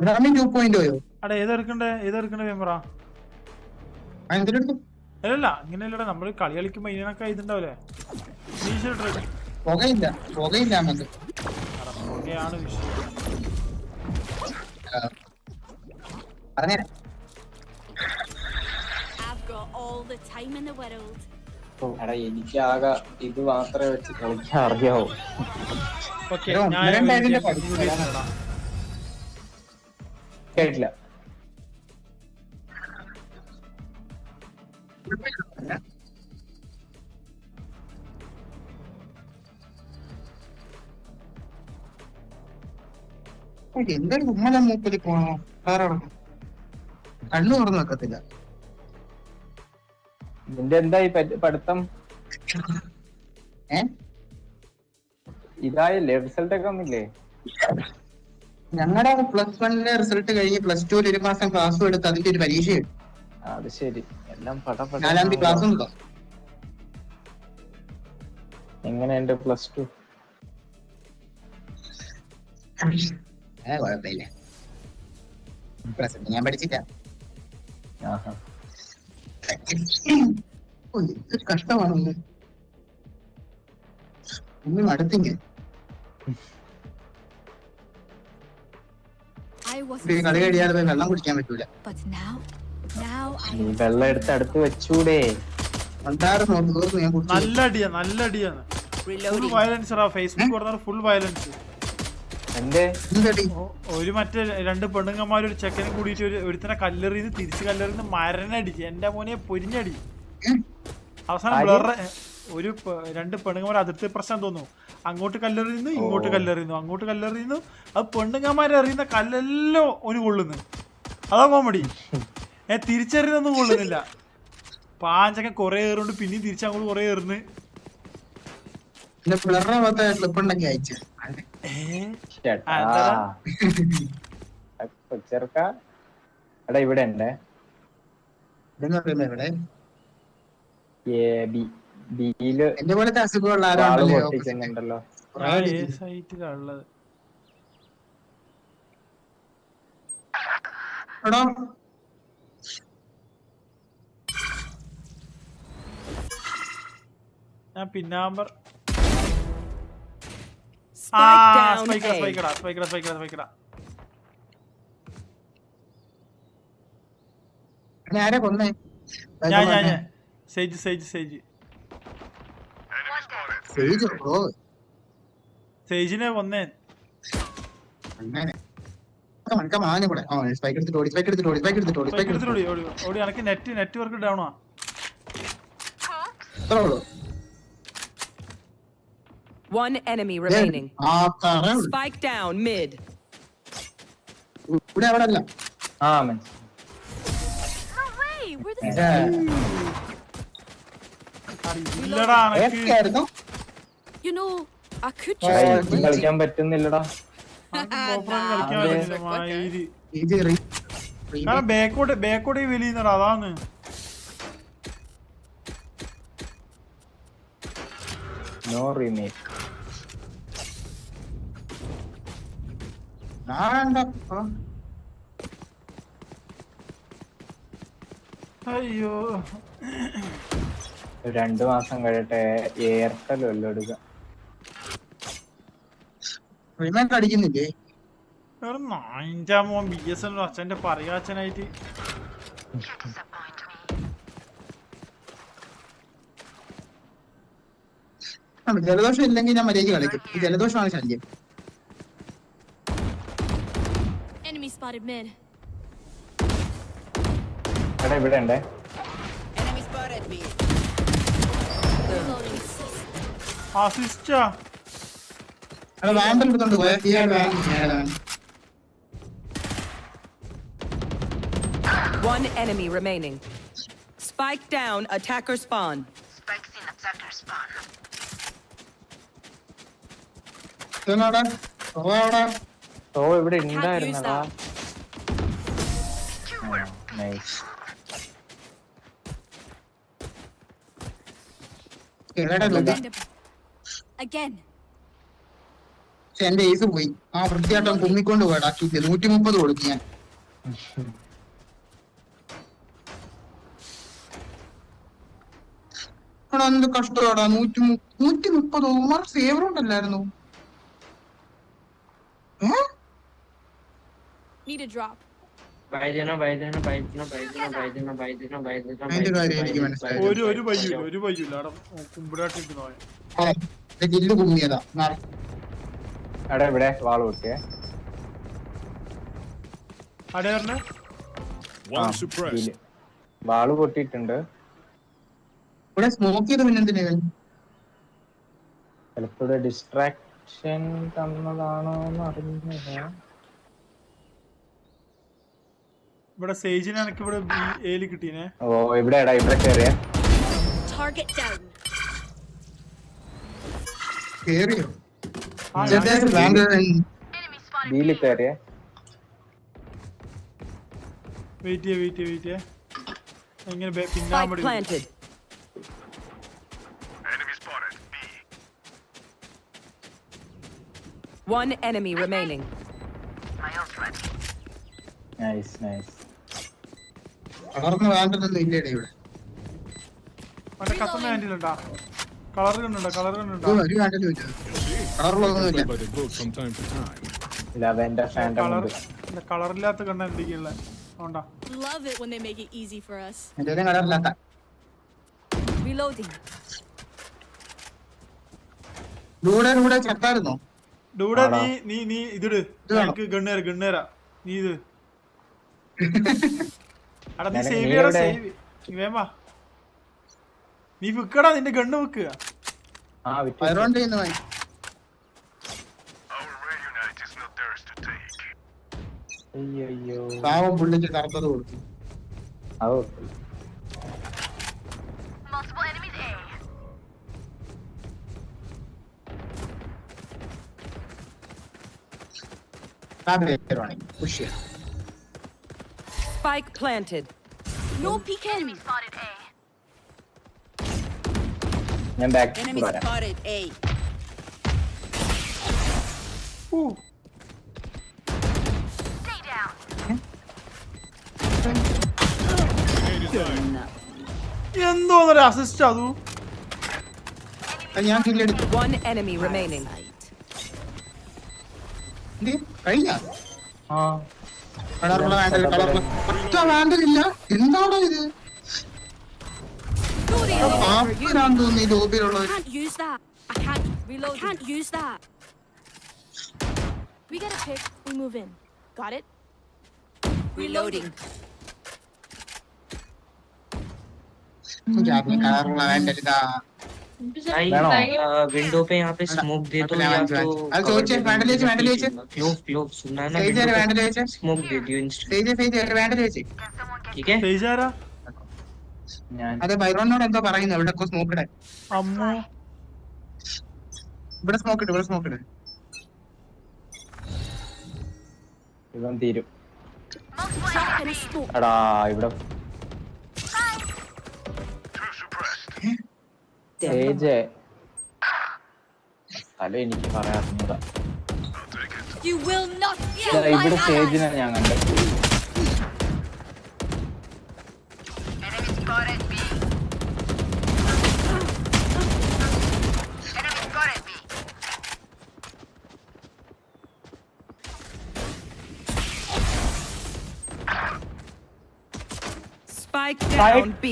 2.0 അടെ ഏതെടുക്കണ്ടേ മെമ്പറാ? അല്ലല്ല ഇങ്ങനെയല്ലടാ, നമ്മള് കളി കളിക്കുമ്പോ ഇതിനൊക്കെ ഇതുണ്ടാവൂലേ? പുകയില്ല നമുക്ക്. പുകയാണ് വിഷയം. എടാ എനിക്ക് ആകെ ഇത് മാത്രമേ വെച്ച് കളിക്കാൻ അറിയാവൂ. കേട്ടില്ല. എന്തൊരു കുമ്മല മൂപ്പല് പോണോ? കണ്ണു തുറന്നു വെക്കത്തില്ല. നിന്റെ എന്തായി പഠിത്തം? ഇതായില്ലേ? റിസൾട്ട് ഒക്കെ വന്നില്ലേ? ഞങ്ങളുടെ +1 റിസൾട്ട് കഴിഞ്ഞ് +2 ഒരു മാസം ക്ലാസ്സും എടുത്ത് അതിന്റെ ഒരു പരീക്ഷയുണ്ട്. അത് ശരി. എല്ലാം 4ാം തീയതി ക്ലാസ് ഉണ്ടോ? എങ്ങനെയുണ്ട് +2? കുഴപ്പമില്ല. ഞാൻ പഠിച്ചില്ല. കഷ്ടമാണൊന്ന് അടുത്തിങ്ങ കളി കഴിയാതെ വെള്ളം കുടിക്കാൻ പറ്റൂല. വെള്ളം എടുത്ത് അടുത്ത് വെച്ചൂടെ? നല്ല അടിയാണ്. Full violence. Facebook full violence. ഒരു മറ്റേ 2 പെണ്ണുങ്ങന്മാർ ഒരു ചെക്കനും കൂടിയിട്ട് ഒരുത്തനെ കല്ലെറിന്ന് തിരിച്ച് കല്ലെറിന്ന് മരണടിച്ച്. എന്റെ മോനെ പൊരിഞ്ഞടി. അവസാനം ബ്ലർ. 2 പെണ്ണുങ്ങന്മാർ അതിർത്തി പ്രശ്നം തോന്നുന്നു. അങ്ങോട്ട് കല്ലെറിയുന്നു, ഇങ്ങോട്ട് കല്ലെറിയുന്നു. അത് പെണ്ണുങ്ങന്മാരെ എറിയുന്ന കല്ലെല്ലോ ഒന്ന് കൊള്ളുന്നു. അതാ കോമഡി. തിരിച്ചറിയുന്നൊന്നും കൊള്ളുന്നില്ല. പാഞ്ചൊക്കെ കുറെ ഏറുകൊണ്ട് പിന്നെയും തിരിച്ചങ്ങോട്ട് കുറെ ഏറുന്നു. ക്ലിപ്പ് ഉണ്ടെങ്കിൽ അയച്ചു. ചെറുക്ക എടാ ഇവിടെ ഉണ്ട് ഇവിടെ ബിയില് എന്റെ പോലത്തെ അസുഖമുള്ള വാള് ആരാണല്ലോ പൊട്ടിക്കുന്നുണ്ടല്ലോ. സൈറ്റിലുള്ളത് എടോ ഞാൻ പിന്നാമ്പർ സ്പൈക്കടാ ആരെ കൊന്നേ? ഞാൻ സേജ് സേജിനെ കൊന്നേ. ഓടി എനക്ക് നെറ്റ്വർക്ക് ഡൗൺ ആ. One enemy remaining. Spike down mid. ഇവിടെ അവിടെ അല്ല. You know, I could കളിക്കാൻ പറ്റുന്നില്ലടാ. ബേക്കോടെ വലിയുന്നടാ അതാണ്. No remake. അയ്യോ 2 മാസം കഴിയട്ടെ എയർടെൽ വല്ലതും എടുക്കാം. അടിക്കുന്നില്ലേ? നായിന്റെ മോൻ BSNL അച്ഛന്റെ പറയാച്ചനായിട്ട് ജലദോഷം ഇല്ലെങ്കിൽ ഞാൻ മര്യാദ കളിക്കും. ഈ ജലദോഷമാണ് ശല്യം. enemy spotted mid. എടാ ഇവിടെ ഉണ്ട്. Enemy spotted me. അസിസ്റ്റാ. അല്ല വാണ്ടൽ എടുത്തോണ്ട് പോയ ഇയാൾ One enemy remaining. Spike down, attacker spawn. Spikes in attacker spawn. ഇവിടെ ഉണ്ടായിരുന്നടാ. നൈസ്. Again. എന്റെ ഏസ് പോയി. ആ വൃത്തിയാട്ടം കുമ്മിക്കൊണ്ട് പോയടാ. 130 കൊടുത്തു ഞാൻ. എന്ത് കഷ്ടമാടാ. 130 ഉമാർ ഫേവറേറ്റ് അല്ലായിരുന്നു. Need a drop. ഒരു ജില്ല് കുമ്മിയതാ. ഇവിടെ വാള് പൊട്ടിയേ. വാള് പൊട്ടിയിട്ടുണ്ട്. ഇവിടെ സ്മോക്ക് ചെയ്ത് പിന്നെന്തിനാ? ചിലപ്പോ ഡിസ്ട്രാക്ഷൻ തന്നതാണോ എന്ന് അറിഞ്ഞില്ല. ഇവിടെ സേജിനെ എനിക്ക് ഇവിടെ എയിൽ കിട്ടീനെ. ഓ ഇവിടെ കേറിയ Target down. കേറിയോ? ബീല് കേറിയ. വെയിറ്റ് എങ്ങനെ പിന്നാമ്പടി. Planted. One enemy remaining. Nice. കളർന്ന് വേണ്ടതൊന്നും ഇല്ലേടെ ഇവിടെ. മറ്റേ കത്തുന്ന ഹാൻഡിലുണ്ടാ? കളർ കണ്ടുണ്ടോ? ഒരു ഹാൻഡിലും ഇല്ല. കളറുള്ളതൊന്നുമില്ല. കളറില്ലാത്ത കണ്ണ എന്തൊക്കെയുള്ള ഉണ്ടാ? Love it when they make it easy for us. എന്റെ കളറില്ലാത്ത. Reloading. ഡൂടെ ചത്തായിരുന്നോ? ഡൂടെ നീ ഇതിട്. എനിക്ക് ഗണ്ണേരാ നീ ഇത്. അടാ നീ സേവ് ചെയ്യടാ. നീ വേമാ. നീ വിക്കടാ. നിന്റെ ഗണ്ണ് വെക്കുക. പാവം പുള്ളിക്ക് കറുത്തത് കൊടുത്തു. Push here. Spike planted. No peeking. ഞാൻ ബാക്ക് Enemy വരാം. spotted A. എന്തോന്നൊരു അസിസ്റ്റ് അതു. ഞാൻ കില്ലെടുത്തു. One enemy remaining. കഴിഞ്ഞ ആ കളറുള്ള ഒറ്റ വേണ്ടതില്ല. എന്താണോ ഇത്? പാപ്പരാന്ന് തോന്നുന്നു ഈ ലോബിയിലുള്ളത്. I can't use that. I can't reload. I can't use that. We get a pick. We move in. Got it? Reloading. കളറുള്ള വേണ്ടതാ. വേണോ? विंडो पे यहाँ पे स्मोक दे दो या तो അത് ചോദിച്ചേ വേണ്ടത് ചോദിച്ചു വേണ്ടത് ചോദിച്ചു फ्लो फ्लो सुनना है ना സേജ് window വേണ്ടത് पे ചോദിച്ചു स्मोक दे दियो इंस्टेंट സേജ് വേണ്ടത് ചോദിച്ചു. ठीक है പേജ് ആരാ? ഞാൻ അതെ ബൈറോണിനോട് എന്തോ പറയുന്നു. ഇവിടെ സ്മോക്ക് ഇടാൻ. അമ്മോ. ഇവിടെ സ്മോക്ക് ഇട്. ഇവിടെ സ്മോക്ക് ഇട്. ഇവൻ തീരും. Trap in a smoke. എടാ ഇവിടെ സേജ് അല്ല എനിക്ക് പറയാറുന്നതാ. You will not kill my ഇവിടെ ally. സേജിനെ ഞാൻ കണ്ടത്. Spike down B.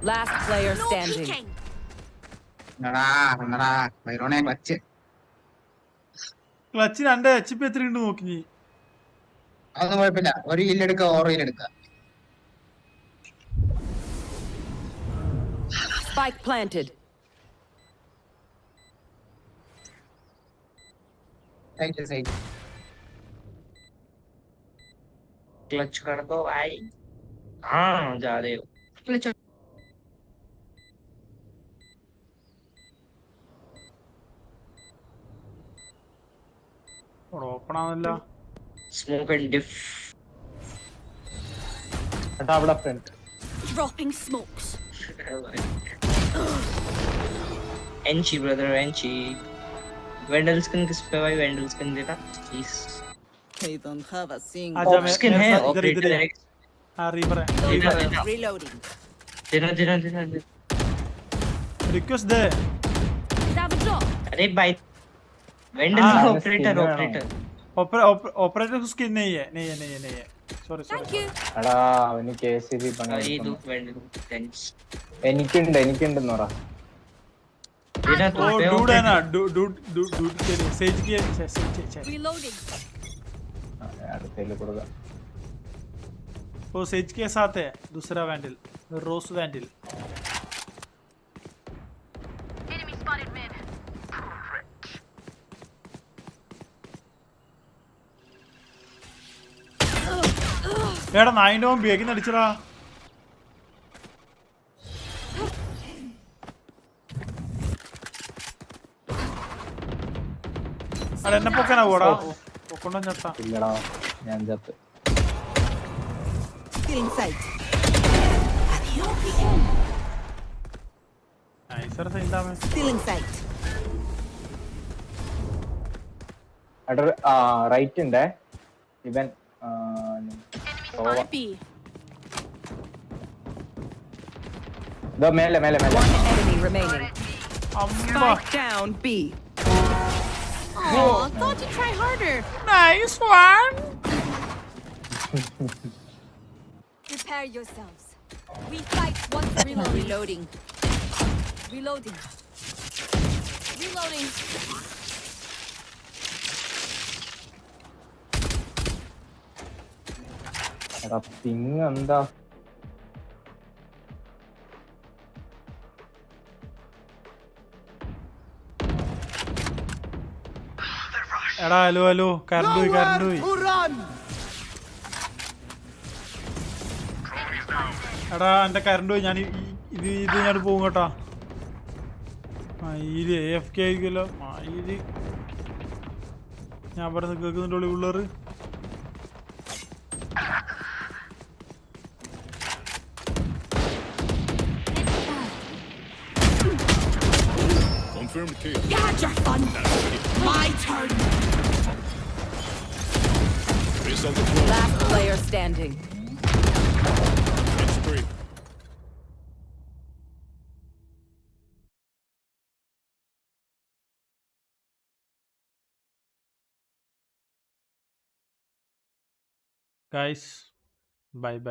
Last player No standing. peeking. ബൈറോണെ ക്ലച്ച്. ക്ലച്ചിന് എന്റെ HP എത്രയുണ്ട് നോക്കി നീ. അതൊന്നും കുഴപ്പമില്ല. ഒരു ഇല്ലെടുക്ക ഓരോ ഇല്ലെടുക്ക. Spike planted. സൈഡ് क्लच कर दो भाई हाँ जा रहे हो क्लच ഓപ്പൺ ആണല്ലോ. स्मोक एंड डिफ എടാ അവിടെ ഫ്രണ്ട്. Dropping smokes. एंची ब्रदर एंची वेंडल स्किन किस पे भाई वेंडल स्किन देता please They don't have a single. आजा मैं स्किन है इधर ऑपरेटर इधर. हाँ रीपर है. Reloading. देना देना देना request they. Have a drop. अरे भाई वेंडल हाँ, ऑपरेटर ऑपरेटर ऑपरेटर को स्किन नहीं है. Sorry Thank sorry. you. എടാ അവന് KCB ये दो പണി. वेंडल थैंक्स എനിക്കുണ്ടെന്ന് പറ. देना तो ओ पे डूड है ना. operator डूड के लिए सेज की Reloading. അടുത്തേല് കൊടുക്കാം. वो सेज के साथ है दूसरा वैंडल रोस वैंडल. എടാ നായിന്റെ മോൻ ബേഗിന്ന് അടിച്ചടാ. അല്ല എന്നെ പൊക്കാനാവൂടാ. പൊക്കൊണ്ടോ ചത്ത. ഇല്ലടാ ഞാൻ ചത്ത്. Still in sight. നൈസർ സൈൻഡാമേ. Still in sight. എടാ റൈറ്റ് ഉണ്ട് ഇവൻ. Spot B. ഇതാ മേലെ മേലെ മേലെ. One enemy remaining. അമ്മ. Spike down B. Oh, thought you'd try harder. Nice one. Prepare yourselves. We fight once. Reloading. Reloading. Reloading. എടാ പിങ് എന്താ? എടാ ഹലോ കറണ്ട് പോയി. എടാ എന്റെ കറണ്ട് പോയി. ഞാൻ ഇത് ഞാൻ പോകും കേട്ടോ. മയില് AFK ആയിരിക്കുമല്ലോ. മയില് ഞാൻ പറഞ്ഞ് കേൾക്കുന്നുണ്ടോ പിള്ളേർ? Confirmed kill. Got your fun. My turn. Face on the floor. Last player standing. It's free. Guys, bye bye.